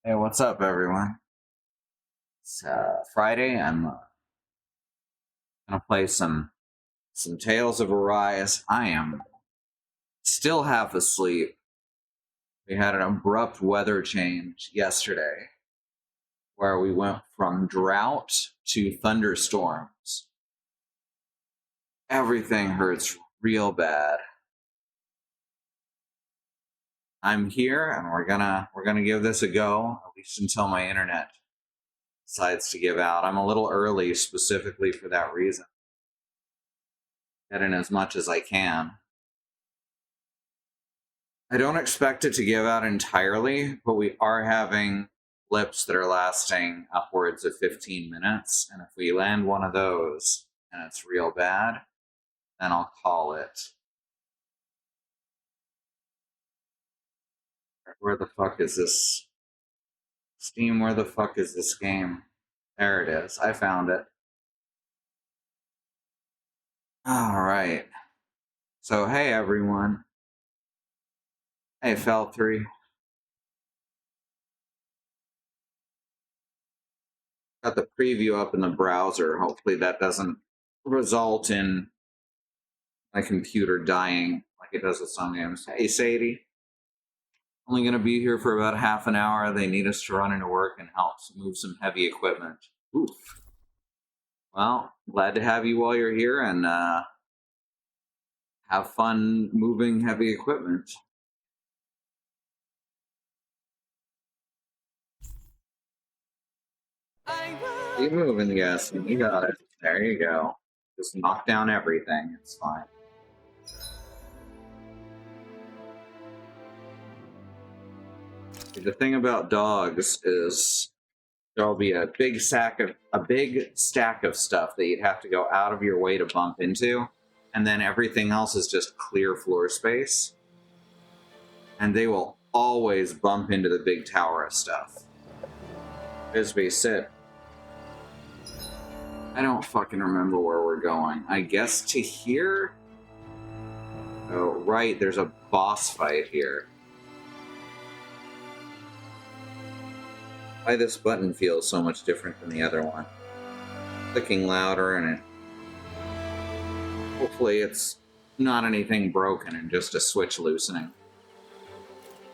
Hey, what's up, everyone? It's Friday. I'm gonna play some Tales of Arise. I am still half asleep. We had an abrupt weather change yesterday, where we went from drought to thunderstorms. Everything hurts real bad. I'm here, and we're gonna give this a go, at least until my internet decides to give out. I'm a little early, specifically for that reason. Get in as much as I can. I don't expect it to give out entirely, but we are having blips that are lasting upwards of 15 minutes. And if we land one of those and it's real bad, then I'll call it. Where the fuck is this? Steam, where the fuck is this game? There it is. I found it. All right. So, hey, everyone. Hey, Fel3. Got the preview up in the browser. Hopefully that doesn't result in my computer dying like it does with some games. Hey, Sadie. Only going to be here for about half an hour. They need us to run into work and help move some heavy equipment. Oof. Well, glad to have you while you're here and have fun moving heavy equipment. Keep moving, yes. You got it. There you go. Just knock down everything. It's fine. The thing about dogs is there'll be a big stack of stuff that you'd have to go out of your way to bump into, and then everything else is just clear floor space. And they will always bump into the big tower of stuff. As we sit. I don't fucking remember where we're going. I guess to here? Oh, right, there's a boss fight here. Why this button feels so much different than the other one. Clicking louder and it... Hopefully it's not anything broken and just a switch loosening.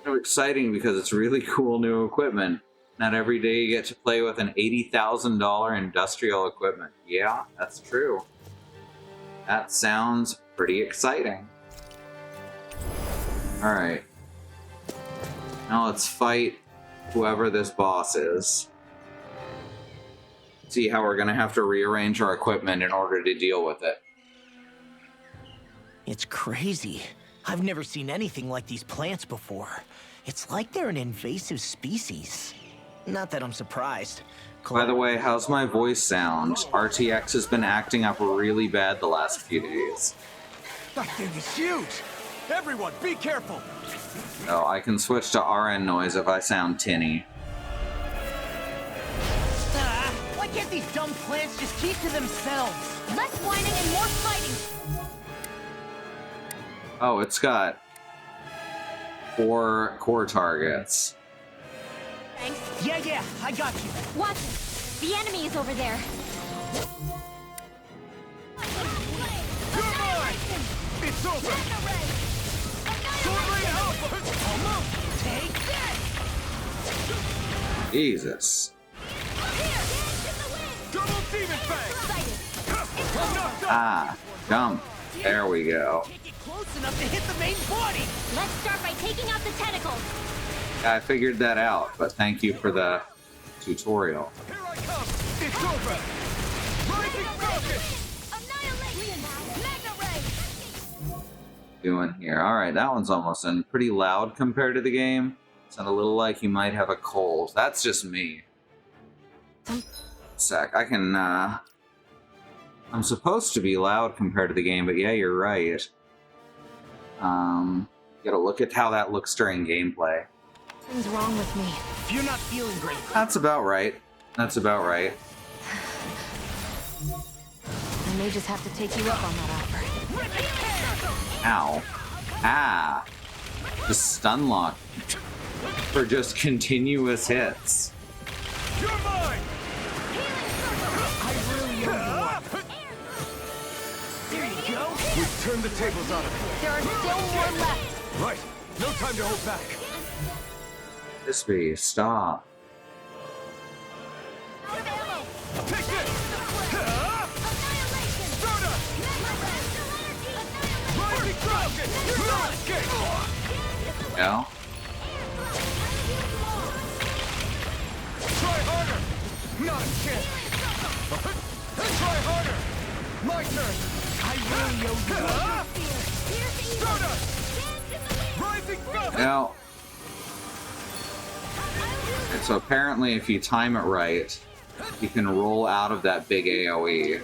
So exciting because it's really cool new equipment. Not every day you get to play with an $80,000 industrial equipment. Yeah, that's true. That sounds pretty exciting. Alright. Now let's fight whoever this boss is. See how we're gonna have to rearrange our equipment in order to deal with it. It's crazy. I've never seen anything like these plants before. It's like they're an invasive species. Not that I'm surprised. By the way, how's my voice sound? RTX has been acting up really bad the last few days. That thing is huge! Everyone, be careful! Oh, I can switch to RN noise if I sound tinny. Why can't these dumb plants just keep to themselves? Less whining and more fighting! Oh, it's got 4 core targets. Thanks. Yeah, I got you. Watch it. The enemy is over there. You're mine! It's over! Sword Alpha! Almost! Take this! Jesus. Double Demon Fang! Ah, jump. There we go. Can't get close enough to hit the main body! Let's start by taking out the tentacles. I figured that out, but thank you for the tutorial. Here I come! It's over! Rising Falcon! Annihilation! Magna Ray! Doing here. Alright, that one's almost in. Pretty loud compared to the game. Sound a little like you might have a cold. That's just me. Sec. I can, I'm supposed to be loud compared to the game, but yeah, you're right. Gotta look at how that looks during gameplay. Something's wrong with me. If you're not feeling great... That's about right. That's about right. I may just have to take you up on that offer. Ow. Ah. The stun lock. for just continuous hits. You're mine! I really owe you one. There you go. We've turned the tables on him. There are still more left. Right. No time to hold back. Crispy, stop. Out of ammo. Take this! Annihilation. Soda! Rising rocket! No escape! No? Try harder! Not a chance! Try harder! My turn! I really owe you one. Soda! Rising rocket! No. And so apparently if you time it right, you can roll out of that big AoE.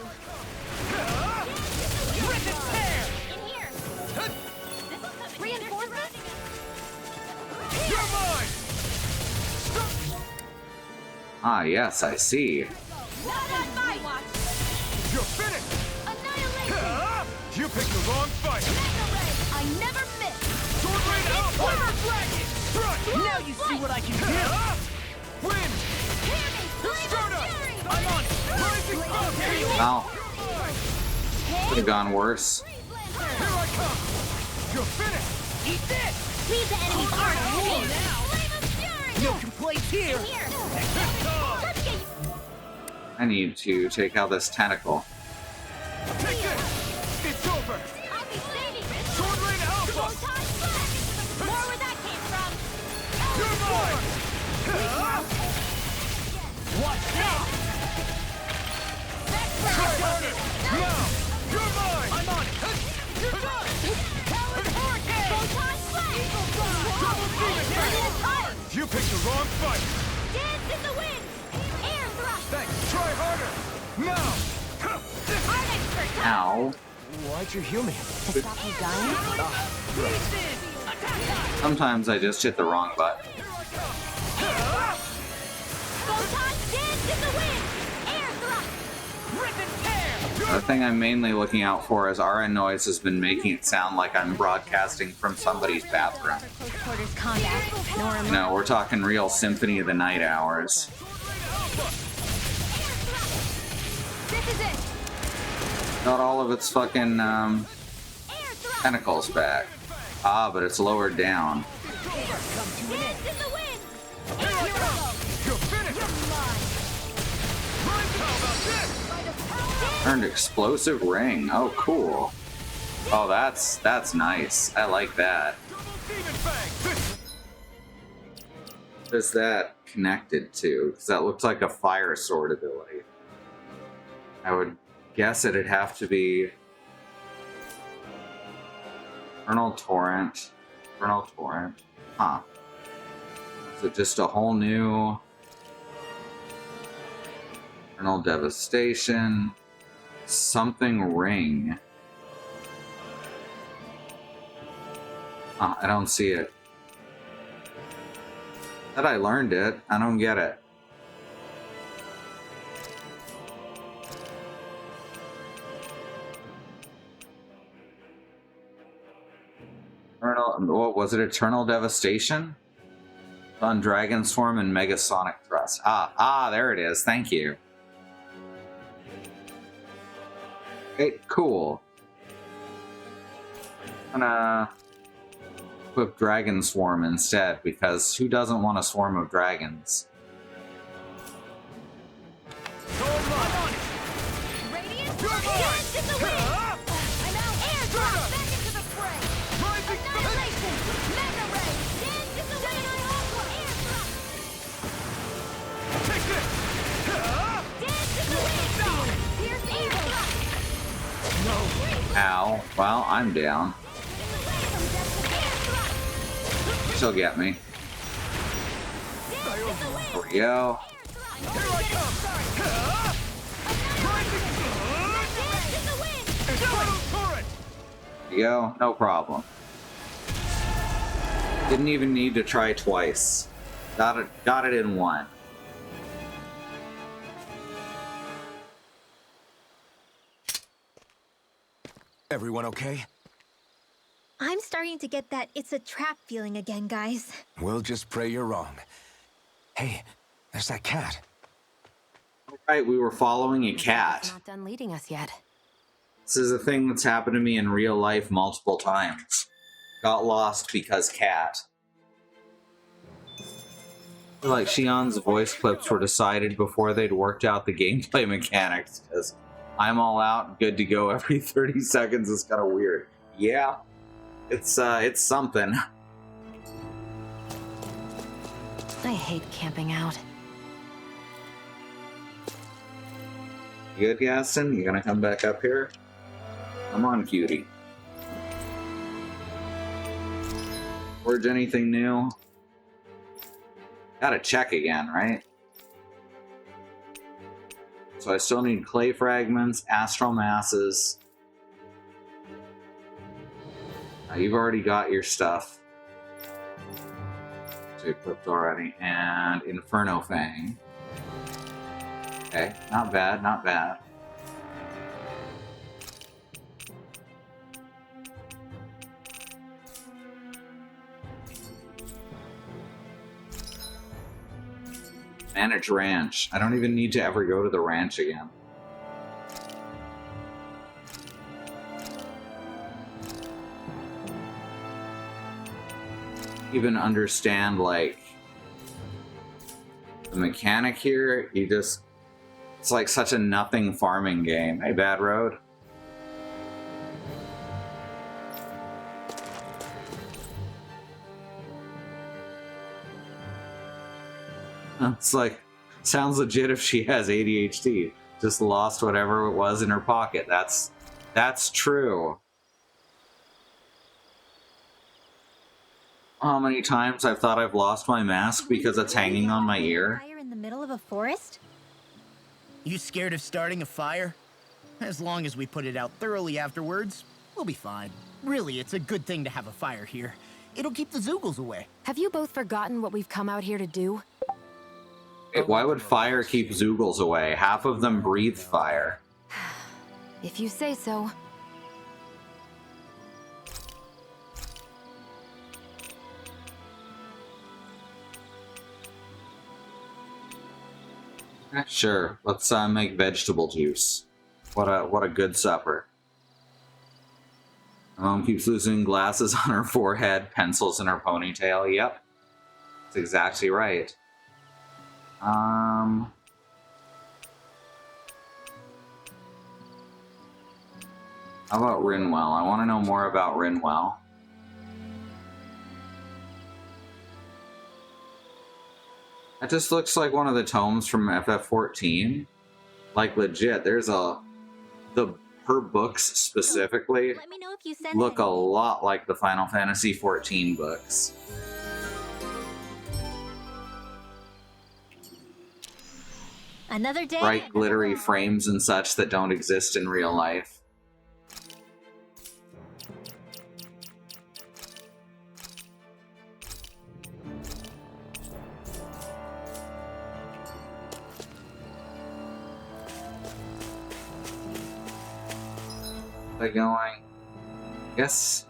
Reinforcements? You're mine! Ah, yes, I see. Not on my watch. You're finished! Annihilation. You picked the wrong fight! Mega ray. I never miss. Sword rain out! Fire dragon! Strike! Now you see what I can do. Win! Hear me. Flame of fury. I'm on it. Rising rocket! Well, could have gone worse. Here I come! You're finished! Eat this. Leave the enemy's arc. Hold now. Flame of fury. No complaints here. Here. This time! Let's get I need to take out this tentacle. Take this! It's over! I'll be saving this. Sword rain alpha! Photon blast. More where that came from. You're mine! Watch now. Try harder! Now! You're mine! I'm on it. You're done! Powered hurricane. Photon blast. Double demon Fire. You picked the wrong fight! Dance in the wind. Air thrust. Thanks! Try harder! Now! Art expert. Ow. Why'd you heal me? To stop you dying? Sometimes I just hit the wrong button. Photon dance in the wind. Air thrust. Rip and tear. The thing I'm mainly looking out for is RN noise has been making it sound like I'm broadcasting from somebody's bathroom. Close quarters combat. Nor You know, we're talking real Symphony of the Night hours. This is it. Got all of its fucking Air thrust. tentacles back. Ah, but it's lowered down. Dance in the wind. Here I come! You're finished! Right, how about this? Earned explosive ring. Oh, cool. Oh, that's nice. I like that. Double demon fang! What is that connected to? Because that looks like a fire sword ability. I would guess it'd have to be Eternal Torrent. Eternal Torrent. Huh. Is it just a whole new Eternal Devastation? Something ring. I don't see it. That I learned it. I don't get it. What was it? Eternal Devastation? On Dragon Swarm and Megasonic Thrust. There it is. Thank you. Okay, cool. I'm gonna equip Dragon Swarm instead, because who doesn't want a swarm of dragons? Radiant dance in the wind. I'm out. Air thrust. Back into the fray. Annihilation. Mega ray. Dance in the wind. Air thrust. Take this! Dance in the wind. Pierce air thrust. Ow. Well, I'm down. Air thrust. She'll get me. Dance in the wind. There we go. Here I come! Rising Dance in the wind. Eternal Torrent! There you go. No problem. Didn't even need to try twice. Got it in one. Everyone okay? I'm starting to get that it's a trap feeling again, guys. We'll just pray you're wrong. Hey, there's that cat. Right, we were following a It's cat. not done leading us yet. This is a thing that's happened to me in real life multiple times. Got lost because cat. I feel like Shion's voice clips were decided before they'd worked out the gameplay mechanics, because I'm all out, good to go every 30 seconds is kind of weird. Yeah, it's something. I hate camping out. You good, Gaston? You gonna come back up here? Come on, cutie. Forge anything new? Gotta check again, right? So I still need clay fragments, astral masses. You've already got your stuff. So equipped already. And Inferno Fang. Okay, not bad, not bad. Manage ranch. I don't even need to ever go to the ranch again. Even understand, like, the mechanic here. You just... It's like such a nothing farming game. Hey, Bad Road. It's like, sounds legit if she has ADHD. Just lost whatever it was in her pocket. That's true. How many times I've thought I've lost my mask because it's hanging on my ear? Fire in the middle of a forest? You scared of starting a fire? As long as we put it out thoroughly afterwards, we'll be fine. Really, it's a good thing to have a fire here. It'll keep the Zoogles away. Have you both forgotten what we've come out here to do? Why would fire keep Zoogles away? Half of them breathe fire. If you say so. Sure, let's make vegetable juice. What a good supper. My mom keeps losing glasses on her forehead, pencils in her ponytail. Yep, that's exactly right. How about Rinwell? I want to know more about Rinwell. That just looks like one of the tomes from FF14. Like, legit, there's her books specifically Let me know if you sense look a anything. lot like the Final Fantasy XIV books. Another day. Bright, another glittery road. frames and such that don't exist in real life. They going? Guess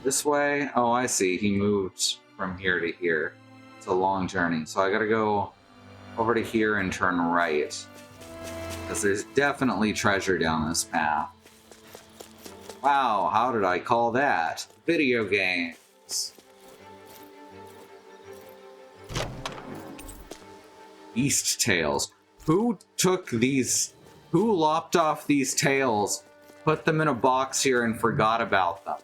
this way? Oh, I see. He moved from here to here. It's a long journey. So I gotta go over to here and turn right. Because there's definitely treasure down this path. Wow, how did I call that? Video games. Beast tails. Who took these? Who lopped off these tails, put them in a box here, and forgot about them?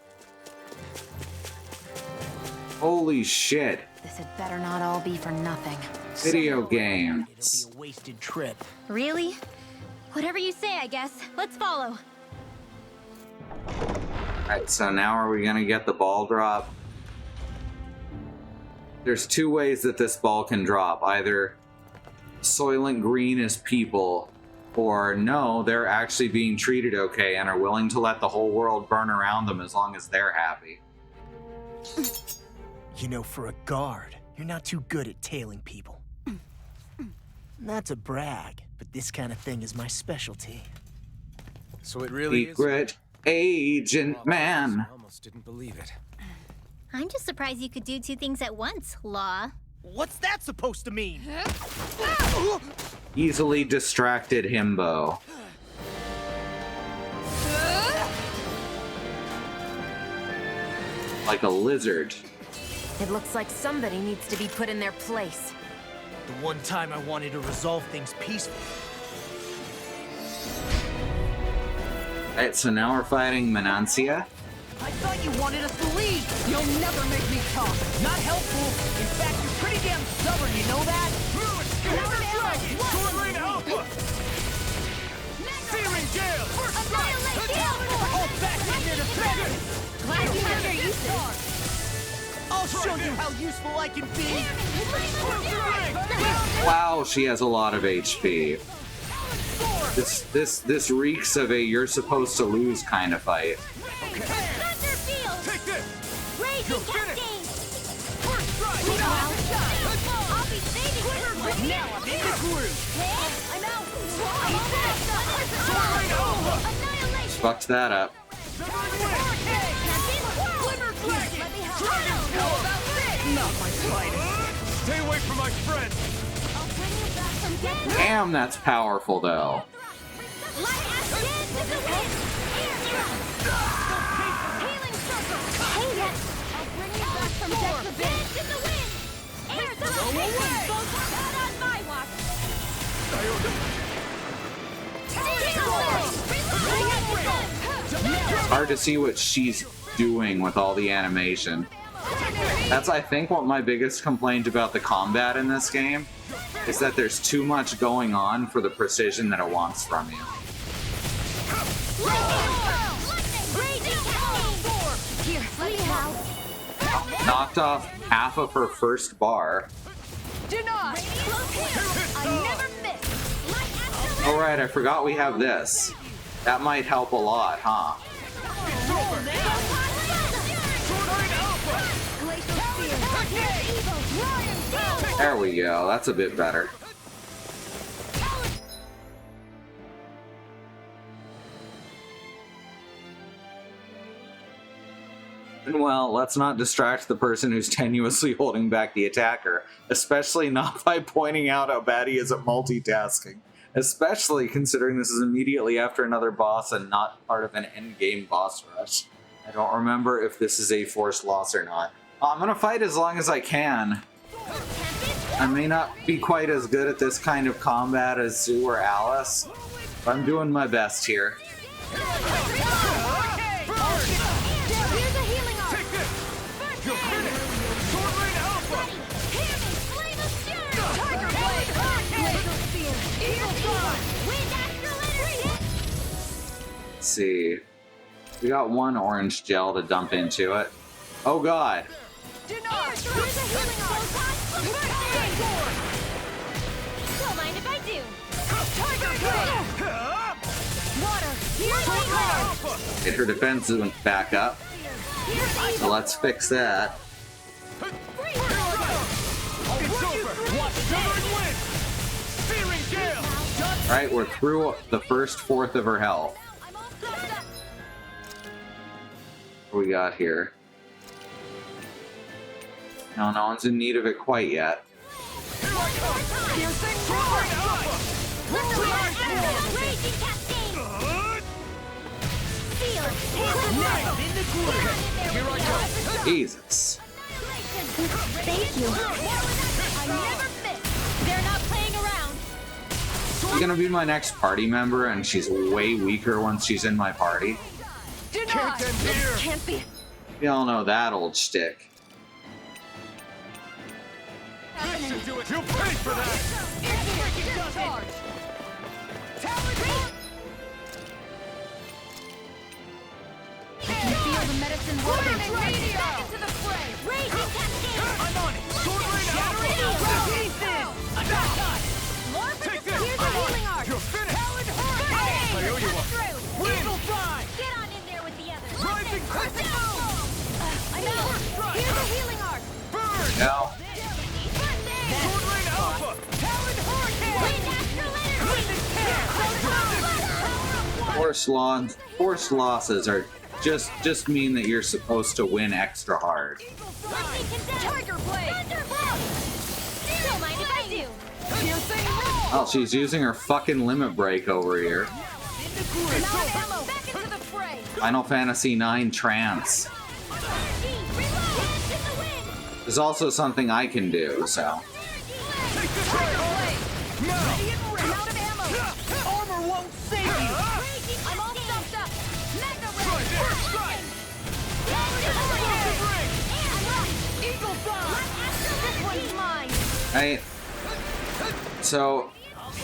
Holy shit. This had better not all be for nothing. Video It'll games. be a wasted trip. Really? Whatever you say, I guess. Let's follow. Alright, so now are we gonna get the ball drop? There's two ways that this ball can drop. Either Soylent Green is people, or no, they're actually being treated okay and are willing to let the whole world burn around them as long as they're happy. You know, for a guard, you're not too good at tailing people. Not to brag, but this kind of thing is my specialty. So it really is. Secret Agent Man. I almost didn't believe it. I'm just surprised you could do two things at once, Law. What's that supposed to mean? Easily distracted himbo. Like a lizard. It looks like somebody needs to be put in their place. The one time I wanted to resolve things peacefully. Alright, so now we're fighting Menancia. I thought you wanted us to leave! You'll never make me talk! Not helpful! In fact, you're pretty damn stubborn, you know that? Sword Rain Alpha! Searing Gale! Oh, back in here to finish! Glad you have your uses. I'll show you how useful I can be! Wow, she has a lot of HP. This reeks of a you're supposed to lose kind of fight. Thunderfield! Take this! Raging Cascade! I'll be saving you! Now I'm in the groove! I'm out! Annihilation! Fucked that up. Not my slightest! Stay away from my friend! I'll bring you back from death! Damn, that's powerful though. Light ascend to the wind! Healing circle! Hang it! I'll bring you back from death to bend in the wind! Air the not on my watch! It's hard to see what she's doing with all the animation. That's, I think, what my biggest complaint about the combat in this game is that there's too much going on for the precision that it wants from you. Here, let me help. Knocked off half of her first bar. I never miss! Alright, I forgot we have this. That might help a lot, huh? There we go, that's a bit better. And well, let's not distract the person who's tenuously holding back the attacker, especially not by pointing out how bad he is at multitasking. Especially considering this is immediately after another boss and not part of an endgame boss rush. I don't remember if this is a forced loss or not. I'm gonna fight as long as I can. I may not be quite as good at this kind of combat as Sue or Alice, but I'm doing my best here. Let's see. We got one orange gel to dump into it. Oh god. Don't mind if I do. Water, Get her defense went back up. So let's fix that. Alright, we're through the first fourth of her health. What do we got here? No, no one's in need of it quite yet. Jesus. Thank you. I never miss. They're not playing around. She's gonna be my next party member, and she's way weaker once she's in my party. Can't end here! Can't be. You all know that old shtick. This should do it! You'll pay for that! Charge. I can feel the medicine working. Back into the fray. Raging cascade. I'm on it! Sword Rain Alpha! More for Take the this! here's the healing arc. You're finished! Hey, I owe you cut one. through. Weasel Fly! Get on in there with the others. Rising Crescent! I know. Here's the healing arc. Burn! No. Sword Rain Alpha! Talon Hurricane! Wind astral energy. Or Forced losses are just mean that you're supposed to win extra hard. Tiger Blade! Thunderbolt! Don't mind if I do! Piercing roar! Oh, she's using her fucking limit break over here. I'm out of ammo! Back into the fray! Final Fantasy IX Trance. Reload! Dance in the wind! There's also something I can do, so. Take this right away! Now! I'm out of ammo! Armor won't save you! I'm all stuffed up! Mega Ray! Right there! Strike! Eagle Bomb! This one's mine! Right. So,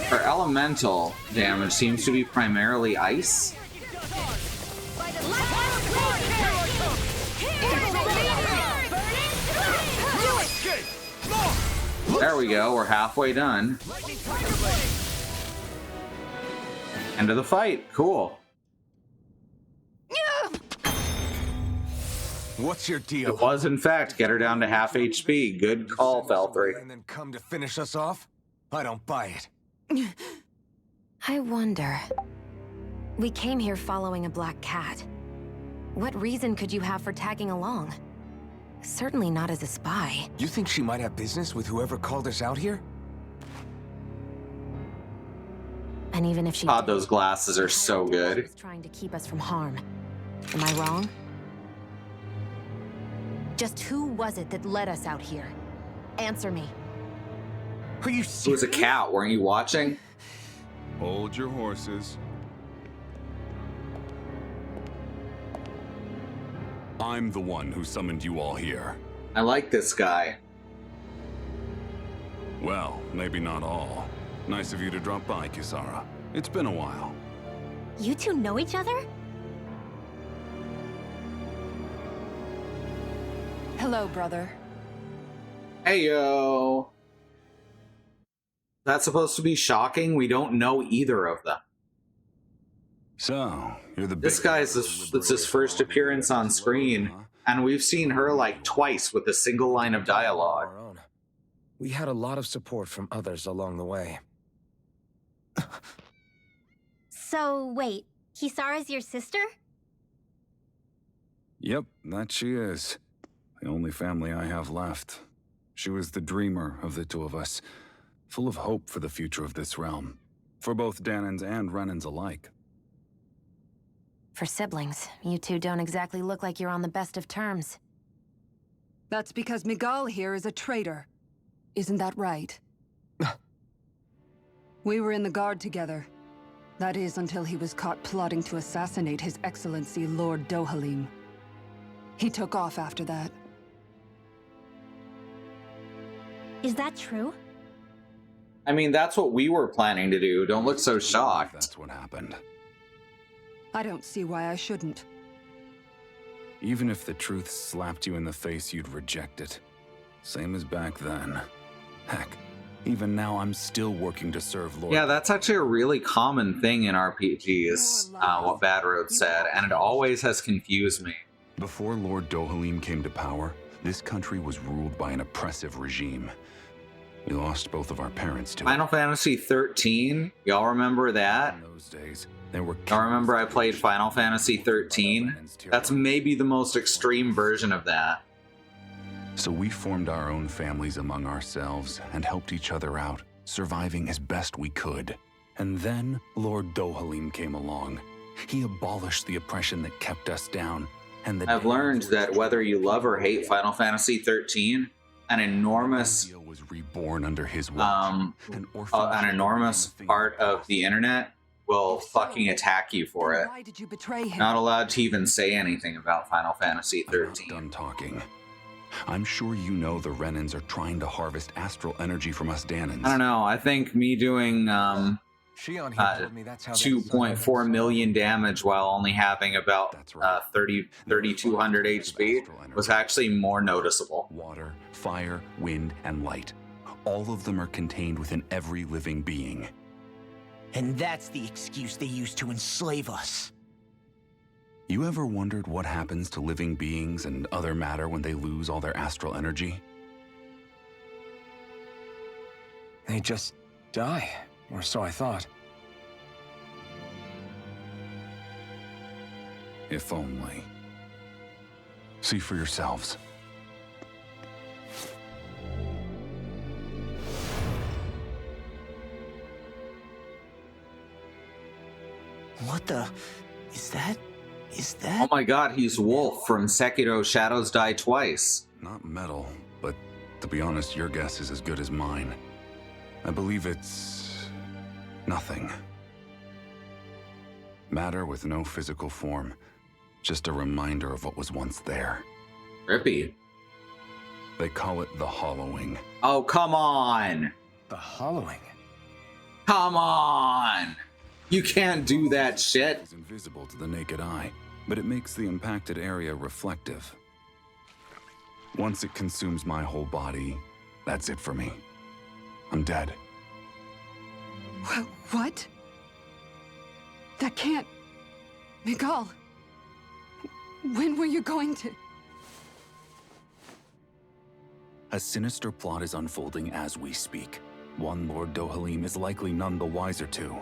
her elemental damage seems to be primarily ice. By the left There we go, we're halfway done. End of the fight. Cool. What's your deal? It was, in fact, get her down to half HP. Good call, Fel3. And then come to finish us off? I don't buy it. I wonder. We came here following a black cat. What reason could you have for tagging along? Certainly not as a spy. You think she might have business with whoever called us out here? And even if she God, did, those glasses are so she good. was trying to keep us from harm. Am I wrong? Just who was it that led us out here? Answer me. Are you It was serious? a cat, weren't you watching? Hold your horses. I'm the one who summoned you all here. I like this guy. Well, maybe not all. Nice of you to drop by, Kisara. It's been a while. You two know each other? Hello, brother. Hey, yo. That's supposed to be shocking? We don't know either of them. So, you're the This big guy's it's his first appearance on screen, and we've seen her like twice with a single line of dialogue. Our own. We had a lot of support from others along the way. So, wait. Kisara's your sister? Yep, that she is. The only family I have left. She was the dreamer of the two of us, full of hope for the future of this realm, for both Danans and Renans alike. For siblings, you two don't exactly look like you're on the best of terms. That's because Miguel here is a traitor. Isn't that right? We were in the Guard together. That is, until he was caught plotting to assassinate His Excellency Lord Dohalim. He took off after that. Is that true? I mean, that's what we were planning to do. Don't look so shocked. That's what happened. I don't see why I shouldn't. Even if the truth slapped you in the face, you'd reject it. Same as back then. Heck, even now I'm still working to serve Lord. Yeah, that's actually a really common thing in RPGs, what Bad Road said, and it always has confused me. Before Lord Dohalim came to power, this country was ruled by an oppressive regime. We lost both of our parents to Final Fantasy 13, y'all remember that? In those days, there were I remember I played Final Fantasy 13. That's maybe the most extreme version of that. So we formed our own families among ourselves and helped each other out, surviving as best we could. And then Lord Dohalim came along. He abolished the oppression that kept us down. And the I've learned that whether you love or hate Final Fantasy 13, an enormous was reborn under his watch. an enormous part of the internet will fucking attack you for it. Why did you betray him? Not allowed to even say anything about Final Fantasy I'm not 13. done talking. I'm sure you know the Renans are trying to harvest astral energy from us Danans. I don't know. I think me doing Shion here told me that's how they 2.4 million damage while only having about That's right. 3,200 HP was actually more noticeable. Water, fire, wind, and light. All of them are contained within every living being. And that's the excuse they use to enslave us. You ever wondered what happens to living beings and other matter when they lose all their astral energy? They just die, or so I thought. If only. See for yourselves. What the... Is that... Oh my god, he's Wolf from Sekiro Shadows Die Twice. Not metal, but to be honest, your guess is as good as mine. I believe it's... nothing. Matter with no physical form. Just a reminder of what was once there. Trippy. They call it the hollowing. Oh, come on. The hollowing. Come on. You can't do that shit. It's invisible to the naked eye, but it makes the impacted area reflective. Once it consumes my whole body, that's it for me. I'm dead. What? That can't... Miguel. When were you going to... A sinister plot is unfolding as we speak. One Lord Dohalim is likely none the wiser to.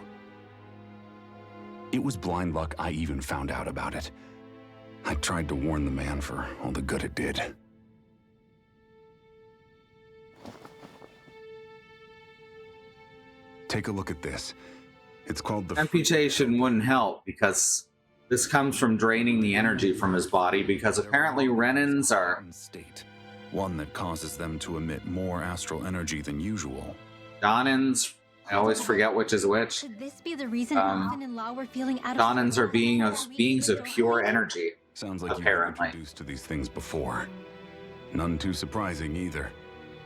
It was blind luck I even found out about it. I tried to warn the man for all the good it did. Take a look at this. It's called the... Amputation wouldn't help because this comes from draining the energy from his body because apparently Renans are... state. One that causes them to emit more astral energy than usual. Donans, I always forget which is which. Could this be the reason Austin and Law were feeling out of... Donans are beings of pure energy. Sounds like you've Apparently. been introduced to these things before. None too surprising either.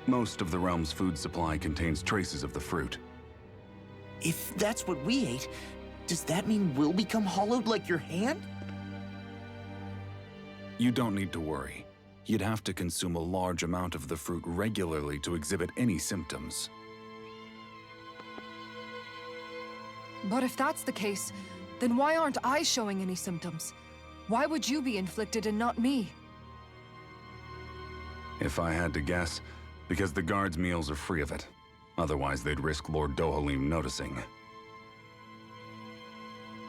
Most of the realm's food supply contains traces of the fruit. If that's what we ate, does that mean we'll become hollowed like your hand? You don't need to worry. You'd have to consume a large amount of the fruit regularly to exhibit any symptoms. But if that's the case, then why aren't I showing any symptoms? Why would you be inflicted and not me? If I had to guess, because the guards' meals are free of it. Otherwise, they'd risk Lord Dohalim noticing.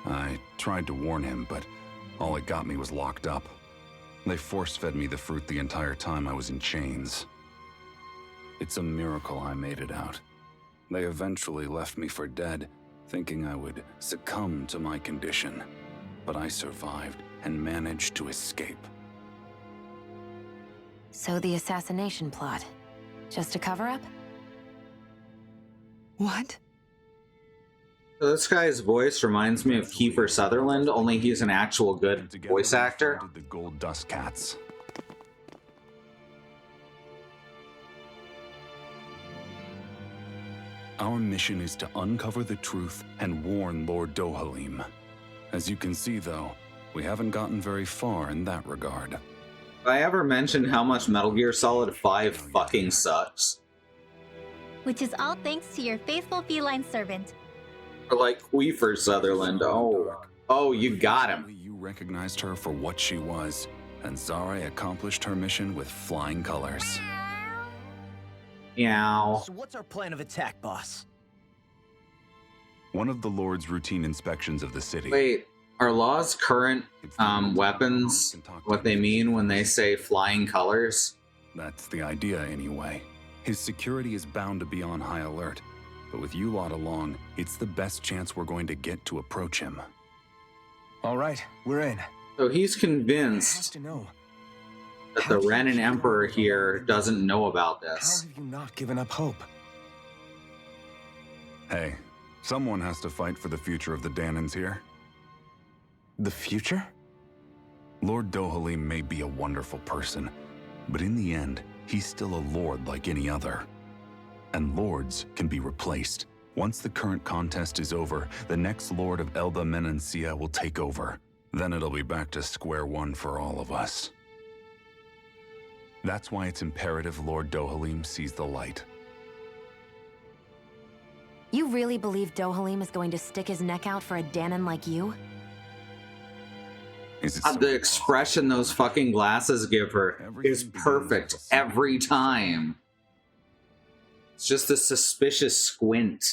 I tried to warn him, but all it got me was locked up. They force-fed me the fruit the entire time I was in chains. It's a miracle I made it out. They eventually left me for dead, thinking I would succumb to my condition. But I survived and managed to escape. So the assassination plot, just a cover-up? What? So this guy's voice reminds me of Kiefer Sutherland, only he's an actual good Together voice we actor. founded the Gold Dust Cats. Our mission is to uncover the truth and warn Lord Dohalim. As you can see, though, we haven't gotten very far in that regard. If I ever mentioned how much Metal Gear Solid 5 fucking sucks, Which is all thanks to your faithful feline servant. or like Kiefer Sutherland, oh, you got him. You recognized her for what she was, and Zare accomplished her mission with flying colors. Meow. So what's our plan of attack, boss? One of the Lord's routine inspections of the city. Wait, are Law's current weapons what they mean when they say flying colors? That's the idea, anyway. His security is bound to be on high alert, but with you lot along, it's the best chance we're going to get to approach him. All right, we're in. So he's Has convinced to know. that the Renan Emperor here doesn't know about How this. have you not given up hope? Hey, someone has to fight for the future of the Danans here. The future? Lord Dohalim may be a wonderful person, but in the end, he's still a lord like any other. And lords can be replaced. Once the current contest is over, the next lord of Elba Menancia will take over. Then it'll be back to square one for all of us. That's why it's imperative Lord Dohalim sees the light. You really believe Dohalim is going to stick his neck out for a Danon like you? Is it The expression those fucking glasses give her is perfect every time. It's just a suspicious squint.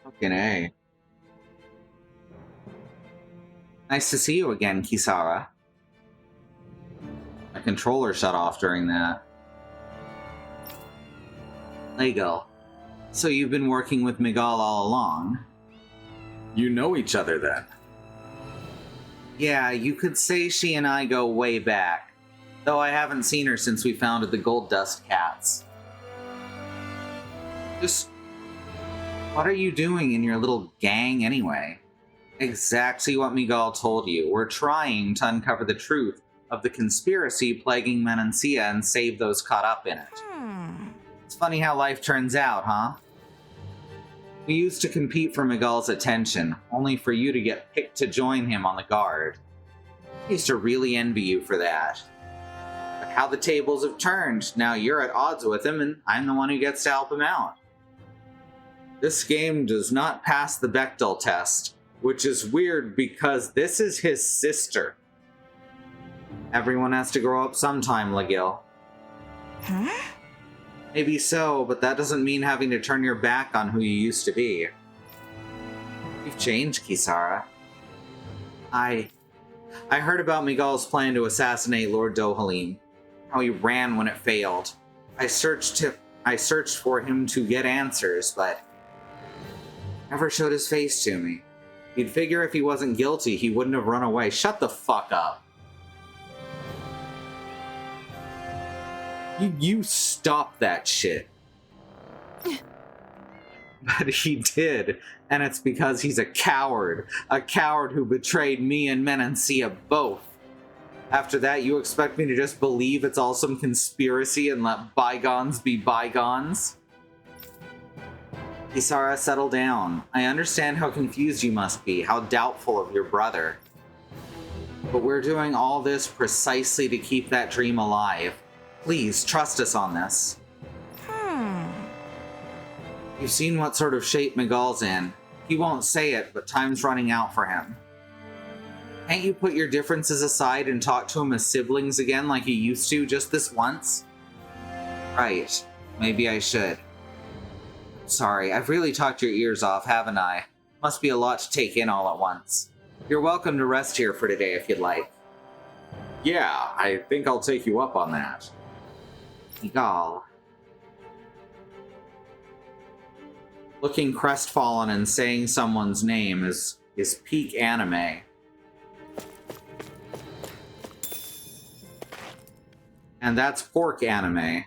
Fucking A. Nice to see you again, Kisara. My controller shut off during that. Lego. So you've been working with Miguel all along? You know each other then? Yeah, you could say she and I go way back. Though I haven't seen her since we founded the Gold Dust Cats. Just... what are you doing in your little gang anyway? Exactly what Miguel told you. We're trying to uncover the truth of the conspiracy plaguing Menancia and save those caught up in it. It's funny how life turns out, huh? We used to compete for Miguel's attention, only for you to get picked to join him on the guard. I used to really envy you for that. But how the tables have turned. Now you're at odds with him, and I'm the one who gets to help him out. This game does not pass the Bechdel test, which is weird because this is his sister. Everyone has to grow up sometime, Legil. Huh? Maybe so, but that doesn't mean having to turn your back on who you used to be. You've changed, Kisara. I heard about Miguel's plan to assassinate Lord Dohalim. How he ran when it failed. I searched for him to get answers, but never showed his face to me. You'd figure if he wasn't guilty, he wouldn't have run away. Shut the fuck up. You stop that shit. But he did, and it's because he's a coward who betrayed me and Menancia both. After that, you expect me to just believe it's all some conspiracy and let bygones be bygones? Kisara, settle down. I understand how confused you must be, how doubtful of your brother. But we're doing all this precisely to keep that dream alive. Please, trust us on this. You've seen what sort of shape Miguel's in. He won't say it, but time's running out for him. Can't you put your differences aside and talk to him as siblings again like you used to just this once? Right. Maybe I should. Sorry, I've really talked your ears off, haven't I? Must be a lot to take in all at once. You're welcome to rest here for today if you'd like. Yeah, I think I'll take you up on that. Miguel. Looking crestfallen and saying someone's name is peak anime. And that's pork anime.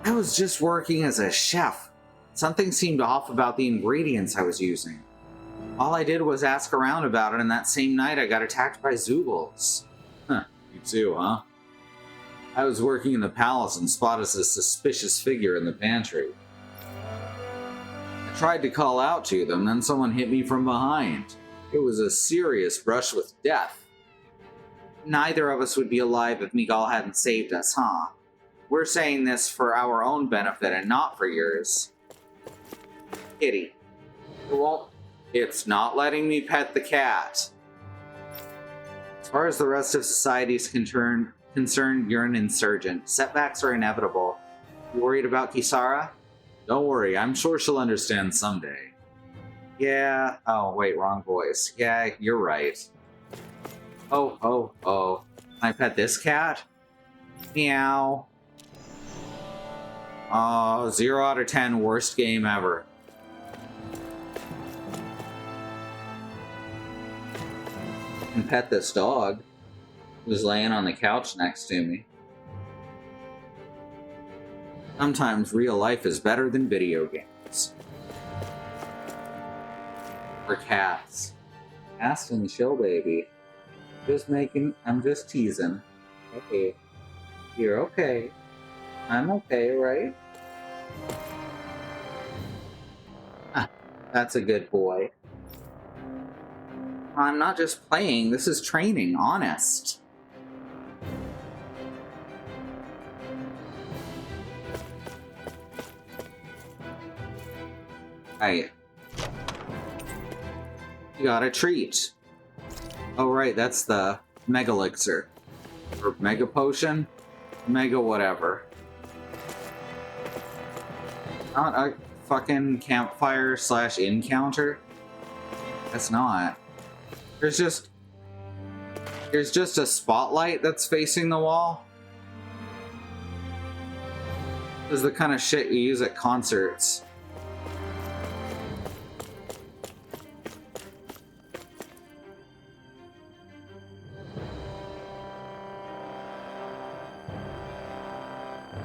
I was just working as a chef. Something seemed off about the ingredients I was using. All I did was ask around about it, and that same night I got attacked by Zoogles. Huh, you too, huh? I was working in the palace and spotted a suspicious figure in the pantry. I tried to call out to them, then someone hit me from behind. It was a serious brush with death. Neither of us would be alive if Miguel hadn't saved us, huh? We're saying this for our own benefit and not for yours. Kitty. Well, it's not letting me pet the cat. As far as the rest of society is concerned, you're an insurgent. Setbacks are inevitable. You worried about Kisara? Don't worry, I'm sure she'll understand someday. Yeah. Oh, wait, wrong voice. Yeah, you're right. Oh. Can I pet this cat? Meow. Oh, 0 out of 10, worst game ever. I can pet this dog who's laying on the couch next to me. Sometimes real life is better than video games. Or cats. Aston, chill, baby. I'm just teasing. Okay. You're okay. I'm okay, right? That's a good boy. I'm not just playing, this is training, honest. Right. You got a treat. Oh right, that's the Mega Elixir. Or Mega Potion? Mega whatever. Not a fucking campfire slash encounter. That's not. There's just a spotlight that's facing the wall. This is the kind of shit you use at concerts.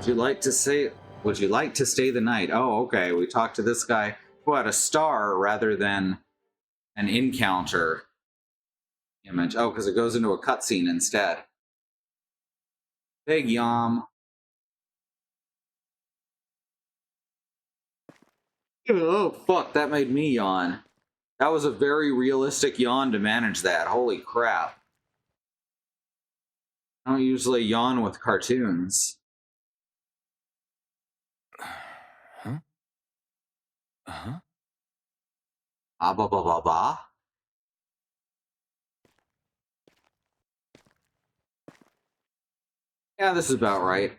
Would you like to stay the night? Oh, okay. We talked to this guy who had a star rather than an encounter image. Oh, because it goes into a cutscene instead. Big yum. Oh, fuck. That made me yawn. That was a very realistic yawn to manage that. Holy crap. I don't usually yawn with cartoons. Huh? Uh-huh. Ah, ba ba ba ba. Yeah, this is about right.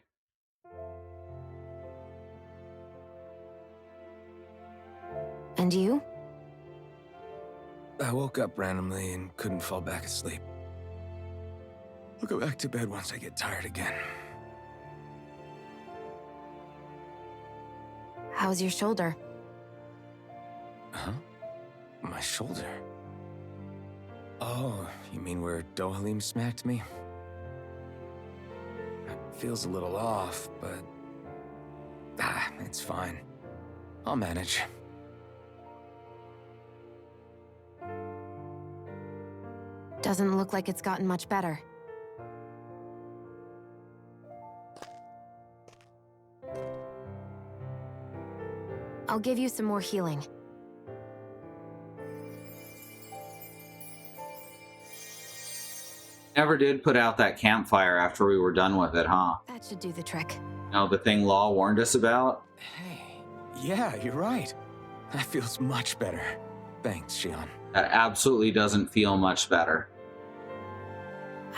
And you? I woke up randomly and couldn't fall back asleep. I'll go back to bed once I get tired again. How's your shoulder? Huh? My shoulder? Oh, you mean where Dohalim smacked me? It feels a little off, but... it's fine. I'll manage. Doesn't look like it's gotten much better. I'll give you some more healing. Never did put out that campfire after we were done with it, huh? That should do the trick. No, the thing Law warned us about? Hey, yeah, you're right. That feels much better. Thanks, Xion. That absolutely doesn't feel much better.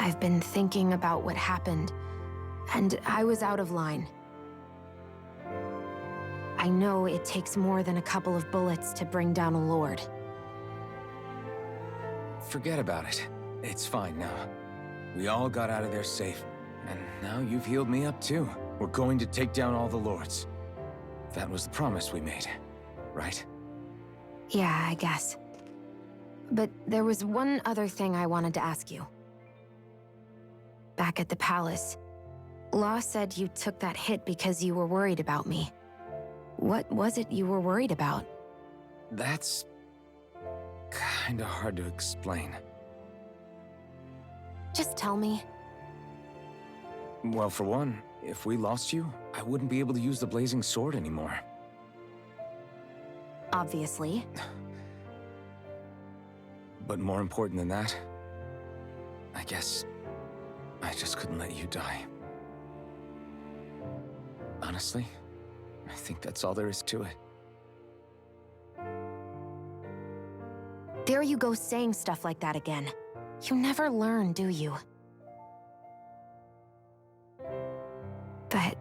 I've been thinking about what happened, and I was out of line. I know it takes more than a couple of bullets to bring down a lord. Forget about it. It's fine now. We all got out of there safe, and now you've healed me up too. We're going to take down all the lords. That was the promise we made, right? Yeah, I guess. But there was one other thing I wanted to ask you. Back at the palace, Law said you took that hit because you were worried about me. What was it you were worried about? That's... kinda hard to explain. Just tell me. Well, for one, if we lost you, I wouldn't be able to use the blazing sword anymore. Obviously. But more important than that, I guess I just couldn't let you die. Honestly, I think that's all there is to it. There you go saying stuff like that again. You never learn, do you? But...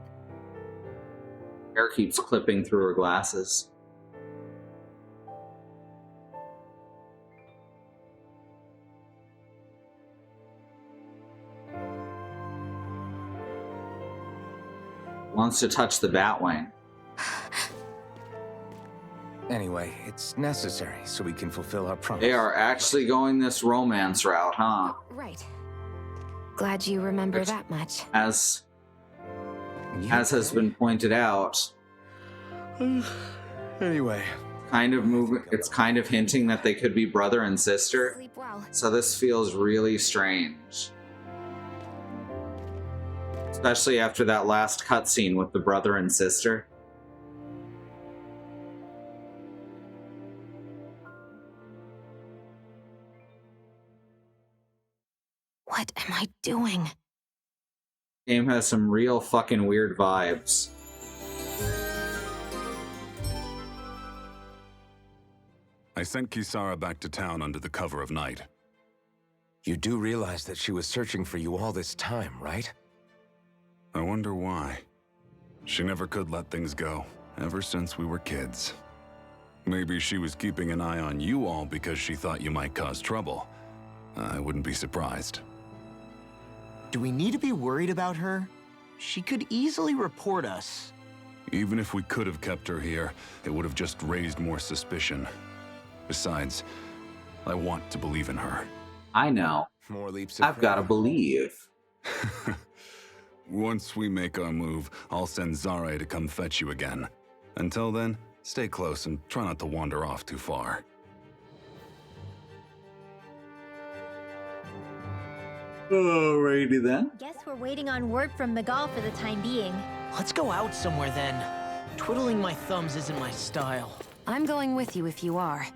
Hair keeps clipping through her glasses. Wants to touch the Batwing. Anyway, it's necessary so we can fulfill our promise. They are actually going this romance route, huh? Right. Glad you remember Which- that much. As has been pointed out, Anyway, it's kind of hinting that they could be brother and sister. Sleep well. So this feels really strange. Especially after that last cutscene with the brother and sister. What am I doing? Game has some real fucking weird vibes. I sent Kisara back to town under the cover of night. you do realize that she was searching for you all this time, right? I wonder why. She never could let things go. ever since we were kids. Maybe she was keeping an eye on you all because she thought you might cause trouble. I wouldn't be surprised. Do we need to be worried about her? She could easily report us. Even if we could have kept her here, it would have just raised more suspicion. Besides, I want to believe in her. I know. More leaps of I've got to faith. believe. Once we make our move, I'll send Zare to come fetch you again. Until then, stay close and try not to wander off too far. Alrighty then. Guess we're waiting on word from Miguel for the time being. Let's go out somewhere then. Twiddling my thumbs isn't my style. I'm going with you if you are.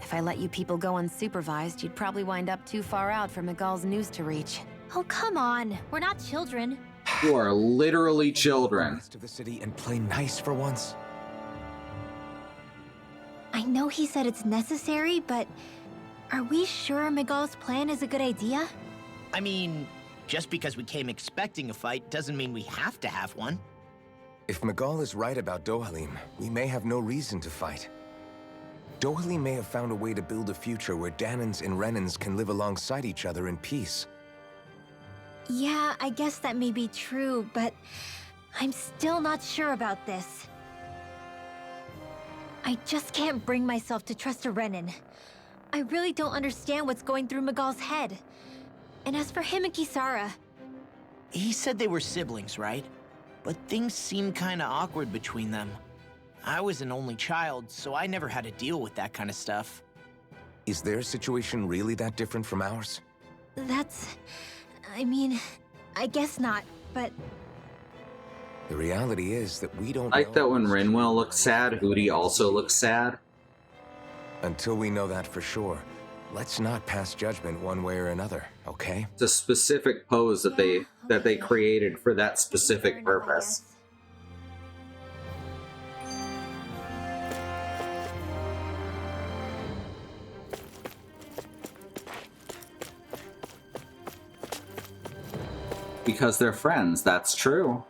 If I let you people go unsupervised, you'd probably wind up too far out for Miguel's news to reach. Oh, come on. We're not children. You are literally children. Rest of the city and play nice for once. I know he said it's necessary, but are we sure Miguel's plan is a good idea? I mean, just because we came expecting a fight doesn't mean we have to have one. If Miguel is right about Dohalim, we may have no reason to fight. Dohalim may have found a way to build a future where Danans and Renans can live alongside each other in peace. Yeah, I guess that may be true, but I'm still not sure about this. I just can't bring myself to trust a Renan. I really don't understand what's going through Miguel's head. And as for him and Kisara, He said they were siblings, right? But things seemed kinda awkward between them. I was an only child, so I never had to deal with that kind of stuff. Is their situation really that different from ours? I mean, I guess not, but The reality is that we don't I like know that when Rinwell looks sad, Hootie also looks sad. until we know that for sure. Let's not pass judgment one way or another, okay? It's a specific pose that they created for that specific fair enough, I purpose. guess. Because they're friends, that's true.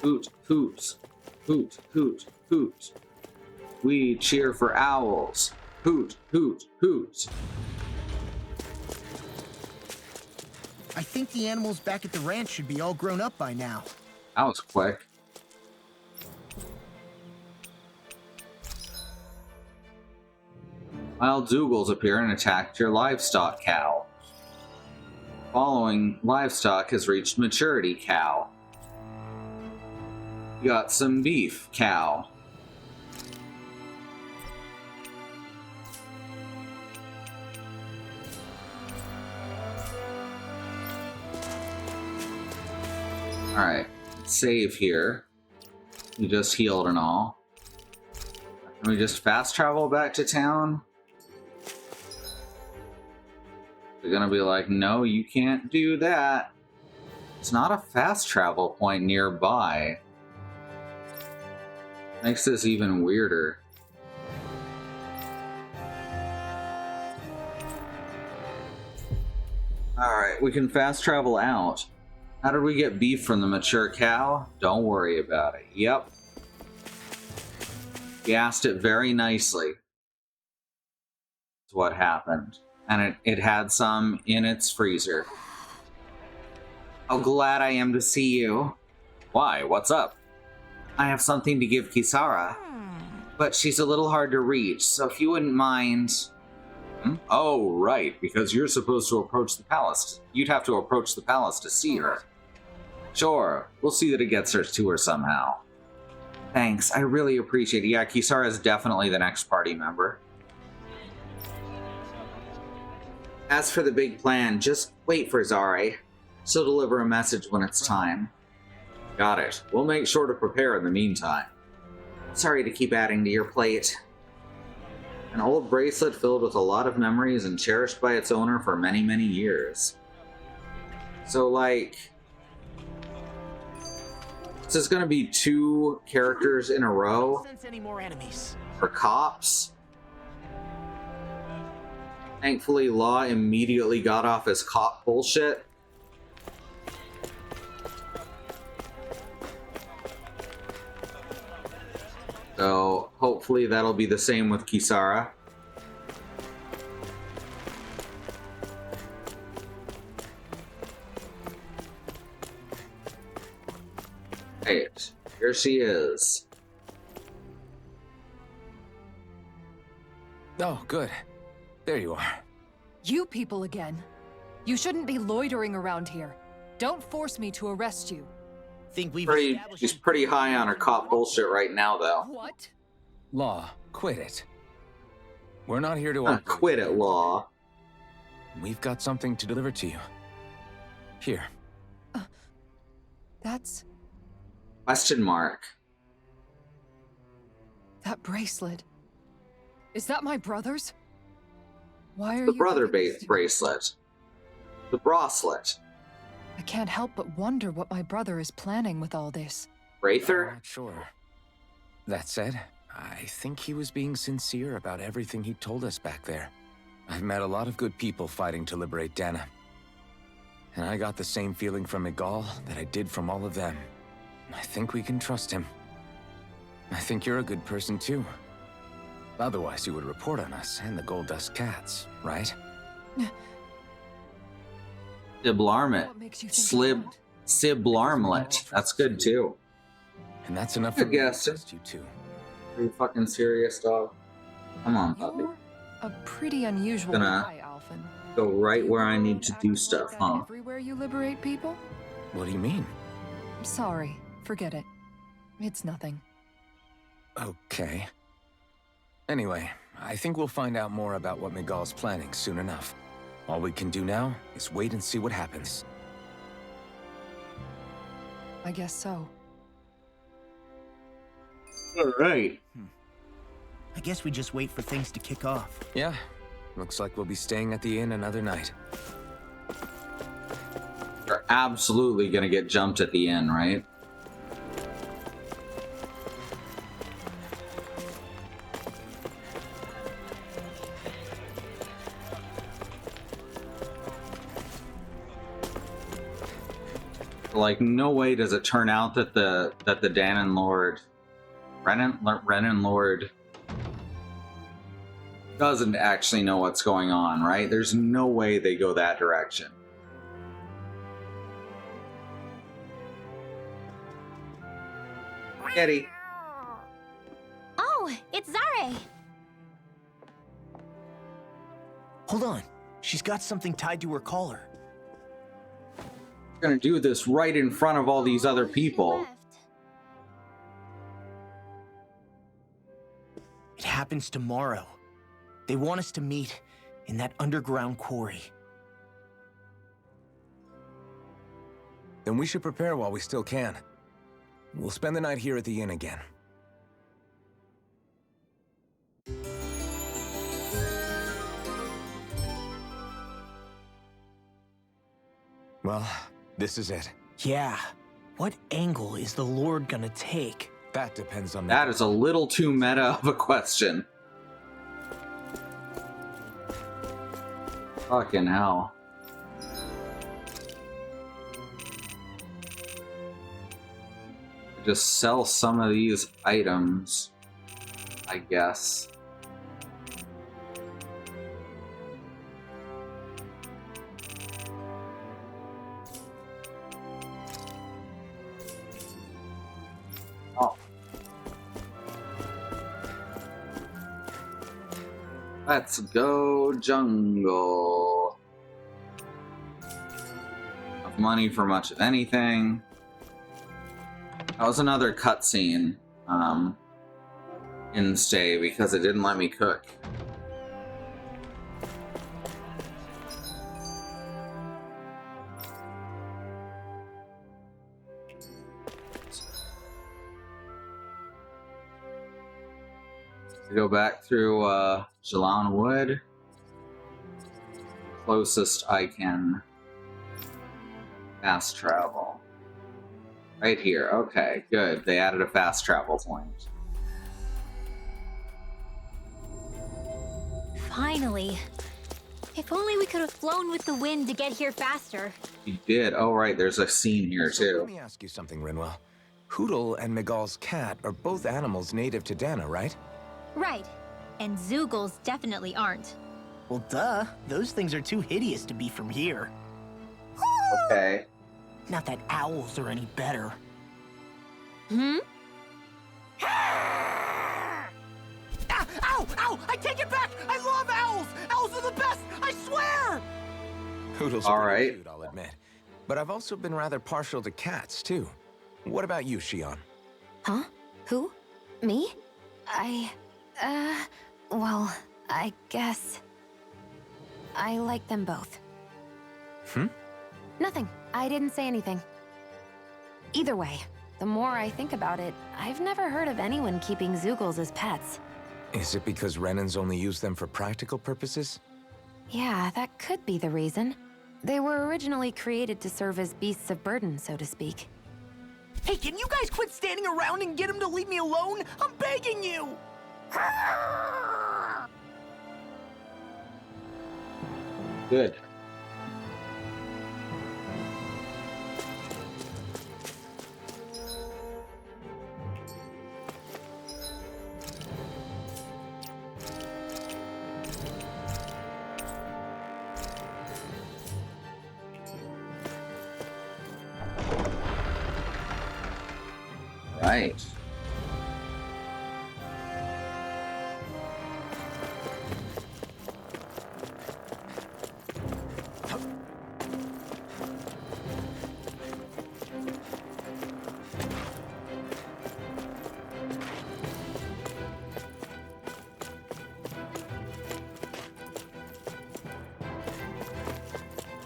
Hoot, hoot, hoot, hoot, hoot. We cheer for owls. Hoot, hoot, hoot. I think the animals back at the ranch should be all grown up by now. That was quick. Wild Dougals appear and attacked your livestock cow. Following livestock has reached maturity cow. You got some beef cow. Alright, save here. We just healed and all. Can we just fast travel back to town? They're gonna be like, no, you can't do that. It's not a fast travel point nearby. Makes this even weirder. Alright, we can fast travel out. How did we get beef from the mature cow? Don't worry about it. Yep. You asked it very nicely. That's what happened. And it had some in its freezer. How glad I am to see you. Why? What's up? I have something to give Kisara. But she's a little hard to reach, so if you wouldn't mind... Oh, right, because you're supposed to approach the palace. You'd have to approach the palace to see her. Sure, we'll see that it gets her to her somehow. Thanks, I really appreciate it. Yeah, Kisara is definitely the next party member. As for the big plan, just wait for Zare. She'll deliver a message when it's time. Got it. We'll make sure to prepare in the meantime. Sorry to keep adding to your plate. An old bracelet filled with a lot of memories and cherished by its owner for many, many years. So, like... This is gonna be 2 characters in a row Sense any more enemies. for cops. Thankfully, Law immediately got off his cop bullshit. So hopefully that'll be the same with Kisara. Right, here she is. Oh, good. There you are. You people again. You shouldn't be loitering around here. Don't force me to arrest you. Think we've She's pretty high on her cop bullshit right now, though. What? Law, quit it. We're not here to Quit it, Law. We've got something to deliver to you. Here. That's... Question mark. that bracelet. Is that my brother's? Why are The you... brother giving this to me? bracelet. The bracelet. I can't help but wonder what my brother is planning with all this. Wraither? Not sure. That said, I think he was being sincere about everything he told us back there. I've met a lot of good people fighting to liberate Dana. And I got the same feeling from Miguel that I did from all of them. I think we can trust him. I think you're a good person too. Otherwise you would report on us and the Gold Dust Cats, right? Siblarmet. What makes you think I won't? Siblarmlet. That's good too. And that's enough I for me to guess. trust you too. Are you fucking serious, dog? Come on, puppy. You're a pretty unusual Gonna guy, Alphen. Go right where I need to Act do like stuff, that huh? Everywhere you liberate people? What do you mean? Sorry, forget it. It's nothing. Okay. Anyway, I think we'll find out more about what Miguel's planning soon enough. All we can do now is wait and see what happens. I guess so. Alright. I guess we just wait for things to kick off. Yeah, looks like we'll be staying at the inn another night. You're absolutely gonna get jumped at the end, right? Like, no way does it turn out that the Danon Lord, Renan Lord, doesn't actually know what's going on, right? There's no way they go that direction. Eddie. Oh, it's Zare. Hold on. She's got something tied to her collar. We're gonna do this right in front of all these other people. It happens tomorrow. They want us to meet in that underground quarry. Then we should prepare while we still can. We'll spend the night here at the inn again. Well, this is it. Yeah. What angle is the Lord gonna take? That depends on That is a little too meta of a question. Fucking hell. Just sell some of these items, I guess. Oh. Let's go jungle. Enough money for much of anything. That was another cutscene in Stay because it didn't let me cook. To go back through Jalan Wood. Closest I can fast travel. Right here. Okay, good. They added a fast travel point. Finally. If only we could have flown with the wind to get here faster. You did. Oh, right. There's a scene here, So too. let me ask you something, Rinwell. Hootle and Miguel's cat are both animals native to Dana, right? Right. And Zoogles definitely aren't. Well, duh. Those things are too hideous to be from here. Okay. Not that owls are any better. Hmm? Ah! Ow! Ow! I take it back! I love owls! Owls are the best! I swear! Hootle's All pretty right. cute, I'll admit. But I've also been rather partial to cats, too. What about you, Shion? Huh? Who? Me? Well, I guess... I like them both. Nothing. I didn't say anything. Either way, the more I think about it, I've never heard of anyone keeping Zoogles as pets. Is it because Renans only use them for practical purposes? Yeah, that could be the reason. They were originally created to serve as beasts of burden, so to speak. Hey, can you guys quit standing around and get him to leave me alone? I'm begging you! Good. Right.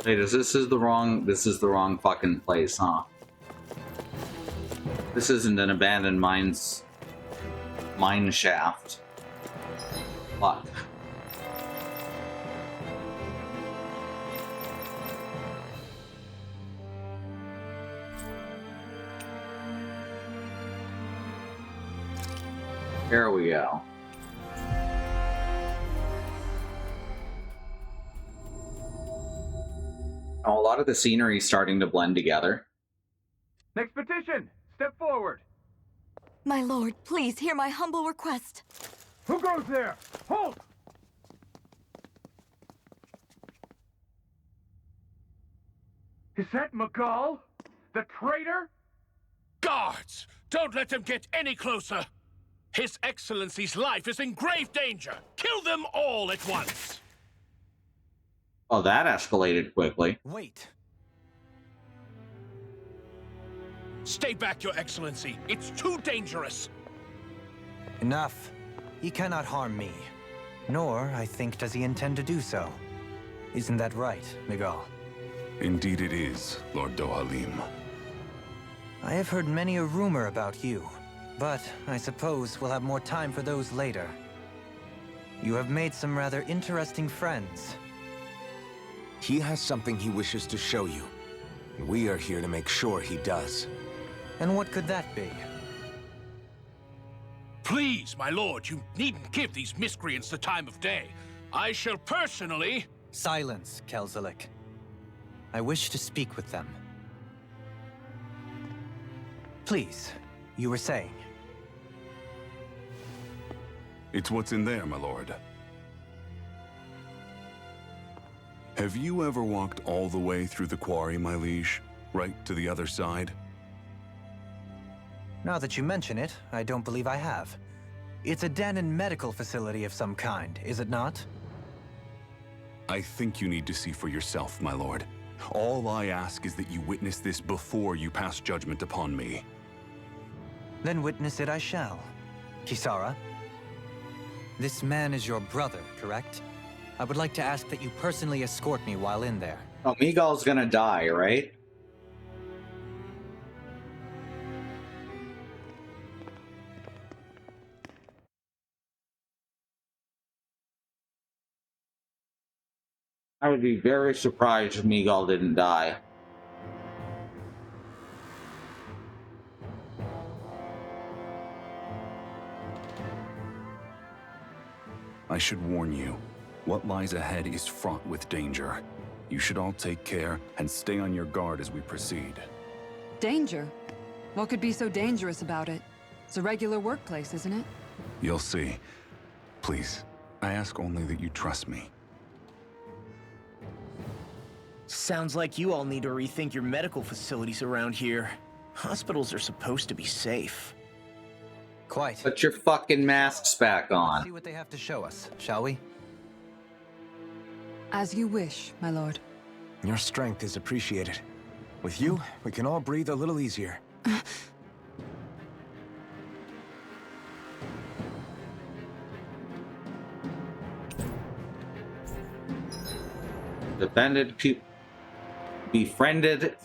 Wait, this is the wrong fucking place, huh? This isn't an abandoned mine shaft. Fuck. Here we go. Oh, a lot of the scenery is starting to blend together. Next petition! Step forward! My lord, please hear my humble request. Who goes there? Halt! Is that Miguel? The traitor? Guards! Don't let them get any closer! His Excellency's life is in grave danger! Kill them all at once! Oh, that escalated quickly. Wait. Stay back, Your Excellency. It's too dangerous. Enough. He cannot harm me. Nor, I think, does he intend to do so. Isn't that right, Miguel? Indeed it is, Lord Dohalim. I have heard many a rumor about you, but I suppose we'll have more time for those later. You have made some rather interesting friends. He has something he wishes to show you. We are here to make sure he does. And what could that be? Please, my lord, you needn't give these miscreants the time of day. I shall personally... Silence, Kelzelik. I wish to speak with them. Please, you were saying. It's what's in there, my lord. Have you ever walked all the way through the quarry, my liege? Right to the other side? Now that you mention it, I don't believe I have. It's a Danon medical facility of some kind, is it not? I think you need to see for yourself, my lord. All I ask is that you witness this before you pass judgment upon me. Then witness it I shall. Kisara? This man is your brother, correct? I would like to ask that you personally escort me while in there. Oh, Miguel's gonna die, right? I would be very surprised if Miguel didn't die. I should warn you, what lies ahead is fraught with danger. You should all take care and stay on your guard as we proceed. Danger? What could be so dangerous about it? It's a regular workplace, isn't it? You'll see. Please, I ask only that you trust me. Sounds like you all need to rethink your medical facilities around here. Hospitals are supposed to be safe. Quite. Put your fucking masks back on. See what they have to show us, shall we? As you wish, my lord. Your strength is appreciated. With you, we can all breathe a little easier. Befriended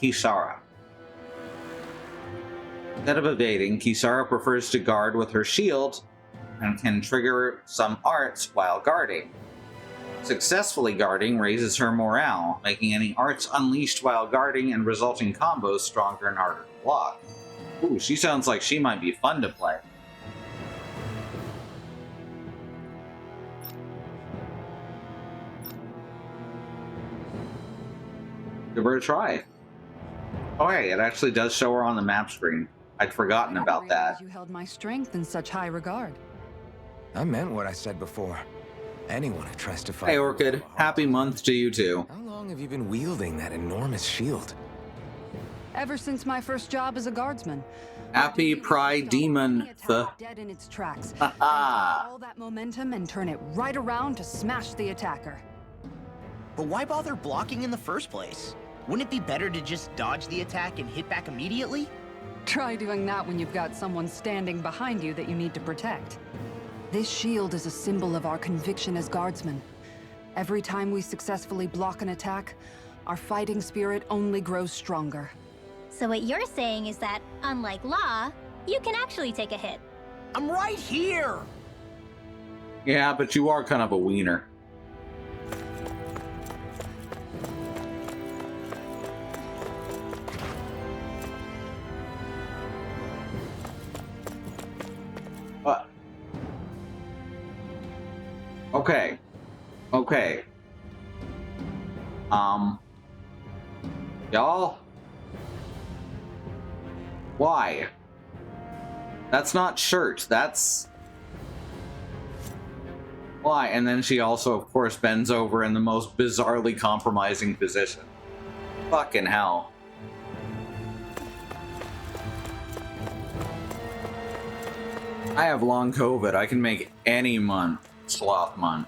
Kisara. Instead of evading, Kisara prefers to guard with her shield and can trigger some arts while guarding. Successfully guarding raises her morale, making any arts unleashed while guarding and resulting combos stronger and harder to block. Ooh, she sounds like she might be fun to play. Give her a try. Oh hey, it actually does show her on the map screen. I'd forgotten about that. You held my strength in such high regard. I meant what I said before. Anyone who tries to fight... Hey Orchid, happy month to you too. How long have you been wielding that enormous shield? Ever since my first job as a guardsman. Happy Pride Demon. Dead in its tracks. All that momentum and turn it right around to smash the attacker. But why bother blocking in the first place? Wouldn't it be better to just dodge the attack and hit back immediately? Try doing that when you've got someone standing behind you that you need to protect. This shield is a symbol of our conviction as guardsmen. Every time we successfully block an attack, our fighting spirit only grows stronger. So what you're saying is that, unlike Law, you can actually take a hit. I'm right here! Yeah, but you are kind of a wiener. Okay. Okay. Y'all? Why? That's not shirt. That's... Why? And then she also, of course, bends over in the most bizarrely compromising position. Fucking hell. I have long COVID. I can make any month sloth month.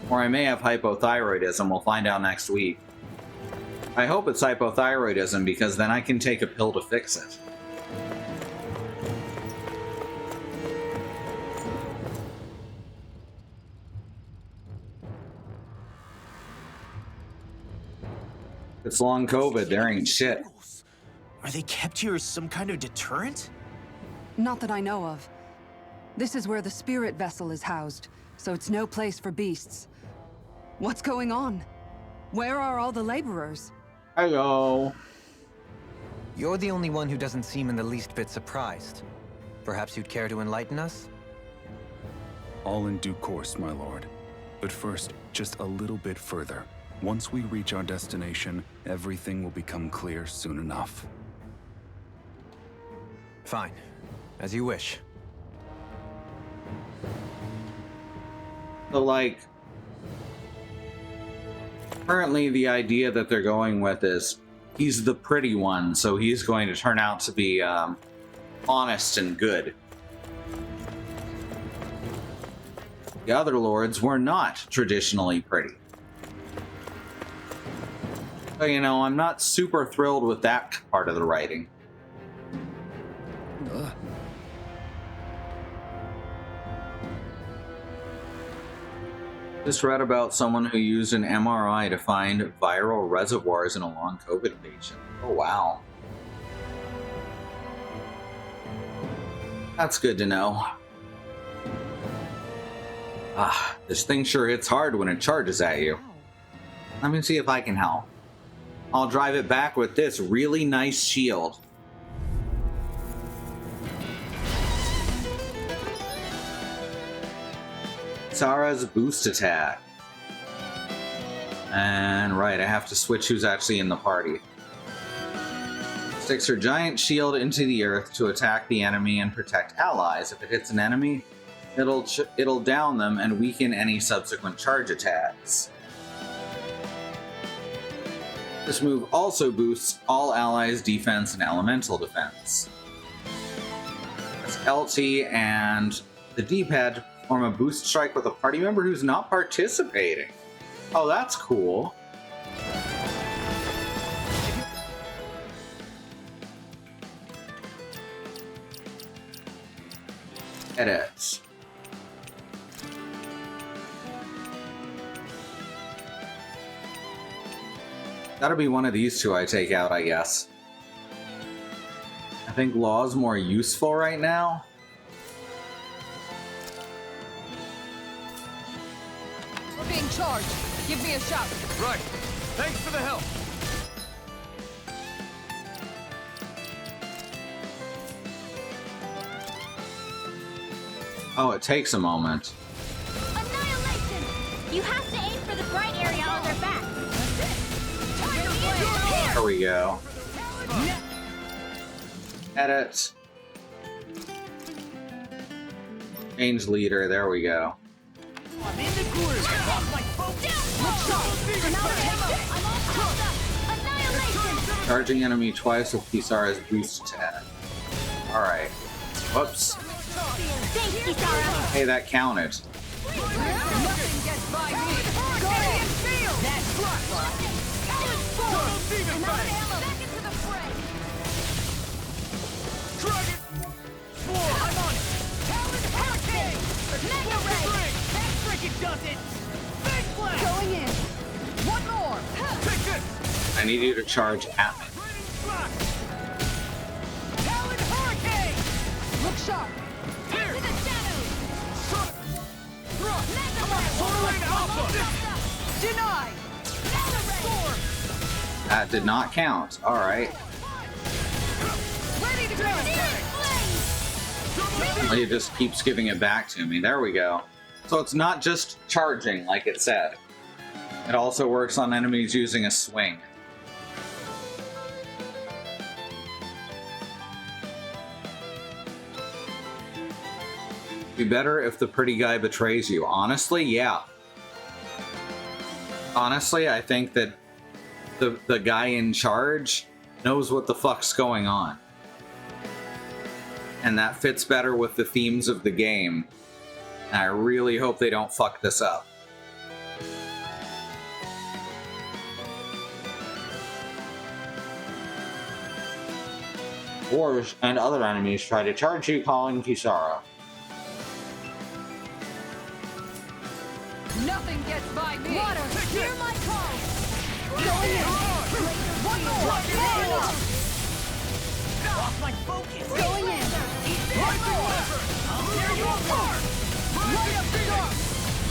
Or I may have hypothyroidism. We'll find out next week. I hope it's hypothyroidism because then I can take a pill to fix it. It's long COVID. There ain't shit. Are they kept here as some kind of deterrent? Not that I know of. This is where the spirit vessel is housed, so it's no place for beasts. What's going on? Where are all the laborers? Hello. You're the only one who doesn't seem in the least bit surprised. Perhaps you'd care to enlighten us? All in due course, my lord. But first, just a little bit further. Once we reach our destination, everything will become clear soon enough. Fine. As you wish. So, like, currently the idea that they're going with is he's the pretty one, so he's going to turn out to be honest and good. The other lords were not traditionally pretty. So, you know, I'm not super thrilled with that part of the writing. Just read about someone who used an MRI to find viral reservoirs in a long COVID patient. Oh, wow. That's good to know. Ah, this thing sure hits hard when it charges at you. Let me see if I can help. I'll drive it back with this really nice shield. Sarah's boost attack. And right, I have to switch who's actually in the party. Sticks her giant shield into the earth to attack the enemy and protect allies. If it hits an enemy, it'll down them and weaken any subsequent charge attacks. This move also boosts all allies' defense and elemental defense. Press LT and the D-pad to perform a boost strike with a party member who's not participating. Oh, that's cool. Edit. Gotta be one of these two I take out, I guess. I think Law's more useful right now. We're being charged. Give me a shout. Right. Thanks for the help. Oh, it takes a moment. Annihilation! You have to aim for the bright area on their back. There we go. Edit. Change leader, there we go. I'm in the quarters. Off my focus. Annihilation! Charging enemy twice with Kisara's boost attack. Alright. Whoops. Thanks, Kisara. Hey, that counted. Nothing gets by me. Guardian shield. That's right. Another ammo. Back into the fray. Dragon. I'm on it. Talon Hurricane. Mega ray. That freaking does it. Big blast. Going in. One more. Take this. I need you to charge at me. Talon Hurricane. Look sharp. Here. To the shadows. Mega Sword Alpha. Deny. Storm. That did not count. Alright. Ready to go. It just keeps giving it back to me. There we go. So it's not just charging like it said. It also works on enemies using a swing. Be better if the pretty guy betrays you. Honestly, yeah. Honestly, I think that the guy in charge knows what the fuck's going on. And that fits better with the themes of the game. And I really hope they don't fuck this up. Dwarves and other enemies try to charge you, calling Kisara. Nothing gets by me. Water. Hear my call. Going in. One more. Off my focus. Going in. One more. I'll tear you apart. Light up the dark.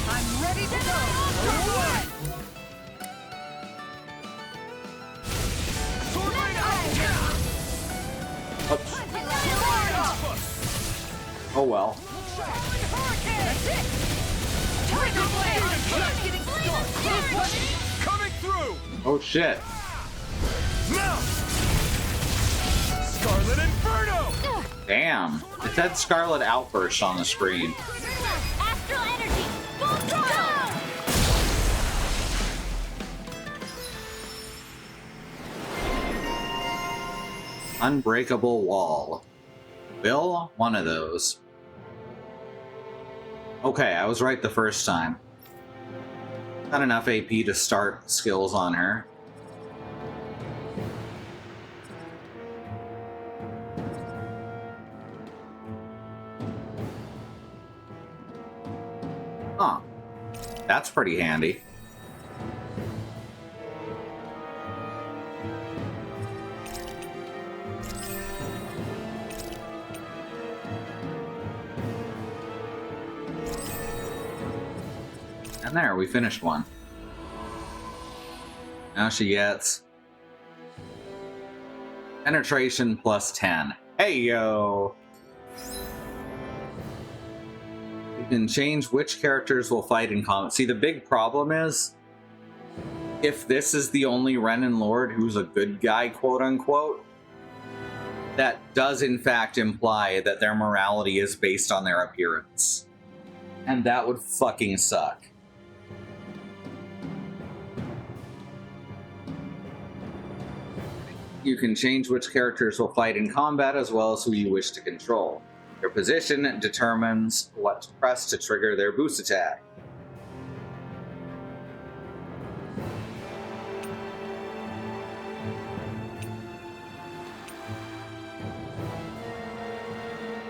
I'm ready to go. Sword Rain Alpha. Oops. Oh well. Hurricane. Tiger Blade. Coming through. Oh shit. Now. Scarlet Inferno. Damn. It said Scarlet Outburst on the screen. Astral energy. Full throttle. Unbreakable Wall. Bill, one of those. Okay, I was right the first time. Not enough AP to start skills on her. Huh. That's pretty handy. And there, we finished one. Now she gets penetration plus 10. Hey yo! You can change which characters will fight in combat. See, the big problem is, if this is the only Renin Lord who's a good guy, quote unquote, that does in fact imply that their morality is based on their appearance. And that would fucking suck. You can change which characters will fight in combat as well as who you wish to control. Your position determines what to press to trigger their boost attack.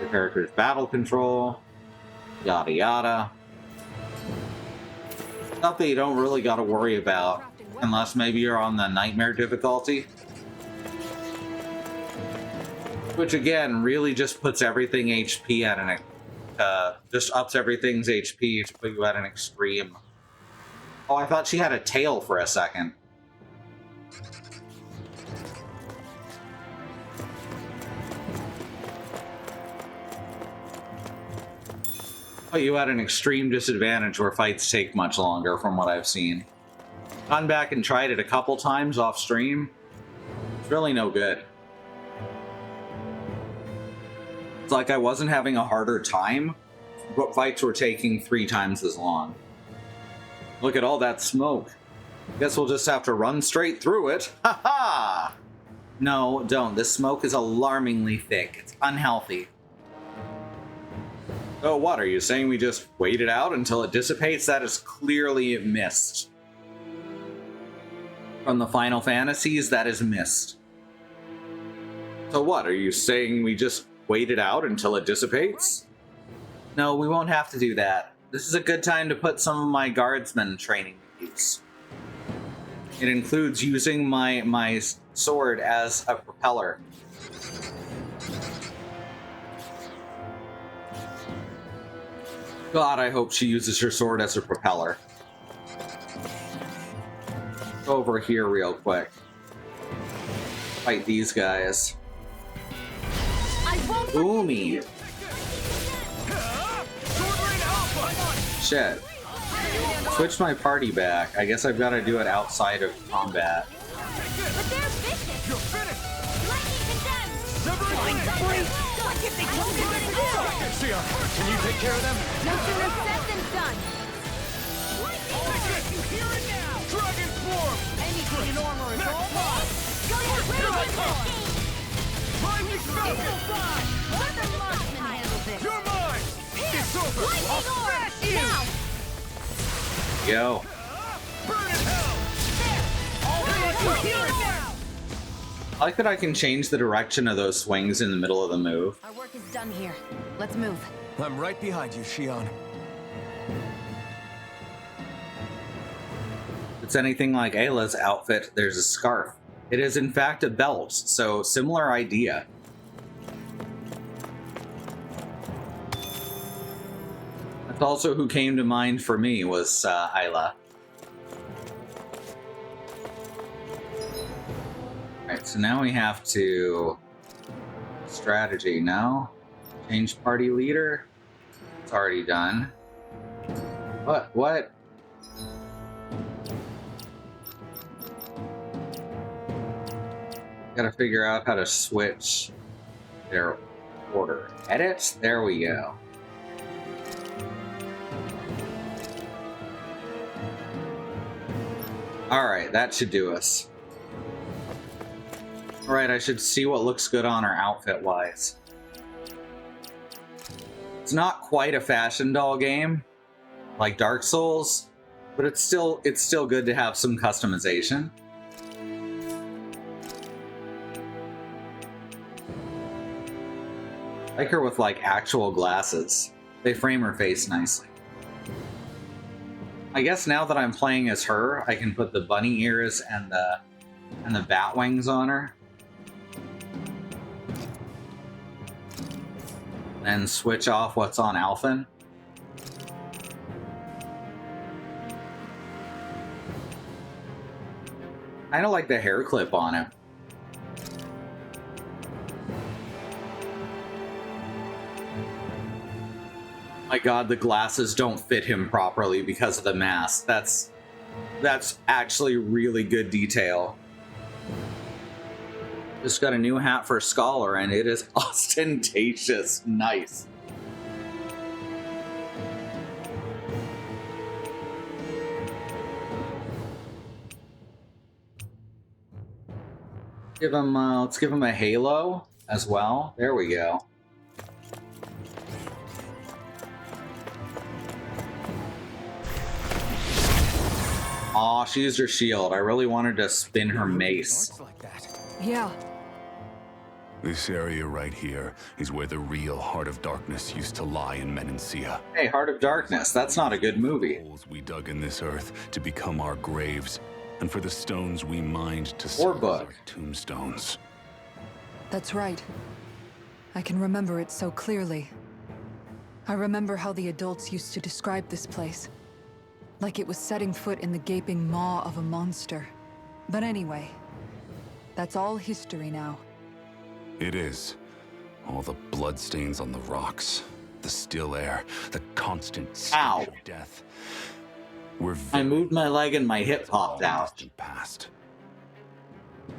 The character's battle control, yada yada. Stuff that you don't really gotta worry about unless maybe you're on the nightmare difficulty. Which again, really just puts everything HP at an just ups everything's HP to put you at an extreme. Oh, I thought she had a tail for a second. Put you at an extreme disadvantage where fights take much longer, from what I've seen. Gone back and tried it a couple times off stream. It's really no good. It's like I wasn't having a harder time, but fights were taking 3 times as long. Look at all that smoke. Guess we'll just have to run straight through it. Ha ha! No, don't. This smoke is alarmingly thick. It's unhealthy. Oh, what? Are you saying we just wait it out until it dissipates? That is clearly mist. From the Final Fantasies, that is mist. So what? Are you saying we just wait it out until it dissipates? No, we won't have to do that. This is a good time to put some of my guardsman training to use. It includes using my sword as a propeller. God, I hope she uses her sword as a propeller. Go over here real quick. Fight these guys. Boomy. Shit. Switch my party back. I guess I've got to do it outside of combat. Can you take care of them? No sooner said than done. You hear it now? Dragon form. Anything in armor is all mine. Go ahead, Lightning Falcon. Let the marksman handle this. You're mine. It's over. I'll smash you. Yo. Burn in hell. There. All you hear it now. I like that I can change the direction of those swings in the middle of the move. Our work is done here. Let's move. I'm right behind you, Shion. If it's anything like Ayla's outfit, there's a scarf. It is in fact a belt, so similar idea. That's also who came to mind for me was Ayla. Alright, so now we have to... strategy, no? Change party leader? It's already done. What? Gotta figure out how to switch their order. Edit? There we go. Alright, that should do us. Alright, I should see what looks good on her outfit-wise. It's not quite a fashion doll game, like Dark Souls, but it's still good to have some customization. I like her with like actual glasses. They frame her face nicely. I guess now that I'm playing as her, I can put the bunny ears and the bat wings on her. And switch off what's on Alphen. I don't like the hair clip on it. My god, the glasses don't fit him properly because of the mask. That's actually really good detail. Just got a new hat for Scholar, and it is ostentatious. Nice. Give him, let's give him a halo as well. There we go. Aw, she used her shield. I really wanted to spin her mace. Yeah. This area right here is where the real Heart of Darkness used to lie in Menancia. Hey, Heart of Darkness. That's not a good movie. Holes we dug in this earth to become our graves, and for the stones we mined to Or serve as book. our tombstones. That's right. I can remember it so clearly. I remember how the adults used to describe this place. Like it was setting foot in the gaping maw of a monster. But anyway, that's all history now. It is. All the bloodstains on the rocks, the still air, the constant stench of death. I moved my leg and my hip popped out. Past.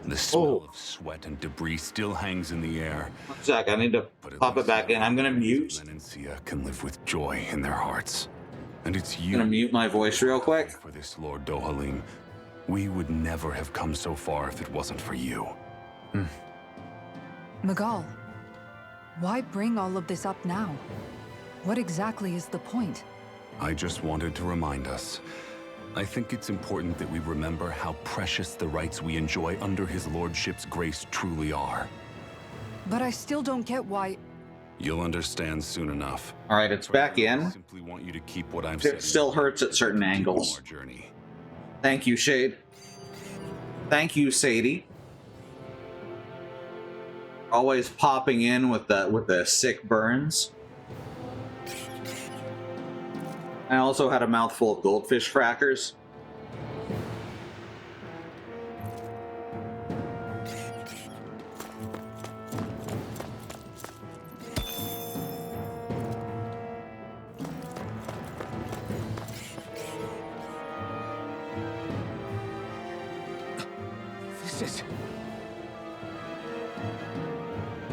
The smell of sweat and debris still hangs in the air. 1 sec, I need to pop it back in. I'm gonna mute. Menancia can live with joy in their hearts. And it's you. I'm gonna mute my voice real quick. For this Lord Dohalim, we would never have come so far if it wasn't for you. Magal, why bring all of this up now? What exactly is the point? I just wanted to remind us. I think it's important that we remember how precious the rights we enjoy under his lordship's grace truly are. But I still don't get why... You'll understand soon enough. All right, it's back in. I simply want you to keep what I've said. It still hurts at certain angles. Thank you, Shade. Thank you, Sadie. Always popping in with the sick burns. I also had a mouthful of goldfish crackers. This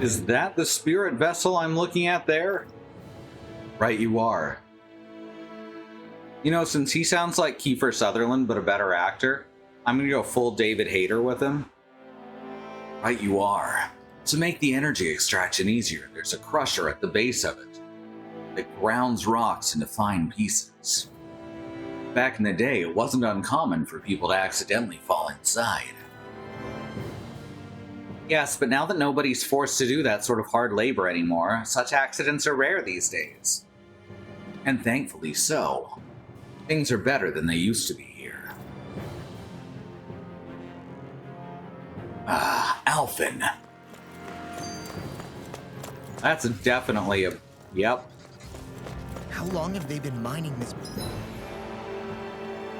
Is that the spirit vessel I'm looking at there? Right, you are. You know, since he sounds like Kiefer Sutherland, but a better actor, I'm gonna go full David Hayter with him. Right, you are. To make the energy extraction easier, there's a crusher at the base of it that grounds rocks into fine pieces. Back in the day, it wasn't uncommon for people to accidentally fall inside. Yes, but now that nobody's forced to do that sort of hard labor anymore, such accidents are rare these days. And thankfully so. Things are better than they used to be here. Ah, Alphen. That's definitely a... Yep. How long have they been mining this?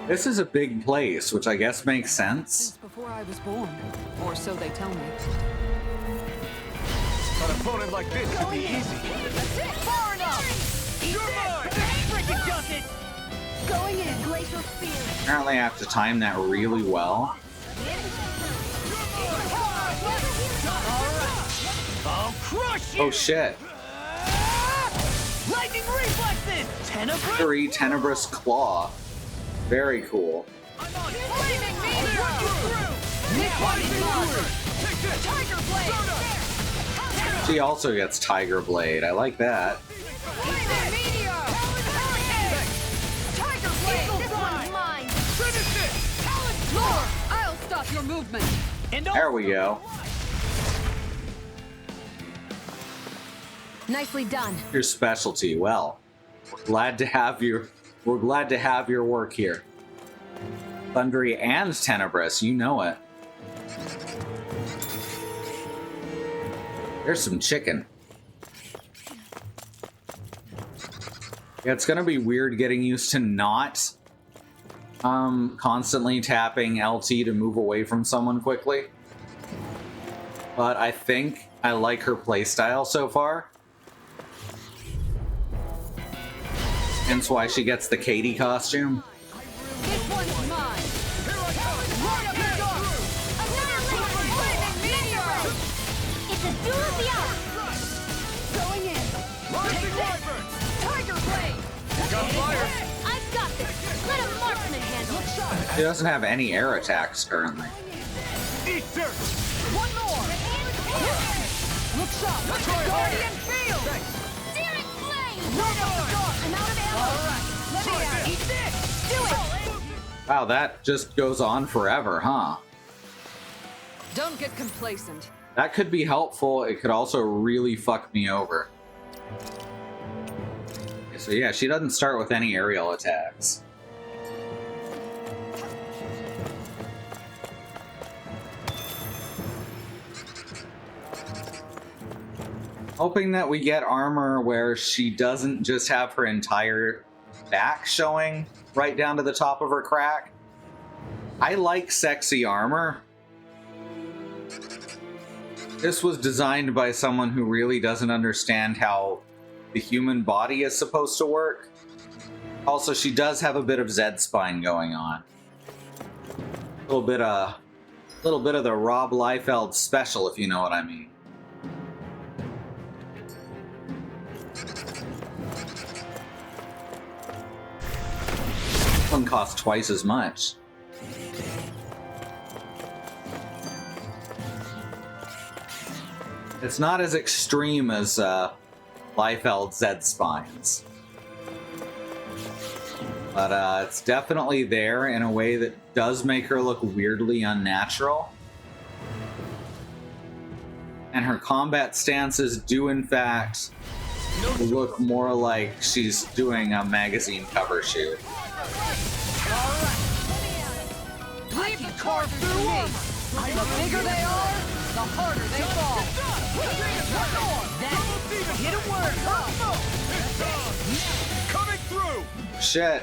This is a big place, which I guess makes sense. Since before I was born. Or so they tell me. An opponent like this should be easy. That's it! Far enough! Eat this! Freaking does it! Going in, glacial spear. Apparently I have to time that really well. I'll crush you! Oh shit. Lightning reflexes! Tenebrous? 3 Tenebrous Claw. Very cool. Flaming meteor! Tiger blade! She also gets Tiger Blade. I like that. Flaming meteor! Tiger blade! This one's mine! Finish it! Lord, I'll stop your movement. There we go. Nicely done. Your specialty. Well, glad to have you. We're glad to have your work here. Thundery and Tenebrous, you know it. There's some chicken. Yeah, it's gonna be weird getting used to not constantly tapping LT to move away from someone quickly. But I think I like her playstyle so far. Hence why she gets the Katie costume. This one's mine! Right up the dark! Annihilate! Flaming meteor! She doesn't have any air attacks currently. Eat dirt! One more! Look sharp! Guardian field! Searing flame! Right off the guard! I'm out of ammo! Let me out! Eat this! Do it! Wow, that just goes on forever, huh? Don't get complacent. That could be helpful. It could also really fuck me over. Okay, so yeah, she doesn't start with any aerial attacks. Hoping that we get armor where she doesn't just have her entire back showing right down to the top of her crack. I like sexy armor. This was designed by someone who really doesn't understand how the human body is supposed to work. Also, she does have a bit of Z-spine going on. A little bit of the Rob Liefeld special, if you know what I mean. This one costs twice as much. It's not as extreme as Liefeld Z-spines. But it's definitely there in a way that does make her look weirdly unnatural. And her combat stances do in fact look more like she's doing a magazine cover shoot. Leave the cards to me! The bigger they are, the harder they fall! Hit a word! Coming through! Shit.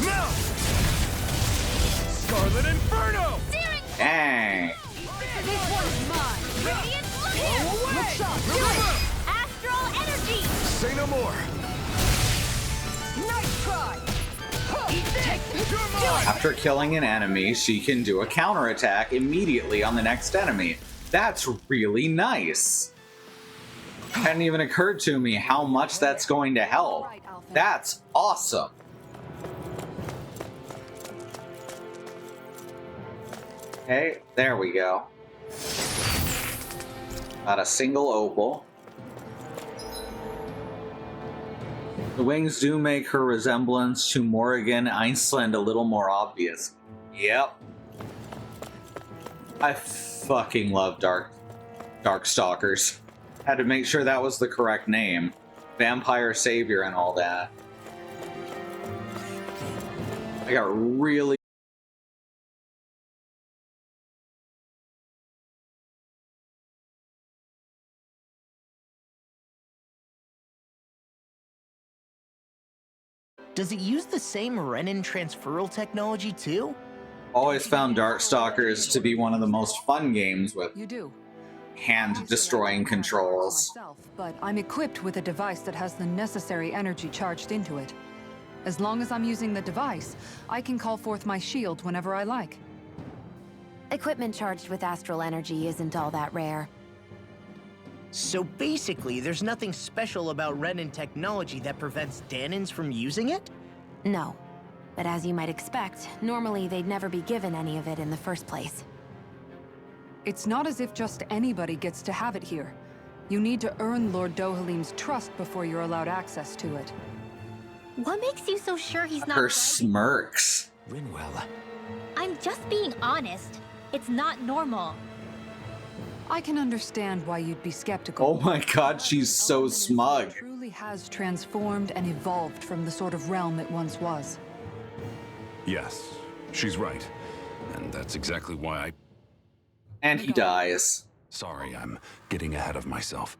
Now! Scarlet Inferno! Dang. This one's mine! Radiant flame! Look sharp! Do it! Astral energy! Say no more! Nice try! After killing an enemy, she can do a counterattack immediately on the next enemy. That's really nice. Hadn't even occurred to me how much that's going to help. That's awesome. Okay, there we go. Got a single opal. The wings do make her resemblance to Morrigan Iceland a little more obvious. Yep. I fucking love Darkstalkers. Had to make sure that was the correct name. Vampire Savior and all that. I got really... Does it use the same Renin transferal technology too? Always found Darkstalkers to be one of the most fun games with You do. hand-destroying controls. Myself, but I'm equipped with a device that has the necessary energy charged into it. As long as I'm using the device, I can call forth my shield whenever I like. Equipment charged with astral energy isn't all that rare. So basically, there's nothing special about Renin technology that prevents Danins from using it? No. But as you might expect, normally they'd never be given any of it in the first place. It's not as if just anybody gets to have it here. You need to earn Lord Dohalim's trust before you're allowed access to it. What makes you so sure he's not Her bragging? smirks. Rinwell. I'm just being honest. It's not normal. I can understand why you'd be skeptical. Oh my god, she's so smug. Truly has transformed and evolved from the sort of realm it once was. Yes, she's right. And that's exactly why I... And he dies. Sorry, I'm getting ahead of myself.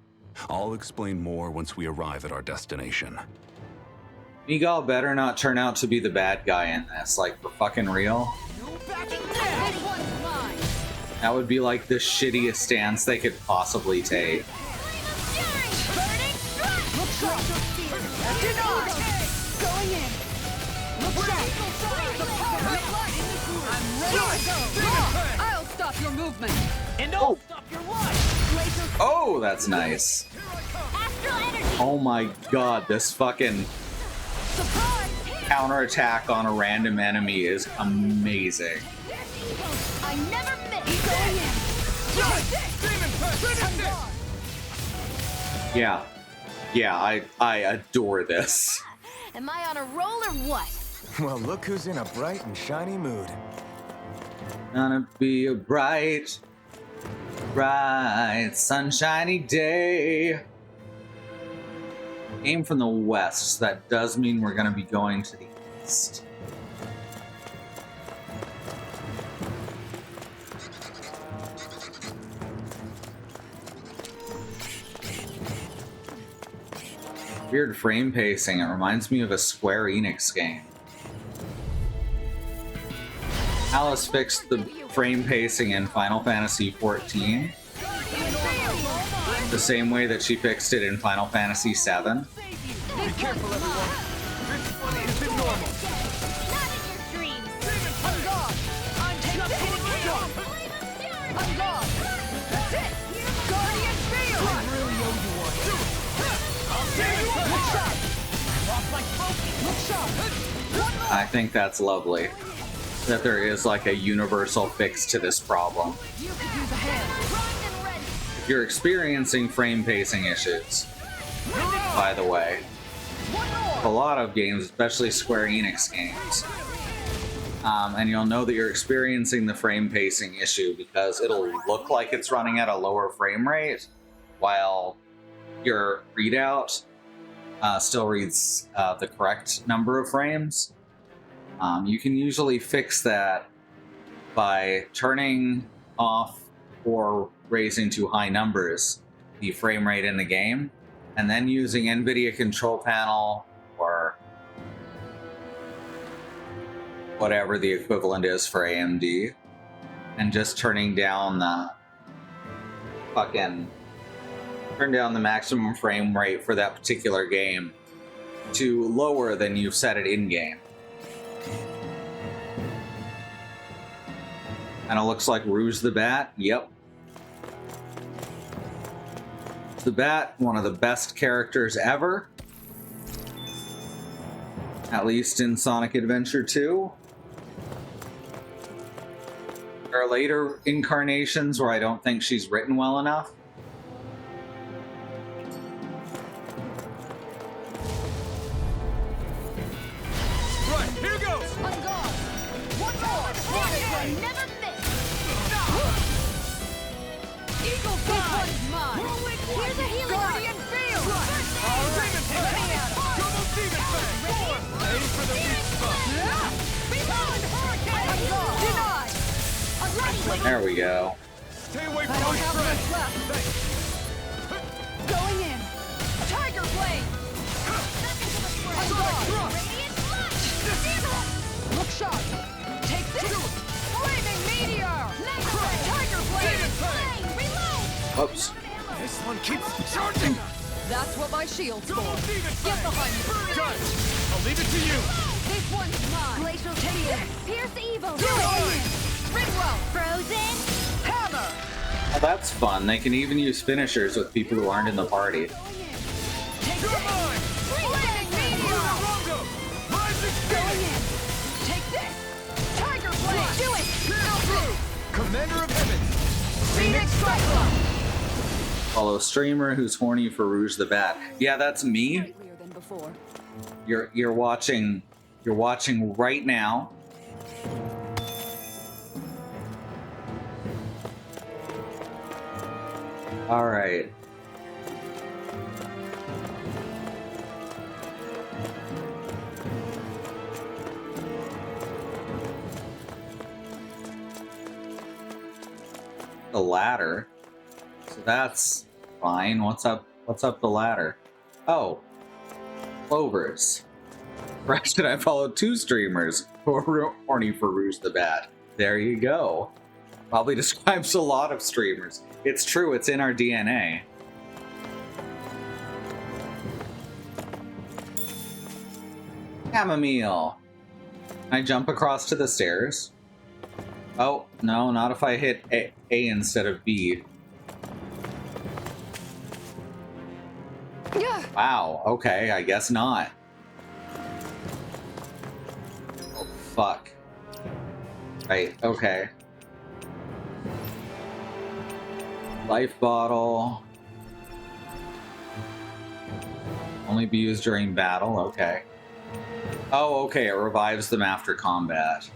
I'll explain more once we arrive at our destination. Miguel better not turn out to be the bad guy in this, like, for fucking real. This one's mine! That would be like the shittiest stance they could possibly take. Look sharp! Denied! Going in! Look sharp! The power of light! I'm ready to go! I'll stop your movement! And I'll stop your life! Oh, that's nice. Astral energy! Oh my god, this fucking... Surprise! counterattack on a random enemy is amazing. I never miss. Going in. Yeah. Yeah, I adore this. Am I on a roll or what? Well, look who's in a bright and shiny mood. Gonna be a bright, sunshiny day. Came from the west, so that does mean we're gonna be going to the east. Weird frame pacing. It reminds me of a Square Enix game. Alice fixed the frame pacing in Final Fantasy XIV the same way that she fixed it in Final Fantasy VII. Be careful, everyone. This one isn't normal. Not in your dreams. On guard. I'm taking it. On guard. That's it. Guardian field. I really owe you one. I'll tear you up. Look sharp. Off like focus. Look sharp. I think that's lovely. That there is like a universal fix to this problem. You could use a hand. If you're experiencing frame pacing issues, by the way, a lot of games, especially Square Enix games, and you'll know that you're experiencing the frame pacing issue because it'll look like it's running at a lower frame rate while your readout still reads the correct number of frames. You can usually fix that by turning off or raising to high numbers the frame rate in the game, and then using NVIDIA Control Panel or whatever the equivalent is for AMD, and just turn down the maximum frame rate for that particular game to lower than you've set it in game. And it looks like Rouge the Bat. Yep. The Bat, one of the best characters ever. At least in Sonic Adventure 2. There are later incarnations where I don't think she's written well enough. Right, here goes. On guard. One more. I never miss. Eagle This fly. one's mine. Here's a healing Guardian art. field. Demon Fang. Double Demon Fang. Aim for the weak spot. Reload. Hurricane. On guard. Denied. I'm ready. There we go. Stay away I from don't my have friend. much left. Going in. Tiger blade. On guard. Radiant flash. Look sharp. Take this. Flaming meteor. Tiger blade. Flame. Reload. Oops. This one keeps charging. That's what my shield's Double for. Demon Fang. Get behind me. Got it. I'll leave it to you. This one's mine. Glacial Tedium. Pierce evil. Ringwell. Frozen. Hammer. Well, that's fun. They can even use finishers with people who aren't in the party. Take You're this. mine. Flaming meteor. Rongo. Rising Going Phoenix. in. Take this. Tiger blade. Do it. Through. Commander of Heaven. Phoenix Cyclone. Follow streamer who's horny for Rouge the Bat. Yeah, that's me. Clearer than before. You're watching right now. All right. The ladder. So that's fine. What's up the ladder? Oh. Clovers. Why should I follow two streamers who are horny for Rouge the Bat? There you go. Probably describes a lot of streamers. It's true, it's in our DNA. Chamomile. Can I jump across to the stairs? Oh, no, not if I hit A instead of B. Yeah. Wow, okay, I guess not. fuck? Right, okay. Life bottle. Only be used during battle, okay. Oh, okay, it revives them after combat.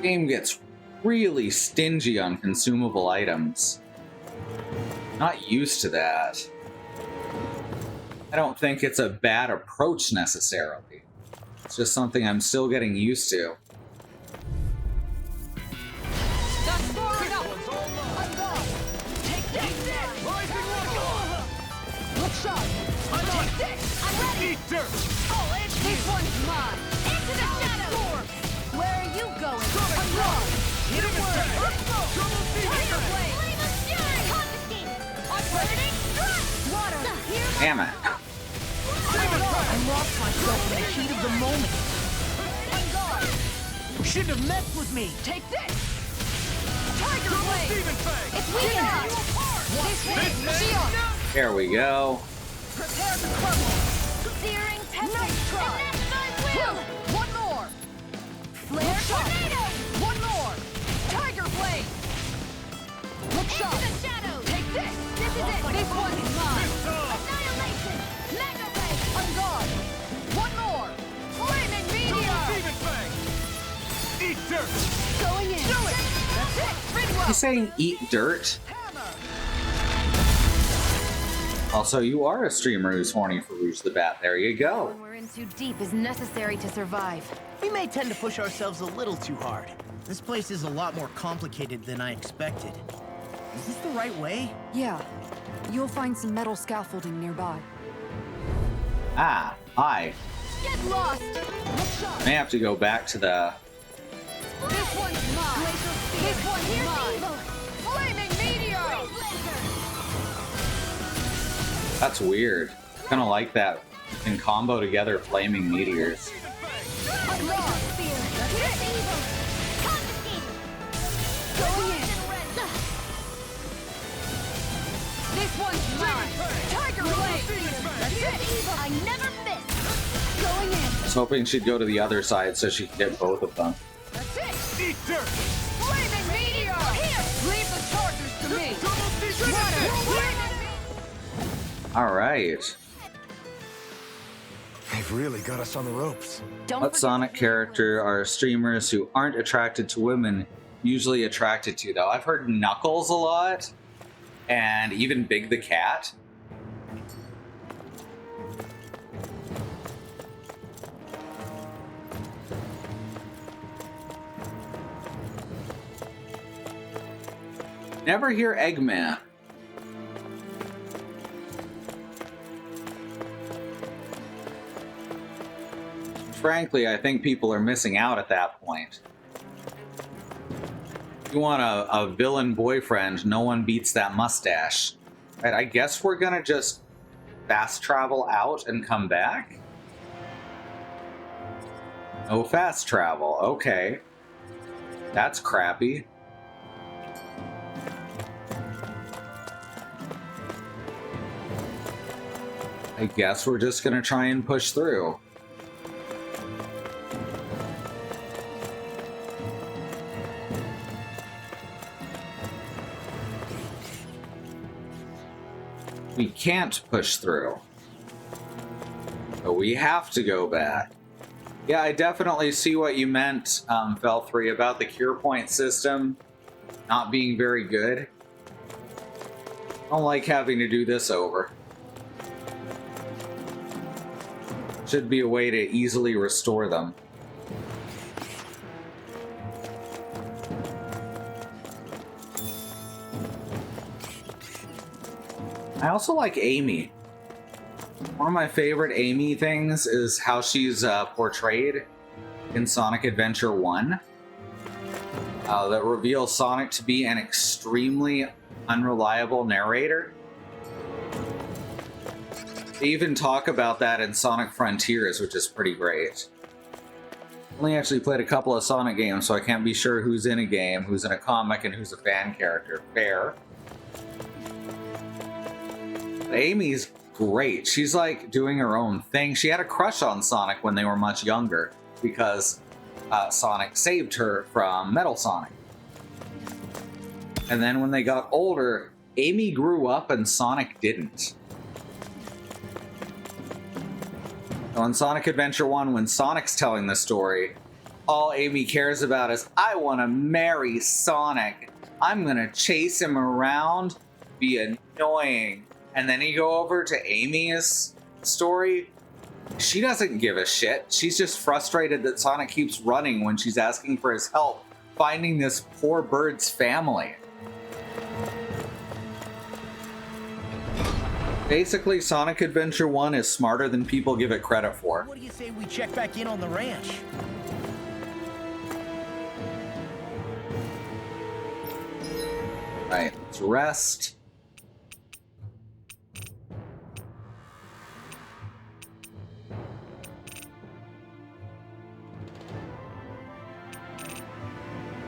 Game gets really stingy on consumable items. Not used to that. I don't think it's a bad approach necessarily. It's just something I'm still getting used to. That's far enough! I'm gone! Take this! Rising rocket! Look sharp! Take this! I'm ready! Eat dirt! Oh, it's this one's mine! Into the shadows! Where are you going? I'm gone! Hit him with that! Tiger blade! Flame of fury! Confiscated! I'm ready! Water! Here! Damn it. I lost myself in the heat of the moment. I'm gone! You shouldn't have messed with me. Take this! Tiger blade! Demon Fang! It's weak! This way! Shion! There we go. Prepare to crumble! Searing tempest! Nice try! And that's my will! One more! Flare tornado! One more! Tiger blade! Look sharp! Into the shadows! Take this! This is it! This one's mine! Annihilation! Mega ray! I'm gone! One more! Flaming meteor! Demon Fang! Eat dirt! Going in! Do it! That's it! Ridwell! He's saying eat dirt. Hammer! Also, you are a streamer who's horny for Rouge the Bat. There you go. When we're in too deep is necessary to survive. We may tend to push ourselves a little too hard. This place is a lot more complicated than I expected. Is this the right way? Yeah. You'll find some metal scaffolding nearby. Ah, hi. Get lost! Look sharp! May have to go back to the... This one's mine! This one's mine! Flaming meteor! That's weird. Kind of like that in combo together, flaming meteors. I'm gone! That's it! Going in! This one's mine! Tiger blade! That's it! I never miss! Going in! I was hoping she'd go to the other side so she could get both of them. That's it! Eat dirt! Flaming meteor! Here! Leave the chargers to me! Alright. They've really got us on the ropes. Don't What forget Sonic to- character are streamers who aren't attracted to women usually attracted to, though? I've heard Knuckles a lot, and even Big the Cat. Never hear Eggman. Frankly, I think people are missing out at that point. If you want a villain boyfriend, no one beats that mustache. Right, I guess we're gonna just fast travel out and come back? No fast travel, okay. That's crappy. I guess we're just gonna try and push through. We can't push through. But we have to go back. Yeah, I definitely see what you meant, Fel3, about the cure point system not being very good. I don't like having to do this over. Should be a way to easily restore them. I also like Amy. One of my favorite Amy things is how she's portrayed in Sonic Adventure 1. That reveals Sonic to be an extremely unreliable narrator. They even talk about that in Sonic Frontiers, which is pretty great. Only actually played a couple of Sonic games, so I can't be sure who's in a game, who's in a comic, and who's a fan character. Fair. Amy's great. She's like doing her own thing. She had a crush on Sonic when they were much younger because Sonic saved her from Metal Sonic. And then when they got older, Amy grew up and Sonic didn't. So in Sonic Adventure 1, when Sonic's telling the story, all Amy cares about is, I want to marry Sonic. I'm going to chase him around, be annoying. And then you go over to Amy's story. She doesn't give a shit. She's just frustrated that Sonic keeps running when she's asking for his help, finding this poor bird's family. Basically, Sonic Adventure 1 is smarter than people give it credit for. What do you say we check back in on the ranch? Right, let's rest.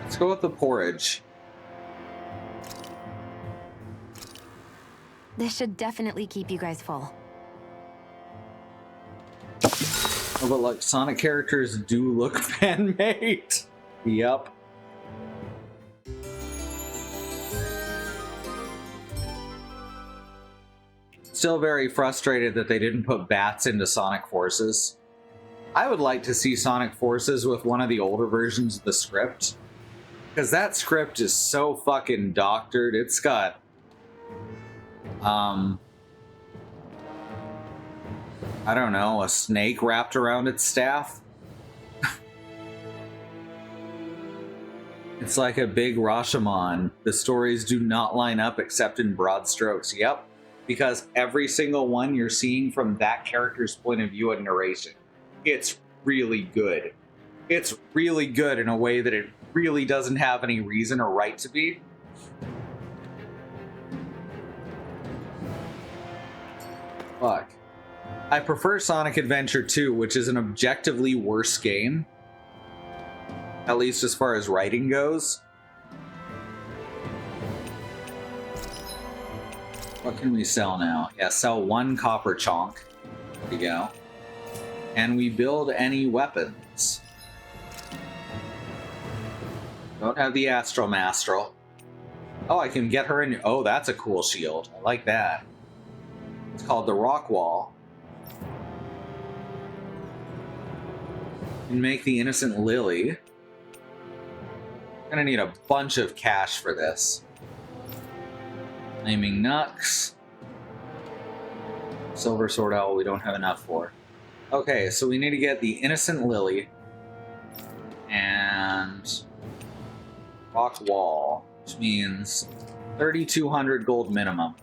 Let's go with the porridge. This should definitely keep you guys full. Oh, but like, Sonic characters do look fan-made. Yup. Still very frustrated that they didn't put bats into Sonic Forces. I would like to see Sonic Forces with one of the older versions of the script. Because that script is so fucking doctored. It's got... I don't know, a snake wrapped around its staff? It's like a big Rashomon. The stories do not line up except in broad strokes. Yep. Because every single one you're seeing from that character's point of view and narration. It's really good. It's really good in a way that it really doesn't have any reason or right to be. Fuck. I prefer Sonic Adventure 2, which is an objectively worse game. At least as far as writing goes. What can we sell now? Yeah, sell 1 copper chonk. There we go. And we build any weapons. Don't have the Astromastral. Oh, I can get her in. Oh, that's a cool shield. I like that. It's called the Rock Wall. And make the Innocent Lily. I'm gonna need a bunch of cash for this. Flaming Nux. Silver Sword Owl we don't have enough for. Okay, so we need to get the Innocent Lily. And... Rock Wall. Which means 3,200 gold minimum.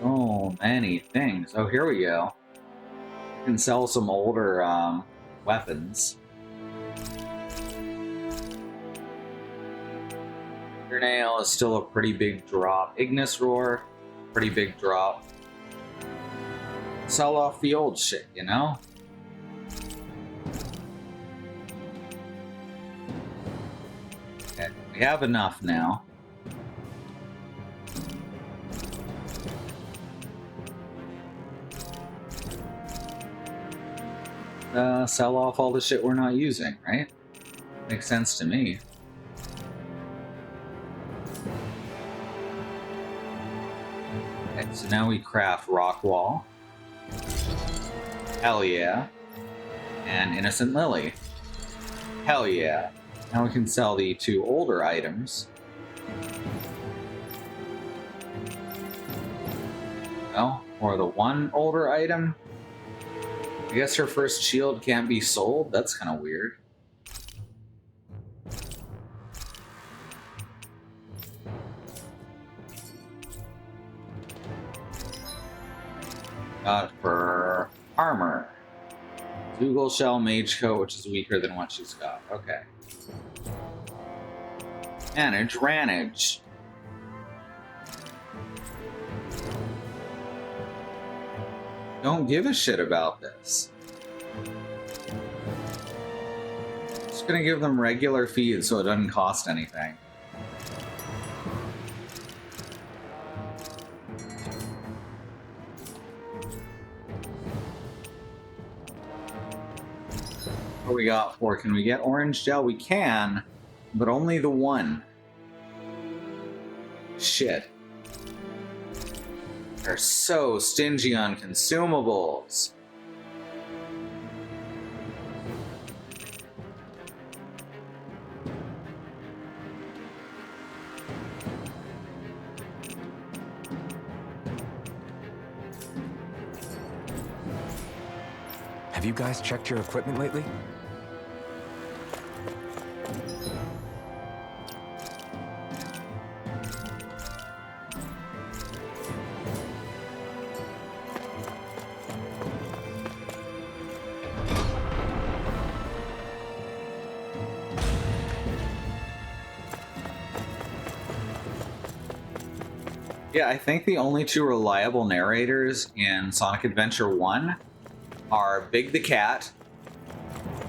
Oh, many things. Oh, here we go. We can sell some older weapons. Nail is still a pretty big drop. Ignis Roar, pretty big drop. Sell off the old shit, you know? Okay, we have enough now. Sell off all the shit we're not using, right? Makes sense to me. Okay, so now we craft Rock Wall. Hell yeah. And Innocent Lily. Hell yeah. Now we can sell the 2 older items. Oh, or the 1 older item. I guess her first shield can't be sold? That's kind of weird. Got her armor. Dougal Shell Mage Coat, which is weaker than what she's got. Okay. Manage Ranage. don't give a shit about this. Just gonna give them regular feed so it doesn't cost anything. What we got for? Can we get orange gel? We can, but only the one. Shit. They're so stingy on consumables. Have you guys checked your equipment lately? Yeah, I think the only two reliable narrators in Sonic Adventure 1 are Big the Cat,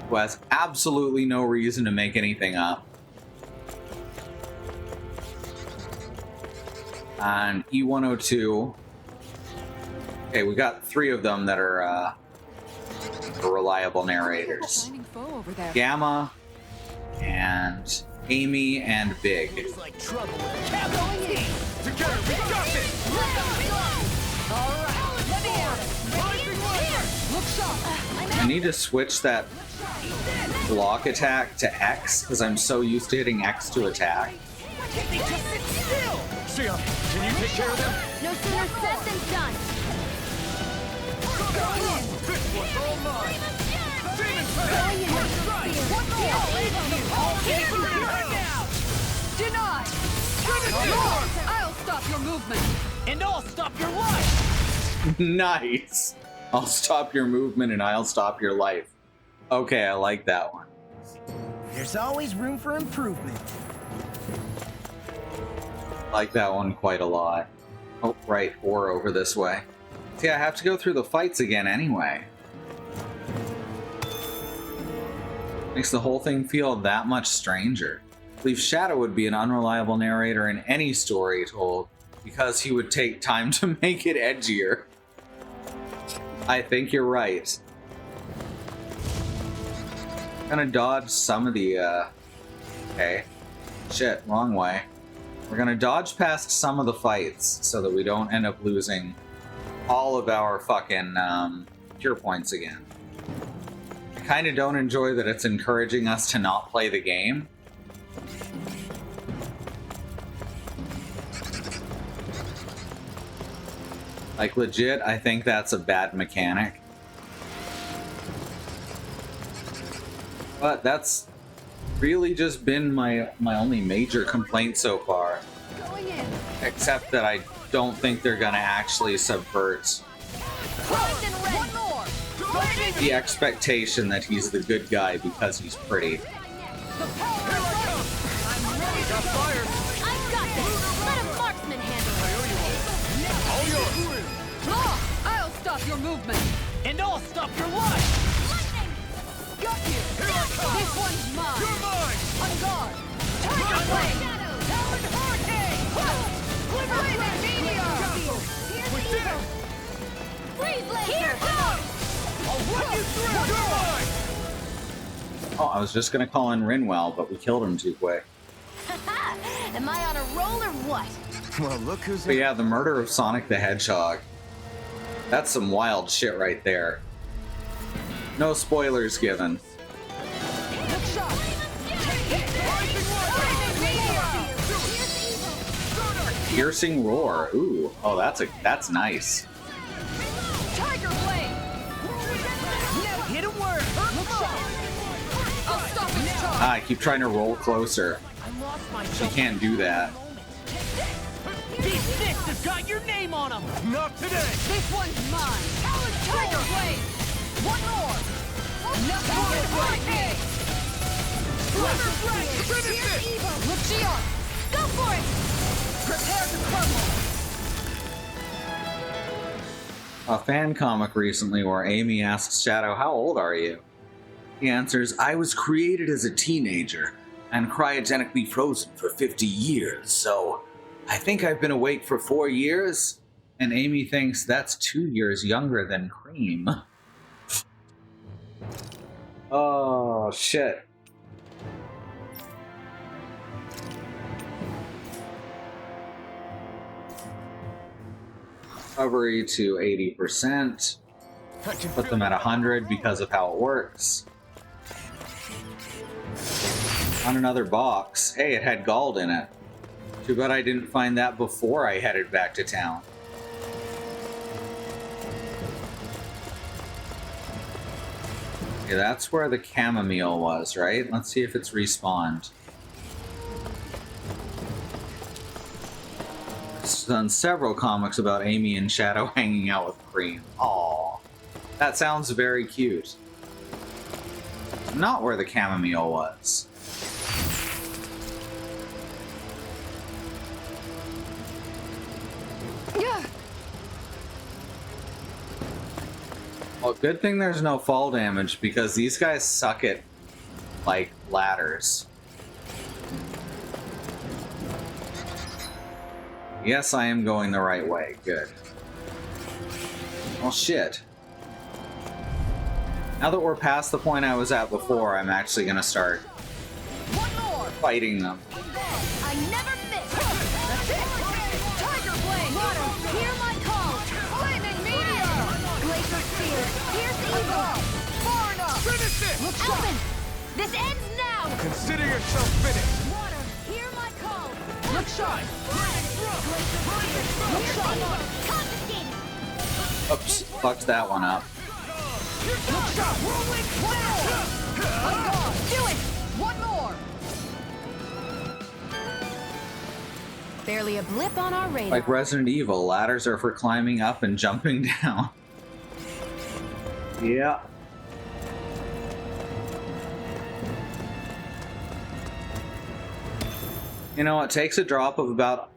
who has absolutely no reason to make anything up, and E102. Okay, we got three of them that are reliable narrators. Gamma, and Amy, and Big. Looks like trouble. Together, we got this! Alright, let me out! Look sharp! I need to switch that block attack to X, because I'm so used to hitting X to attack. They just sit still! Sia, can you take care of them? No sooner said than done. This one's all mine! Demon Going in. First strike! One more! Denied! I'll stop your movement! And I'll stop your life! Nice! I'll stop your movement and I'll stop your life. Okay, I like that one. There's always room for improvement. Like that one quite a lot. Oh, right, or over this way. See, I have to go through the fights again anyway. Makes the whole thing feel that much stranger. I believe Shadow would be an unreliable narrator in any story told, because he would take time to make it edgier. I think you're right. I'm gonna dodge some of the, okay. Shit, wrong way. We're gonna dodge past some of the fights so that we don't end up losing all of our fucking cure points again. I kind of don't enjoy that it's encouraging us to not play the game. Like, legit, I think that's a bad mechanic. But that's really just been my only major complaint so far. Except that I don't think they're gonna actually subvert the expectation that he's the good guy because he's pretty. I've got this. Let a marksman handle it. All yours! I'll stop your movement! And I'll stop your life! Got you! Here I come! This one's mine! You're mine! On guard! Tiger Blade! Howard Hurricane! Blazing Meteor! We did it! Freeze laser! I'll run you through! You're mine! Oh, I was just gonna call in Rinwell, but we killed him too quick. Am I on a roll or what? Well, look who's But yeah, the murder of Sonic the Hedgehog. That's some wild shit right there. No spoilers given. Piercing roar. Ooh, oh, that's nice. Tiger Blade! Hit a word! I'll stop his charge! Ah, I keep trying to roll closer. I lost my You can't do that. These fists have got your name on them! Not today! This one's mine! Tiger Blade! One more! Nothing Hurricane! Slugger Strike! Finish it! Lucia! Go for it! Prepare to crumble! A fan comic recently where Amy asks Shadow, "How old are you?" He answers, "I was created as a teenager and cryogenically frozen for 50 years, so I think I've been awake for 4 years." And Amy thinks that's 2 years younger than Cream. Oh, shit. Recovery to 80%. Put them at 100 because of how it works. On another box. Hey, it had gold in it. Too bad I didn't find that before I headed back to town. Okay, that's where the chamomile was, right? Let's see if it's respawned. I've done several comics about Amy and Shadow hanging out with Cream. Aww. That sounds very cute. Not where the chamomile was. Yeah. Well, good thing there's no fall damage because these guys suck at, like, ladders. Yes, I am going the right way. Good. Well, shit. Now that we're past the point I was at before, I'm actually gonna start fighting them. I never miss. That's it. Tiger Blade. Water, hear my call. Flaming meteor. Glacier Spear. Here's the evil. Far enough. Finish it. Open. This ends now. Consider yourself finished. Water, hear my call. Look shy. Look shy. Confiscated. Oops, fucked that one up. Look sharp! Whirlwind! One more! Unguard! Do it! One more! Barely a blip on our radar. Like Resident Evil, ladders are for climbing up and jumping down. Yeah. You know, it takes a drop of about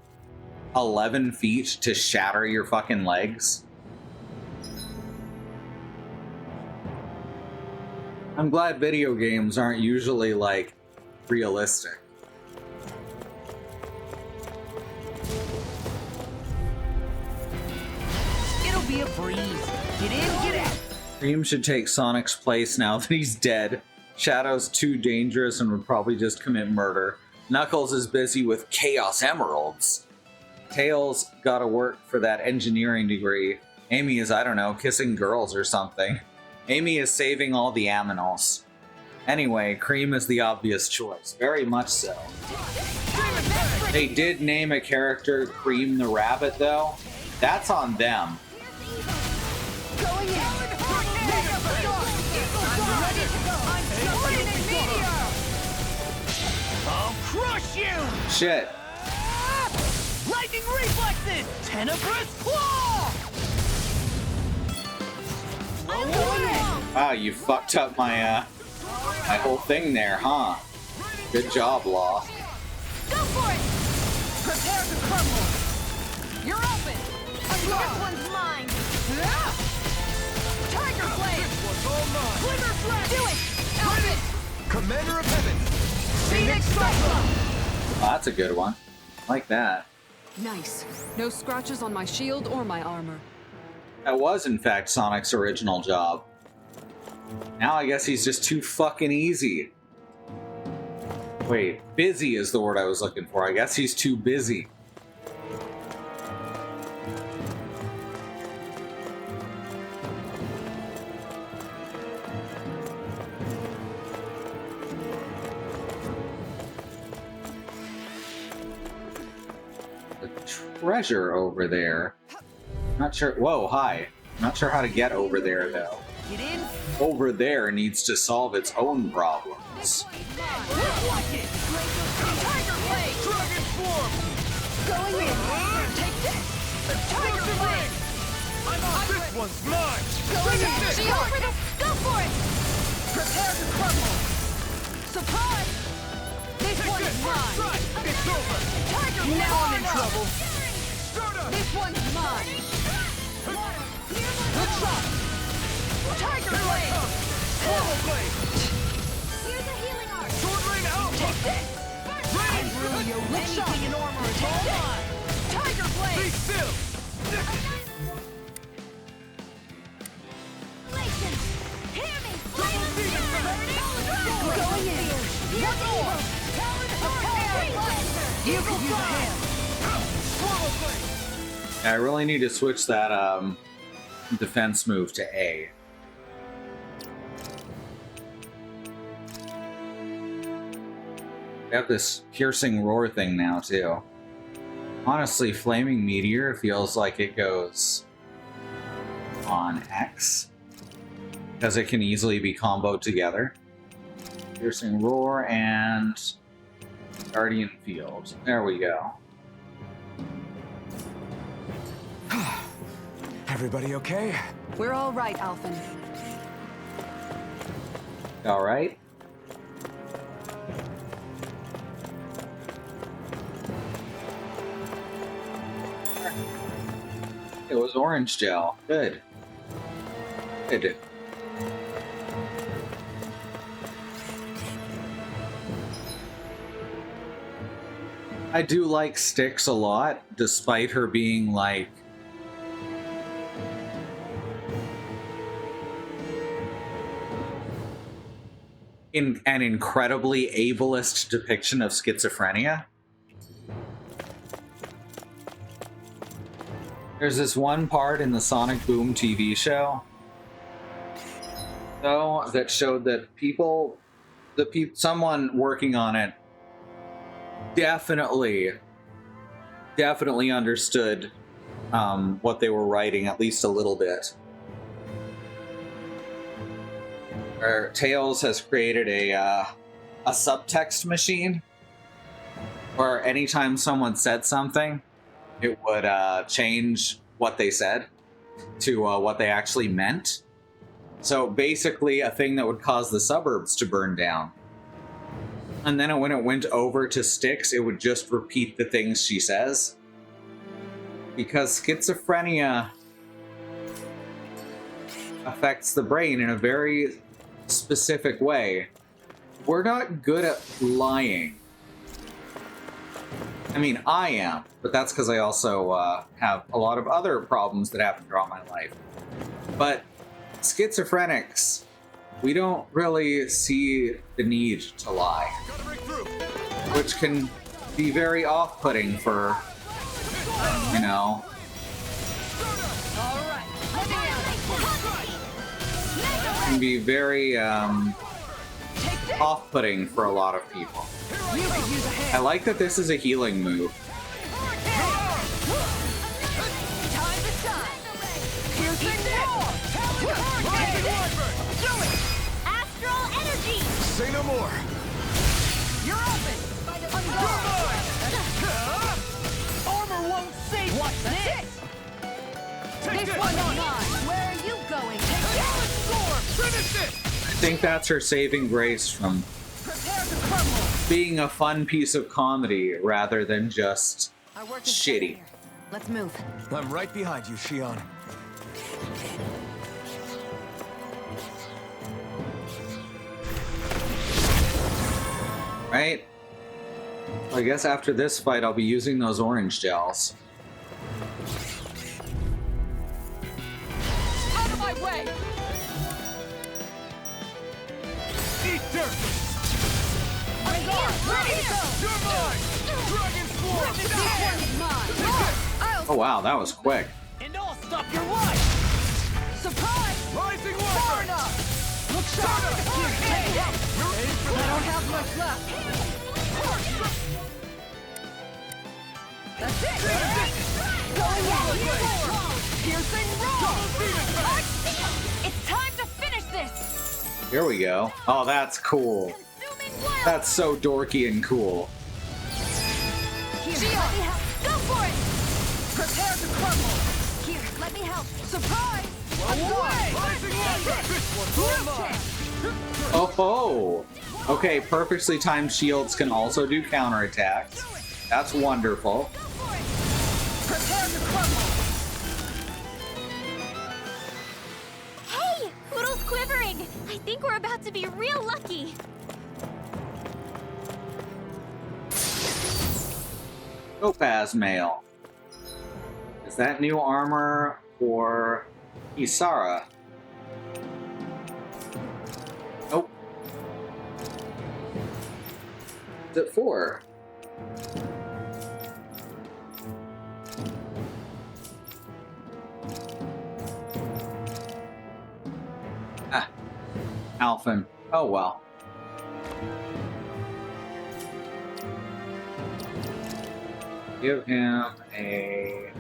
11 feet to shatter your fucking legs. I'm glad video games aren't usually, like, realistic. It'll be a breeze. Get in, get out. Cream should take Sonic's place now that he's dead. Shadow's too dangerous and would probably just commit murder. Knuckles is busy with Chaos Emeralds. Tails gotta work for that engineering degree. Amy is, I don't know, kissing girls or something. Amy is saving all the aminals. Anyway, Cream is the obvious choice. Very much so. They did name a character Cream the Rabbit, though. That's on them. Going in. I'll crush you! Shit. Lightning reflexes! Tenebrous claw! Wow, you fucked up my, my whole thing there, huh? Good job, Law. Go for it! Prepare to crumble! You're open! This one's mine. Tiger Blade! This one's all mine! Glimmer Threat! Do it! Open! Commander of Heaven! Phoenix Cyclone! Oh, that's a good one. Like that. Nice. No scratches on my shield or my armor. That was, in fact, Sonic's original job. Now I guess he's just too fucking easy. Wait, busy is the word I was looking for. I guess he's too busy. The treasure over there. Not sure. Whoa, hi. Not sure how to get over there, though. Get in! Over there needs to solve its own problems. Tiger Blade! Dragon Form! Going in! Take this! Tiger Blade! This one's mine! Going in! Shield! Go for it! Prepare to crumble! Surprise! This one's mine! It's over! Tiger Blade! Now I'm in trouble! Start up! This one's mine! Hear my shot! Tiger blade! Swallow blade! Here's a healing art. Sword rain out! Take this! I really owe anything in armor is all mine! Tiger Be blade! still! Annihilation. Hear me. Flame of Demon fury. Fang. Going in! One more! You can use a hand! Swallow blade! I really need to switch that defense move to A. I have this piercing roar thing now too. Honestly, Flaming Meteor feels like it goes on X because it can easily be comboed together. Piercing Roar and Guardian Field. There we go. Everybody okay? We're all right, Alphen. All right. It was orange gel. Good. Good. I do like Styx a lot, despite her being like an incredibly ableist depiction of schizophrenia. There's this one part in the Sonic Boom TV show, though, that showed that someone working on it definitely understood what they were writing, at least a little bit. Tails has created a subtext machine where anytime someone said something, it would change what they said to what they actually meant. So basically a thing that would cause the suburbs to burn down. And then when it went over to Styx, it would just repeat the things she says. Because schizophrenia affects the brain in a very specific way. We're not good at lying. I mean, I am, but that's because I also have a lot of other problems that happen throughout my life. But schizophrenics, we don't really see the need to lie, which can be very off-putting for, you know, can be very off-putting for a lot of people. I like that this is a healing move. Astral energy. Say no more! You're open! Armor won't save you! Watch this! This one's on mine! Where are you going? Gallon Storm! Finish it! I think that's her saving grace from Prepare to crumble! being a fun piece of comedy rather than just Our work is shitty. done here. Let's move. I'm right behind you, Shion. Right? I guess after this fight, I'll be using those orange gels. Out of my way! Eat dirt! My guard! Ready to go! You're mine! Dragon Swarm! This one is mine! Oh wow, that was quick. And I'll stop your life! Surprise! Rising Far Wyvern! enough! Look sharp! Take it! I don't have much left! That's it! Going in! Piercing roll! It's time to finish this! Here we go. Oh, that's cool. That's so dorky and cool. Here, let me help. Go for it. Prepare to crumble! Here, let me help. Surprise! Away! Rising Wyvern! This one's all mine! Oh, oh. Okay, perfectly timed shields can also do counterattacks. That's wonderful. Prepare to crumble! I think we're about to be real lucky. Topaz Mail. Is that new armor for Isara? Nope. Is it for? Ah. Alphen. Oh well. Give him a...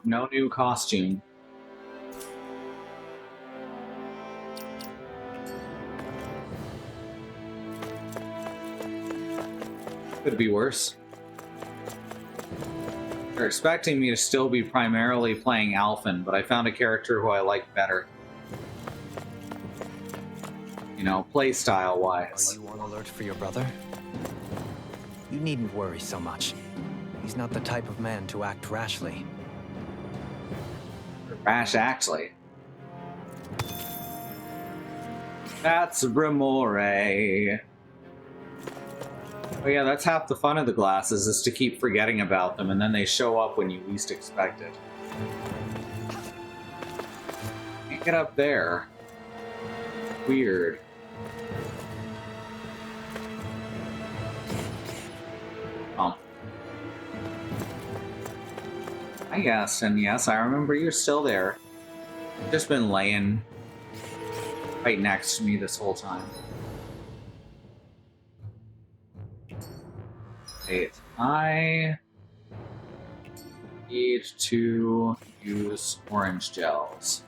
No new costume. Could be worse. They're expecting me to still be primarily playing Alphen, but I found a character who I like better. You know, playstyle-wise. Are you on alert for your brother? You needn't worry so much. He's not the type of man to act rashly. Rash Axley. That's Remore. Oh yeah, that's half the fun of the glasses, is to keep forgetting about them, and then they show up when you least expect it. Can't get up there. Weird. Oh. I guess, and yes, I remember you're still there. You've just been laying right next to me this whole time. Wait, I need to use orange gels.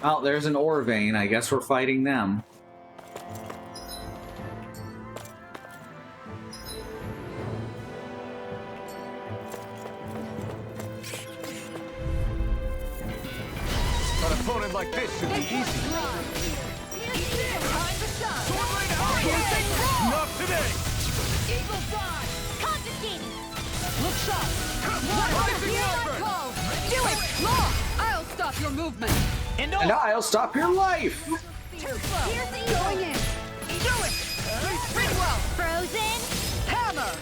Well, there's an ore vein. I guess we're fighting them. An opponent like this should be easy. Not today! Eagle Dawn! Confiscated! Look sharp! Rising Here I Wyvern! go! Do it! Law! I'll stop your movement! And I'll stop your life! Too slow! Here's Going in! Do it! Ringwell! Frozen! Hammer!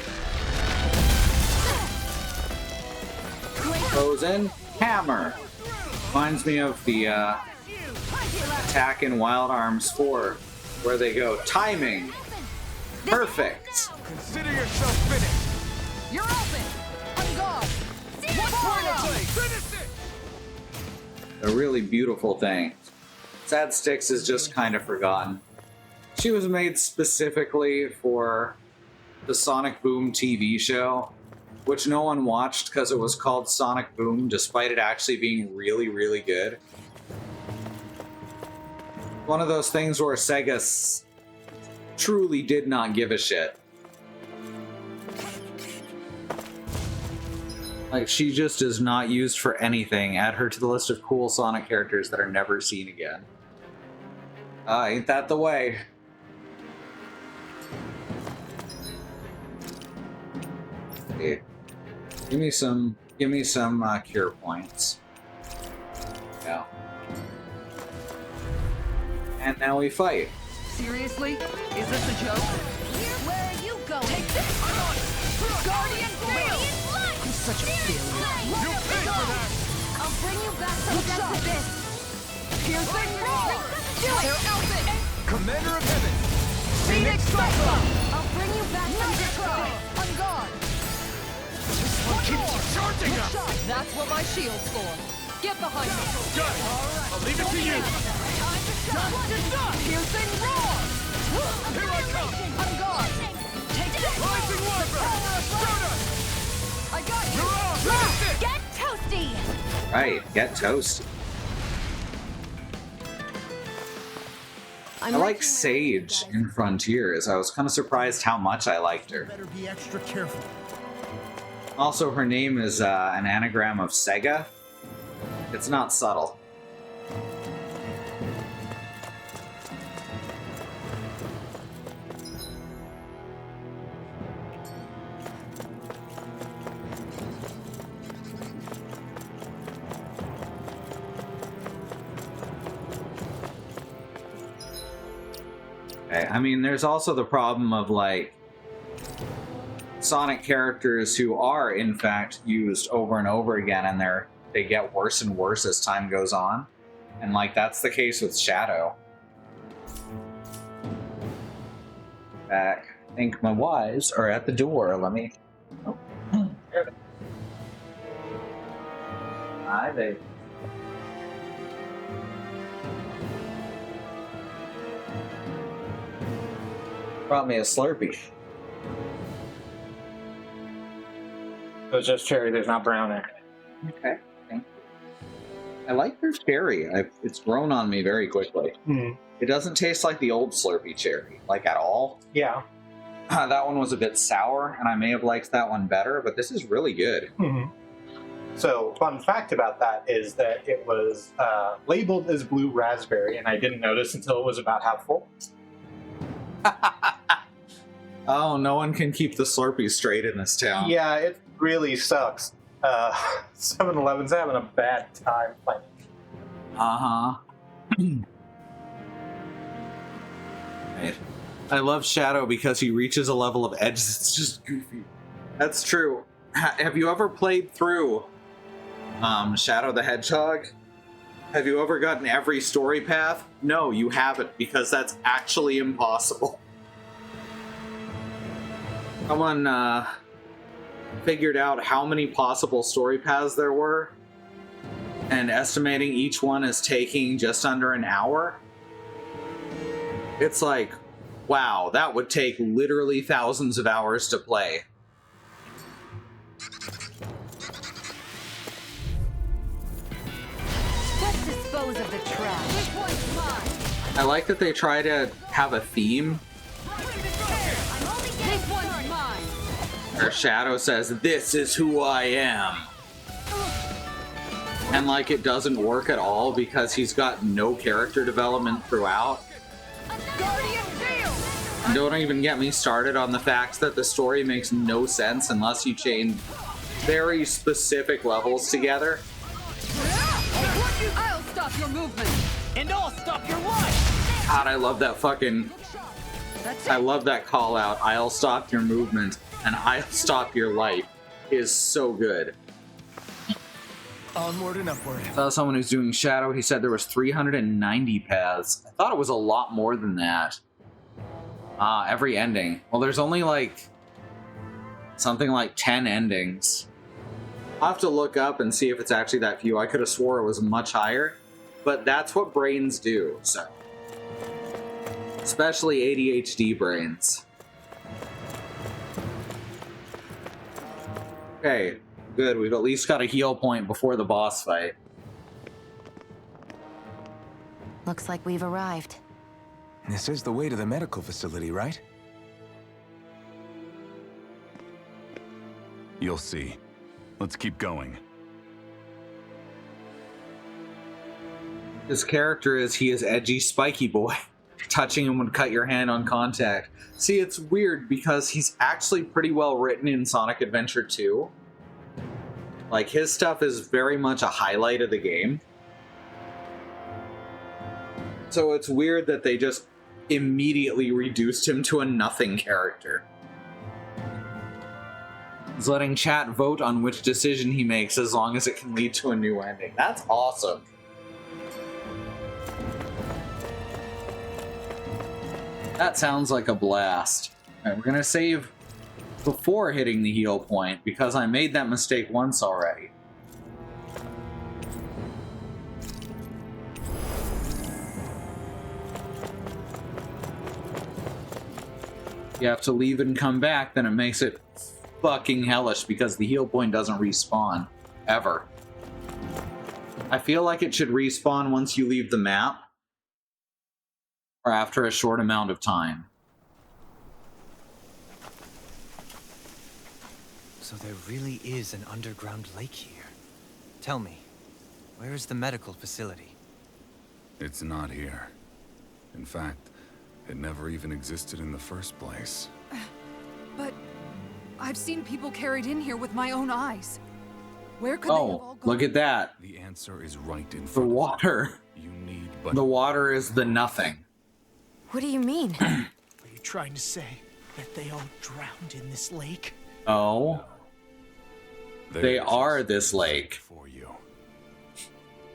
Frozen Hammer. Reminds me of the attack in Wild Arms 4, where they go, timing! Perfect! Consider yourself finished! You're open! On guard! Finish it! A really beautiful thing. Sad Styx is just kind of forgotten. She was made specifically for the Sonic Boom TV show, which no one watched because it was called Sonic Boom, despite it actually being really, really good. One of those things where Sega truly did not give a shit. Like, she just is not used for anything. Add her to the list of cool Sonic characters that are never seen again. Ain't that the way? Okay. Give me some cure points. Yeah. And now we fight. Seriously? Is this a joke? Where are you going? Take this! Guardian Field! He's such a failure. You pay for that! I'll bring you back to Look the sharp. of this! Piercing roar! Do it! They're outfit! Commander of Heaven! Phoenix Striker! I'll bring you back to the Try! On guard! This one keeps charging Look us! sharp! That's what my shield's for. Get behind me! Got it! I'll leave it to you! Piercing roar! Here I come! On guard! Take this! Rising Wyvern! Shoot us! I got you! You're on! Finish it! Get toasty! Right, get toasted. I like Sage in Frontiers. I was kind of surprised how much I liked her. Better be extra careful. Also, her name is an anagram of Sega. It's not subtle. Okay, I mean, there's also the problem of, like, Sonic characters who are, in fact, used over and over again, and they get worse and worse as time goes on. And, like, that's the case with Shadow. Back. I think my wives are at the door. Let me... Oh. There they... Hi, babe. Brought me a Slurpee. So it's just cherry, there's not brown in it. Okay, thank you. I like their cherry. It's grown on me very quickly. Mm. It doesn't taste like the old Slurpee cherry, like at all. Yeah. That one was a bit sour, and I may have liked that one better, but this is really good. Mm-hmm. So, fun fact about that is that it was labeled as blue raspberry, and I didn't notice until it was about half full. Oh, no one can keep the Slurpee straight in this town. Yeah, it really sucks. 7-Eleven's having a bad time finding. Uh-huh. Right. I love Shadow because he reaches a level of edge that's just goofy. That's true. Have you ever played through Shadow the Hedgehog? Have you ever gotten every story path? No, you haven't, because that's actually impossible. Someone figured out how many possible story paths there were, and estimating each one is taking just under an hour. It's like, wow, that would take literally thousands of hours to play. Let's dispose of the trash. This one's mine. I like that they try to have a theme. This one's mine. Where Shadow says, "This is who I am." And like it doesn't work at all because he's got no character development throughout. And don't even get me started on the fact that the story makes no sense unless you chain very specific levels together. I'll stop your movement. And I'll stop your life! God, I love that fucking... I love that call out. I'll stop your movement and I'll stop your life is so good. Onward and upward. I saw someone who's doing Shadow. He said there was 390 paths. I thought it was a lot more than that. Every ending. Well, there's only like something like 10 endings. I'll have to look up and see if it's actually that few. I could have swore it was much higher, but that's what brains do, so. Especially ADHD brains. Okay, good. We've at least got a heal point before the boss fight. Looks like we've arrived. This is the way to the medical facility, right? You'll see. Let's keep going. His character he is edgy spiky boy. Touching him would cut your hand on contact. See, it's weird because he's actually pretty well written in Sonic Adventure 2. Like, his stuff is very much a highlight of the game. So it's weird that they just immediately reduced him to a nothing character. He's letting chat vote on which decision he makes as long as it can lead to a new ending. That's awesome. That sounds like a blast. All right, we're gonna save before hitting the heal point because I made that mistake once already. You have to leave and come back, then it makes it fucking hellish because the heal point doesn't respawn. Ever. I feel like it should respawn once you leave the map. Or after a short amount of time. So there really is an underground lake here. Tell me, where is the medical facility? It's not here. In fact, it never even existed in the first place. But I've seen people carried in here with my own eyes. Where could they have all Oh, gone? look at that. The answer is right in The front of you. water. You need but The water is the nothing. What do you mean? Are you trying to say that they all drowned in this lake? Oh. They are this lake. For you.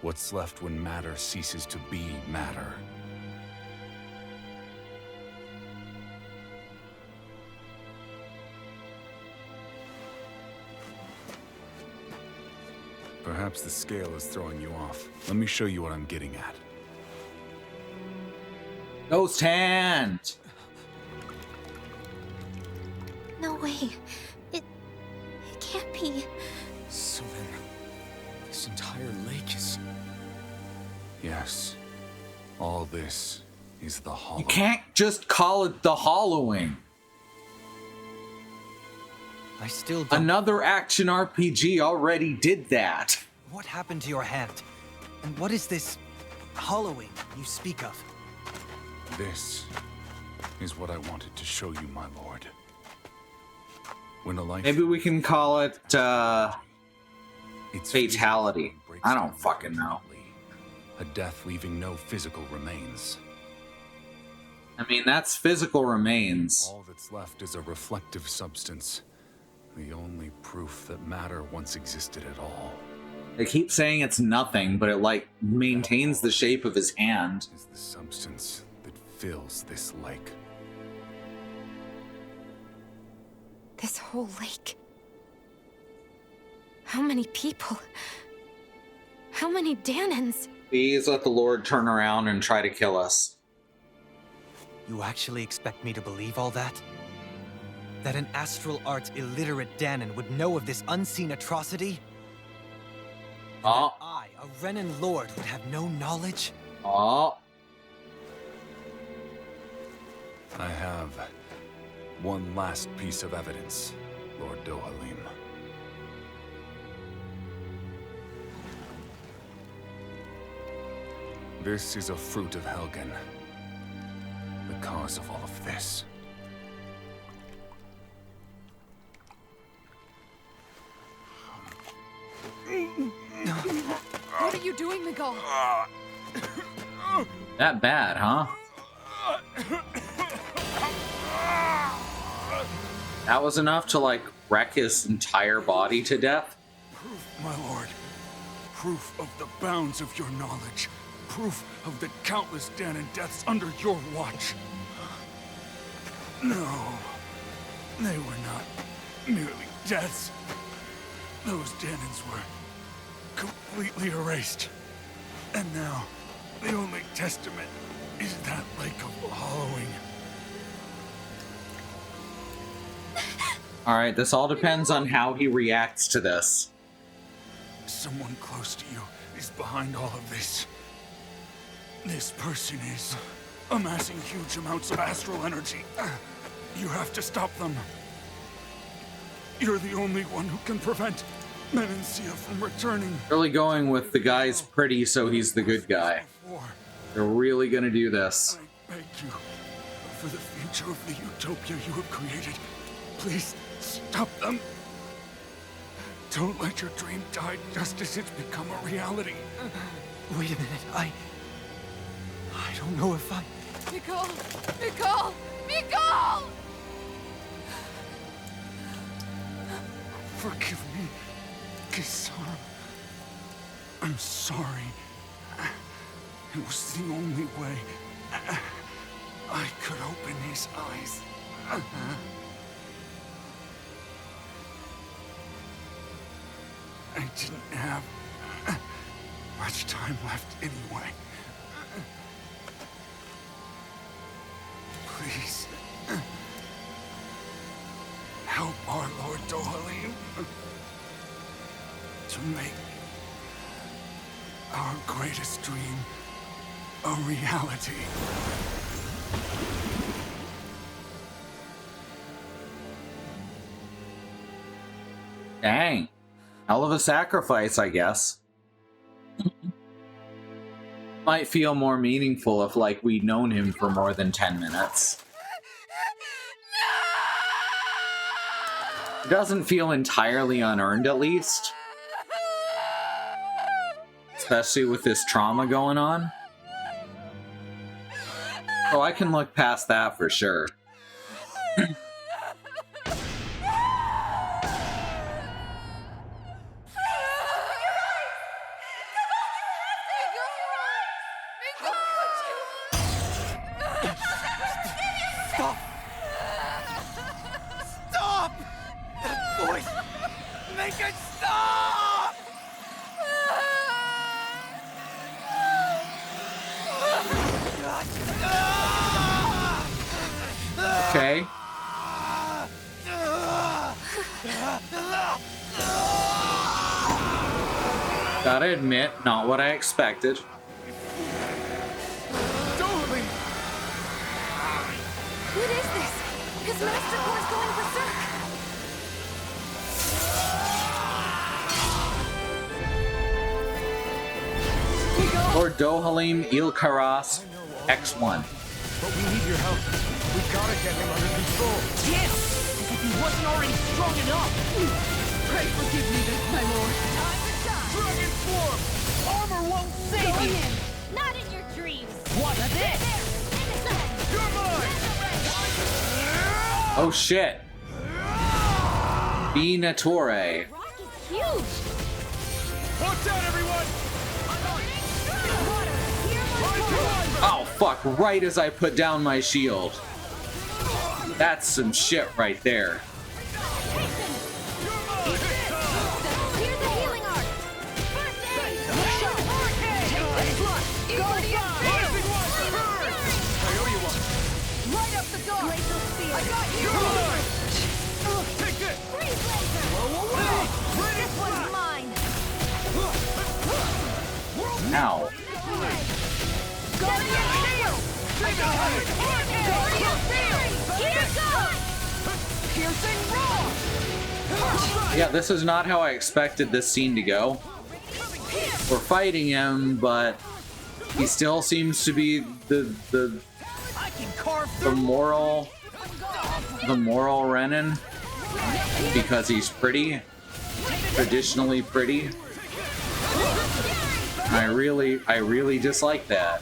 What's left when matter ceases to be matter? Perhaps the scale is throwing you off. Let me show you what I'm getting at. Ghost hand! No way. It can't be. So then, this entire lake is... Yes. All this is the hollow. You can't just call it the hollowing. I still don't... Another action RPG already did that. What happened to your hand? And what is this hollowing you speak of? This is what I wanted to show you, my lord. When a life... Maybe we can call it, It's fatality. I don't fucking know. A death leaving no physical remains. I mean, that's physical remains. All that's left is a reflective substance. The only proof that matter once existed at all. They keep saying it's nothing, but it, like, maintains the shape of his hand. Is the substance that fills this lake. This whole lake. How many people? How many Danans? Please let the Lord turn around and try to kill us. You actually expect me to believe all that? That an astral arts illiterate Danan would know of this unseen atrocity? And that I, a Renan lord, would have no knowledge? Oh. I have one last piece of evidence, Lord Dohalim. This is a fruit of Helgen. The cause of all of this. What are you doing, Miguel? That bad, huh? That was enough to, like, wreck his entire body to death? Proof, my lord. Proof of the bounds of your knowledge. Proof of the countless Danan deaths under your watch. No. They were not merely deaths. Those Danans were completely erased. And now, the only testament is that lake of hollowing. Alright, this all depends on how he reacts to this. Someone close to you is behind all of this. This person is amassing huge amounts of astral energy. You have to stop them. You're the only one who can prevent Menancia from returning. Really going with the guy's pretty, so he's the good guy. They're really gonna do this. I beg you, for the future of the utopia you have created, please stop them. Don't let your dream die just as it's become a reality. Wait a minute, I don't know if I... Miguel! Miguel! Miguel! Forgive me, Kisara. I'm sorry. It was the only way I could open his eyes. I didn't have much time left anyway. Please, help our Lord Dohalim to make our greatest dream a reality. Dang. Hell of a sacrifice, I guess. Might feel more meaningful if, like, we'd known him for more than 10 minutes. It doesn't feel entirely unearned, at least. Especially with this trauma going on. So I can look past that for sure. Stop! Stop! That voice! Make it stop! Okay. Gotta admit, not what I expected. What is this? His master core is going berserk. Lord Dohalim Ilkaras X1. But we need your help. We gotta get him under control. Damn! As if he wasn't already strong enough! Pray forgive me this, my lord. Time to shine. Dragon Swarm! Armor won't save Going you! in. Not in your dreams. What's this? You're mine. Oh shit. Venator. Rock is huge. Watch out, everyone! Oh fuck, right as I put down my shield. That's some shit right there. Here's the healing art. First aid. Guardian I owe you one. Light up the dark! Glacial spear. I got you! Take this! Freeze laser. This one's mine. Ow. Guardian Shield! I got it! Guardian Shield! Here goes. Piercing Roar! Yeah, this is not how I expected this scene to go. We're fighting him, but he still seems to be the I can carve moral Renin because he's pretty, traditionally pretty. I really dislike that.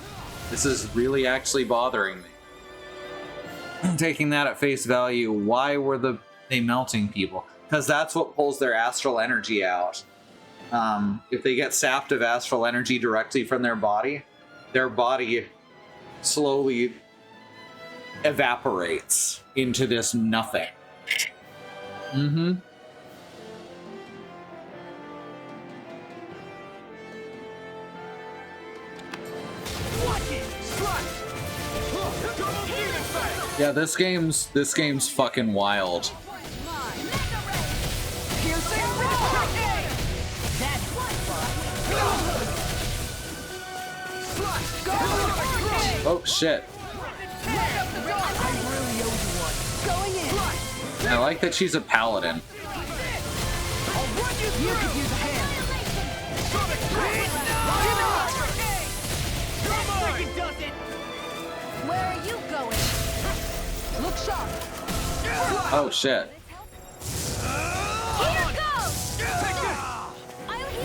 This is really actually bothering me. Taking that at face value, why were they melting people? Because that's what pulls their astral energy out. If they get sapped of astral energy directly from their body slowly evaporates into this nothing. Mm-hmm. Yeah, this game's fucking wild. Piercing Roar! That's Oh shit. Light up the dark! I really owe you one. Going in! I like that she's a paladin. I'll run you through! You could use a hand! Freaking does it! Where are you going? Look sharp! Oh shit. Here goes.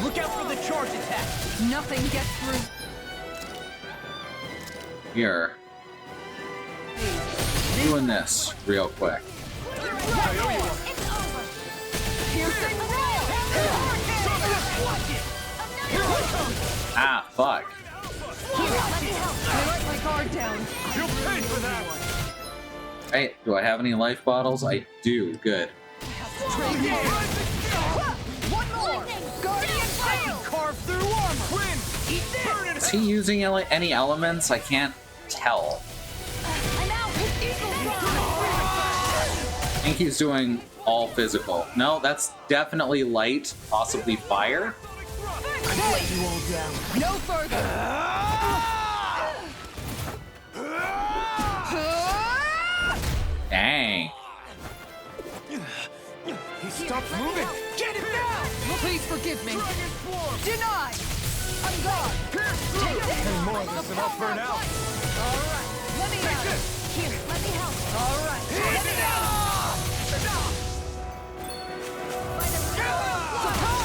Look out for the charge attack! Nothing gets through. Here. Doing this real quick. It's over. Piercing Roar! Ah, fuck. I let my guard down. You'll pay for that! Hey, do I have any life bottles? I do. Good. One more! Guardian Shield! Carve through armor! Win! Eat this! Is he using any elements? I can't tell. I'm out. Eagle Rock. I think he's doing all physical. No, that's definitely light, possibly fire. I'll let you all down. No further! Dang. He stopped moving! Get him down! Please forgive me! Deny! I'm gone! Take this! Any more of this and I'll burn out. Alright, let me out! Here, let me help. Alright, let me out!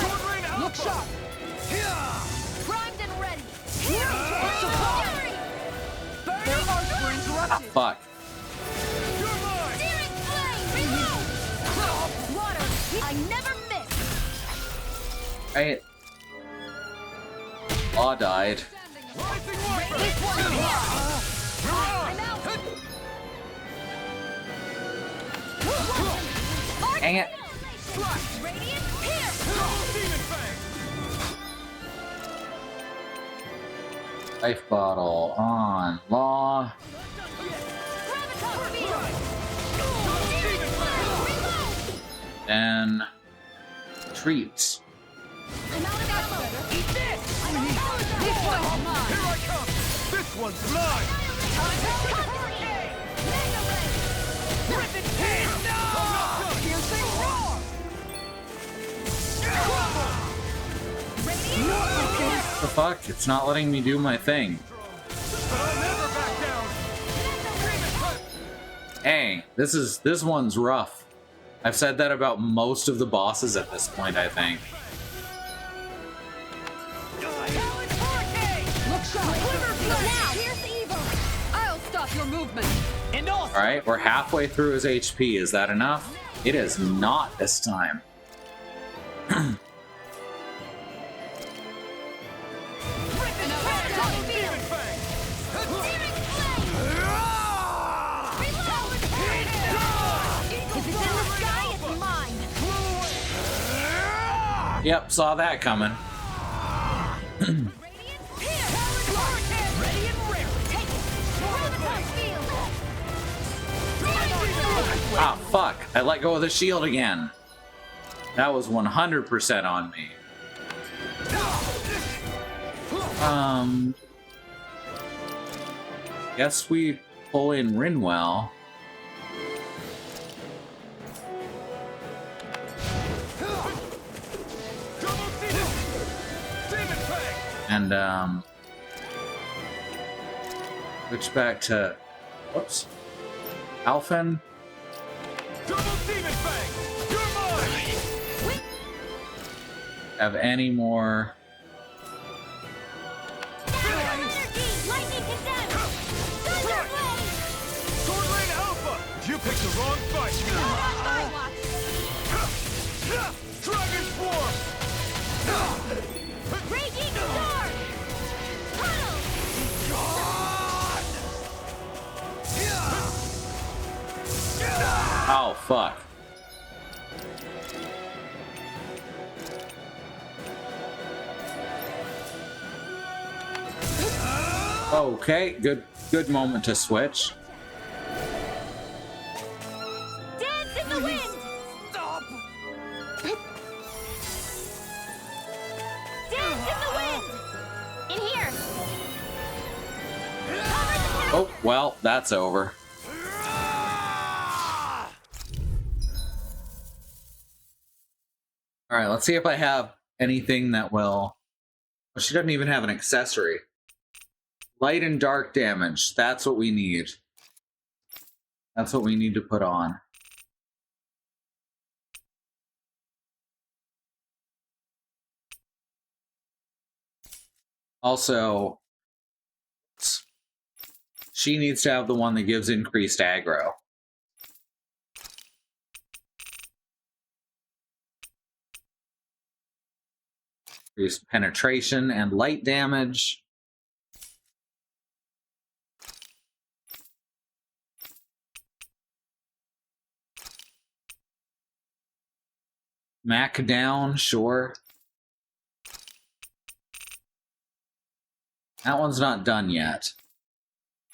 Surprise! Look sharp! Primed and ready. There are for interruption! Fuck. Searing flame, reload! Water, I never miss! Right. Law died. This one's here! I'm out! Dang it. Radiant, here! Life bottle on Law. Graviton field! Searing flame, reload! And treats. I'm out of ammo! Eat this! I'm out of This one's mine! Here I come! This one's mine! Mega ray! Rip it in! No! Piercing roar! What the fuck? It's not letting me do my thing. Hey, this one's rough. I've said that about most of the bosses at this point, I think. Look sharp! Now, here's evil! I'll stop your movement. And also, Alright, we're halfway through his HP. Is that enough? It is not this time. Graviton field! Searing flame! Reload! If it's in the sky, it's mine! Yep, saw that coming. Radiant, here! Ready and rare! Take it! Graviton field! Ah, fuck. I let go of the shield again. That was 100% on me. Guess we pull in Rinwell. And, switch back to, whoops, Alphen. Have any more? Lightning condemned! Thunder blade! Swordlane Alpha! You picked the wrong fight! I watch! Dragon Swarm! Raging storm! Tunnel! Oh, fuck. Okay, good moment to switch. Dance in the wind! stop! Dance in the wind! In here! Oh, well, that's over. Alright, let's see if I have anything that will... Well, she doesn't even have an accessory. Light and dark damage. That's what we need. That's what we need to put on. Also, she needs to have the one that gives increased aggro. Increased penetration and light damage. Mac down, sure. That one's not done yet.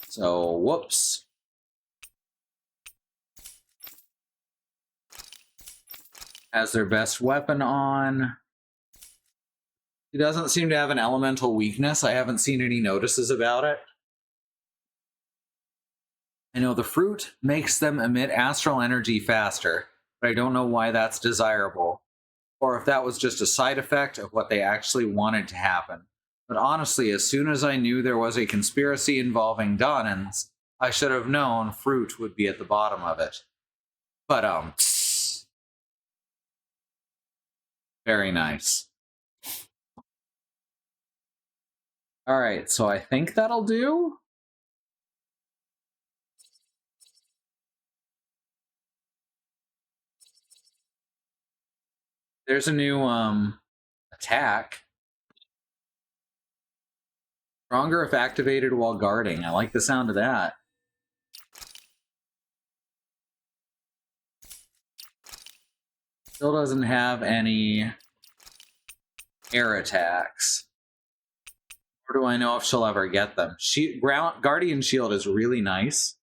So, whoops. Has their best weapon on. He doesn't seem to have an elemental weakness. I haven't seen any notices about it. I know the fruit makes them emit astral energy faster, but I don't know why that's desirable, or if that was just a side effect of what they actually wanted to happen. But honestly, as soon as I knew there was a conspiracy involving Donans, I should have known fruit would be at the bottom of it. But, very nice. Alright, so I think that'll do. There's a new attack. Stronger if activated while guarding. I like the sound of that. Still doesn't have any air attacks. Or do I know if she'll ever get them? Guardian Shield is really nice.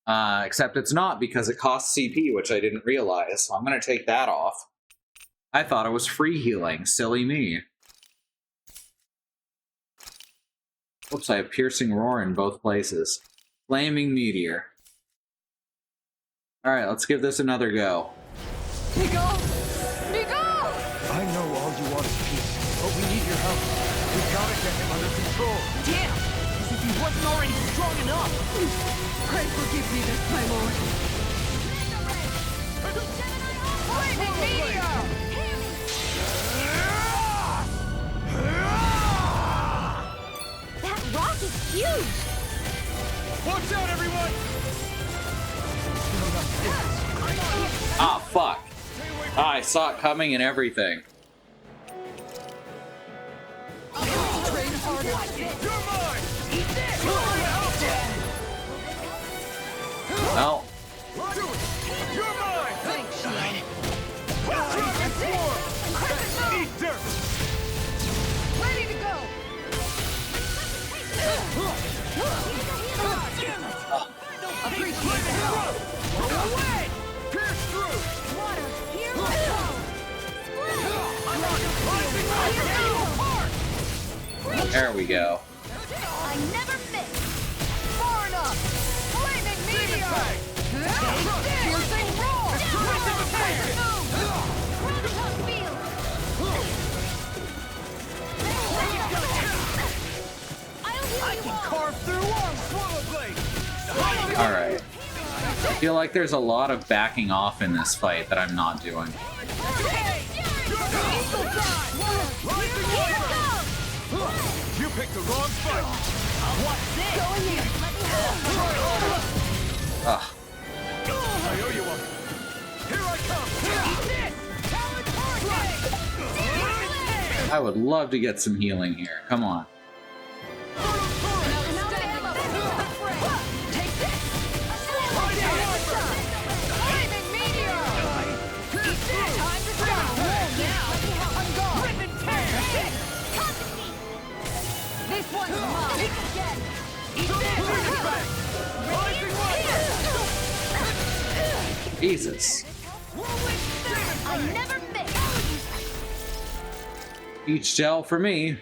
Except it's not because it costs CP, which I didn't realize. So I'm going to take that off. I thought it was free healing. Silly me. Oops, I have Piercing Roar in both places. Flaming Meteor. Alright, let's give this another go. Nico! Nico! I know all you want is peace, but we need your help. We gotta get him under control. Damn! As if he wasn't already strong enough! Pray forgive me this, my lord. Flaming Meteor! That rock is huge! Watch out, everyone! Ah, fuck. Ah, I saw it coming and everything. Train harder! You're mine! Eat this! Well, You're mine! Thanks, Shine. That's it! Eat dirt! Ready to go! Appreciate the help! Go away! Pierce through! Water, here we go! there we go. I never miss! Far enough! Flaming Meteor! Piercing Roar! Protocol field! I'll heal I you can all! carve through arms! Swallow blade! Alright. I feel like there's a lot of backing off in this fight that I'm not doing. You picked the wrong fight! What's this? Ugh. I owe you one! Here I come! I would love to get some healing here. Come on. This one's mine! Eat this! Jesus. I never miss! Beach gel for me. Into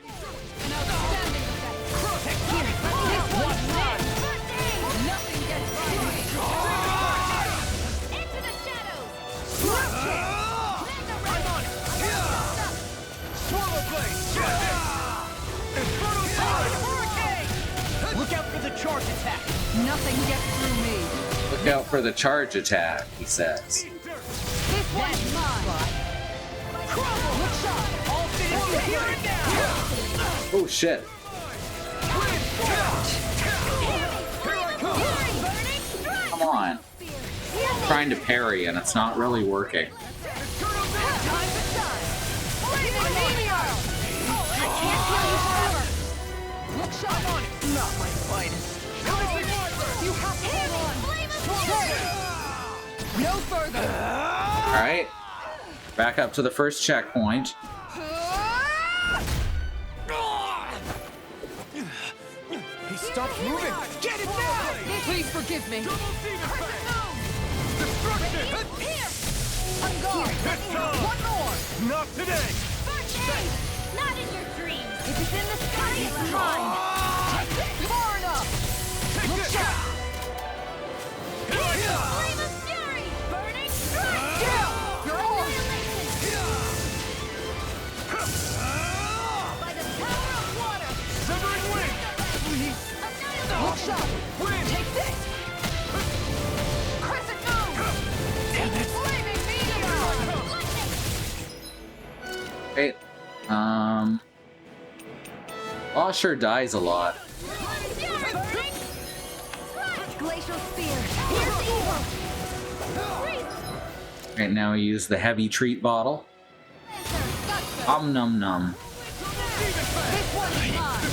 the shadows! Swallow blade! Infernal tide! Hurricane! Look out for the charge attack! Nothing gets through me! Look out for the charge attack, he says. This one's mine! Look shot! All finished here and now! Oh shit. Come on. I'm trying to parry and it's not really working. Time to shine! Flaming Meteor! I can't kill you forever! Look shot! Not my finest! You have to hold on! No further! Alright. Back up to the first checkpoint. He stopped moving! Get it now! Please forgive me! Destruction! I'm gone! One more! Not today! Not in your dreams! If it's in the sky, it's mine! Far enough! Look shot! Flame of fury! Burning strike! You're on! By the power of water! Severing wing! Look shot! Wind! Take this! Crescent moon! Damn it! Flaming meteor! Wait. Lasher dies a lot. Glacial spear! Here's evil! Right now we use the heavy treat bottle. Num num. This one's mine.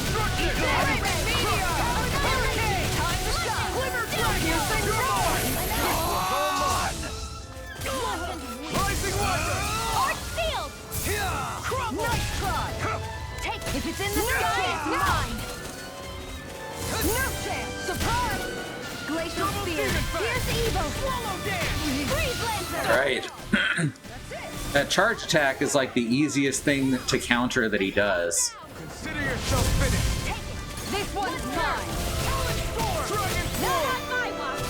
Meteor! Hurricane! Time to shine! Glitter Dragon! Piercing roar! Rising weather! Arc field! Nice try! Take it! If it's in the sky, it's mine! Nerf jam! Surprise! Glacial spear! Here's Evo! Swallow dance! Freeze lancer! Right. That charge attack is like the easiest thing to counter that he does. Consider yourself finished! Take it! This one's mine! Talent Storm! Dragon Not Force! on my watch!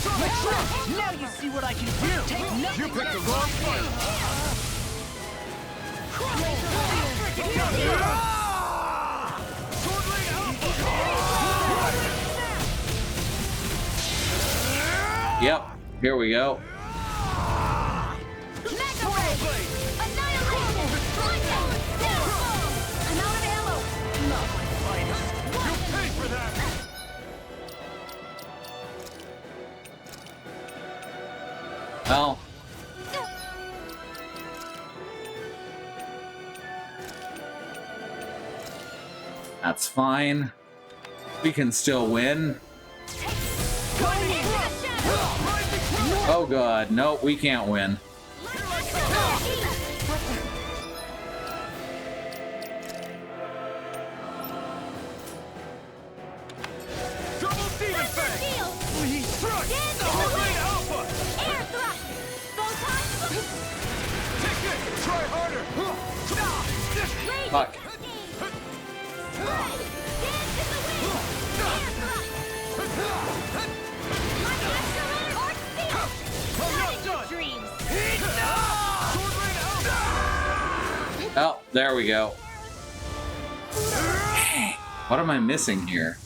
Sonic Rush! Now you see what I can do! You picked the wrong fight! Yep, here we go. Mega Ray! Annihilation! Downfall! I'm out of ammo! Not my finest! You'll pay for that! Well, that's fine. We can still win. Oh god, nope, we can't win. Double Demon Fang! Please thrust! Great Alpha! Air thrust! Photon! Take it! Try harder! Fuck. Oh, there we go. What am I missing here?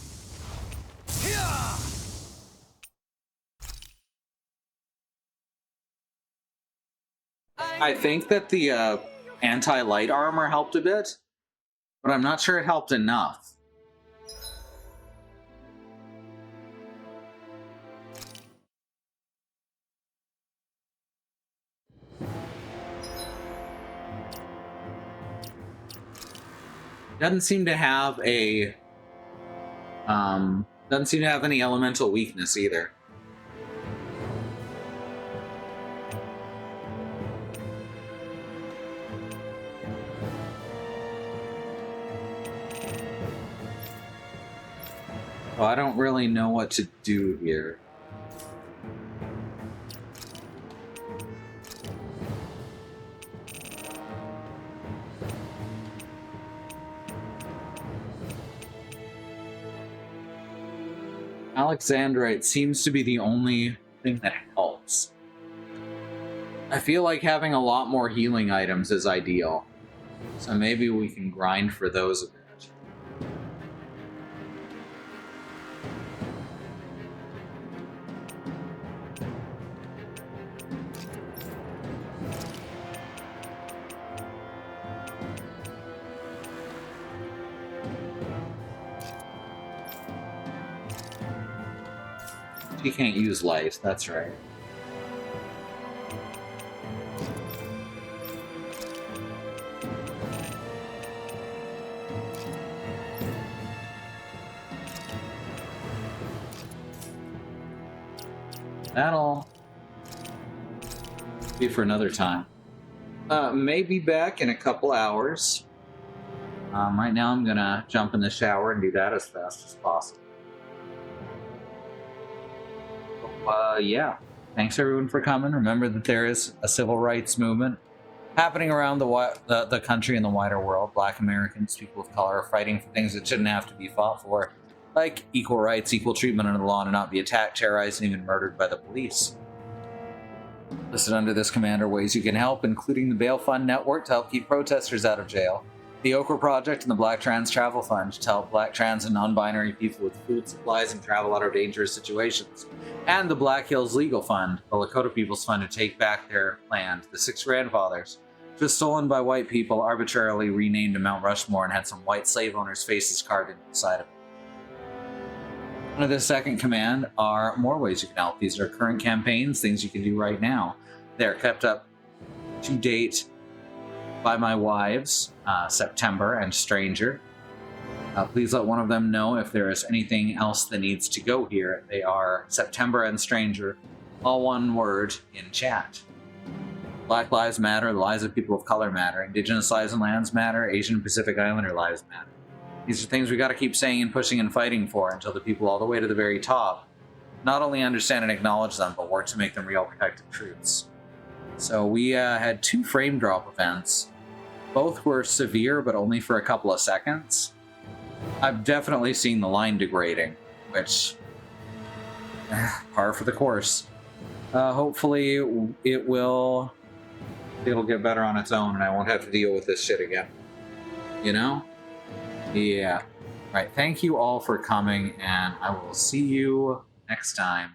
I think that the anti-light armor helped a bit, but I'm not sure it helped enough. Doesn't seem to have a doesn't seem to have any elemental weakness either. Oh, I don't really know what to do here. Alexandrite seems to be the only thing that helps. I feel like having a lot more healing items is ideal. So maybe we can grind for those a bit. You can't use light, that's right. That'll be for another time. May be back in a couple hours. Right now I'm gonna jump in the shower and do that as fast as possible. Yeah. Thanks everyone for coming. Remember that there is a civil rights movement happening around the country and the wider world. Black Americans, people of color, are fighting for things that shouldn't have to be fought for, like equal rights, equal treatment under the law, and not be attacked, terrorized, and even murdered by the police. Listed under this command are ways you can help, including the Bail Fund Network to help keep protesters out of jail, the Okra Project, and the Black Trans Travel Fund to help Black trans and non-binary people with food supplies and travel out of dangerous situations, and the Black Hills Legal Fund, the Lakota People's Fund, to take back their land, the Six Grandfathers, which was stolen by white people, arbitrarily renamed to Mount Rushmore, and had some white slave owners' faces carved into the side of it. Under the second command are more ways you can help. These are current campaigns, things you can do right now. They're kept up to date by my wives, September and Stranger. Please let one of them know if there is anything else that needs to go here. They are September and Stranger, all one word in chat. Black Lives Matter, the lives of people of color matter, Indigenous lives and lands matter, Asian Pacific Islander lives matter. These are things we got to keep saying and pushing and fighting for until the people all the way to the very top not only understand and acknowledge them, but work to make them real protected truths. So we had 2 frame drop events. Both were severe, but only for a couple of seconds. I've definitely seen the line degrading, which, par for the course. Hopefully it'll get better on its own and I won't have to deal with this shit again. You know? Yeah. All right, thank you all for coming, and I will see you next time.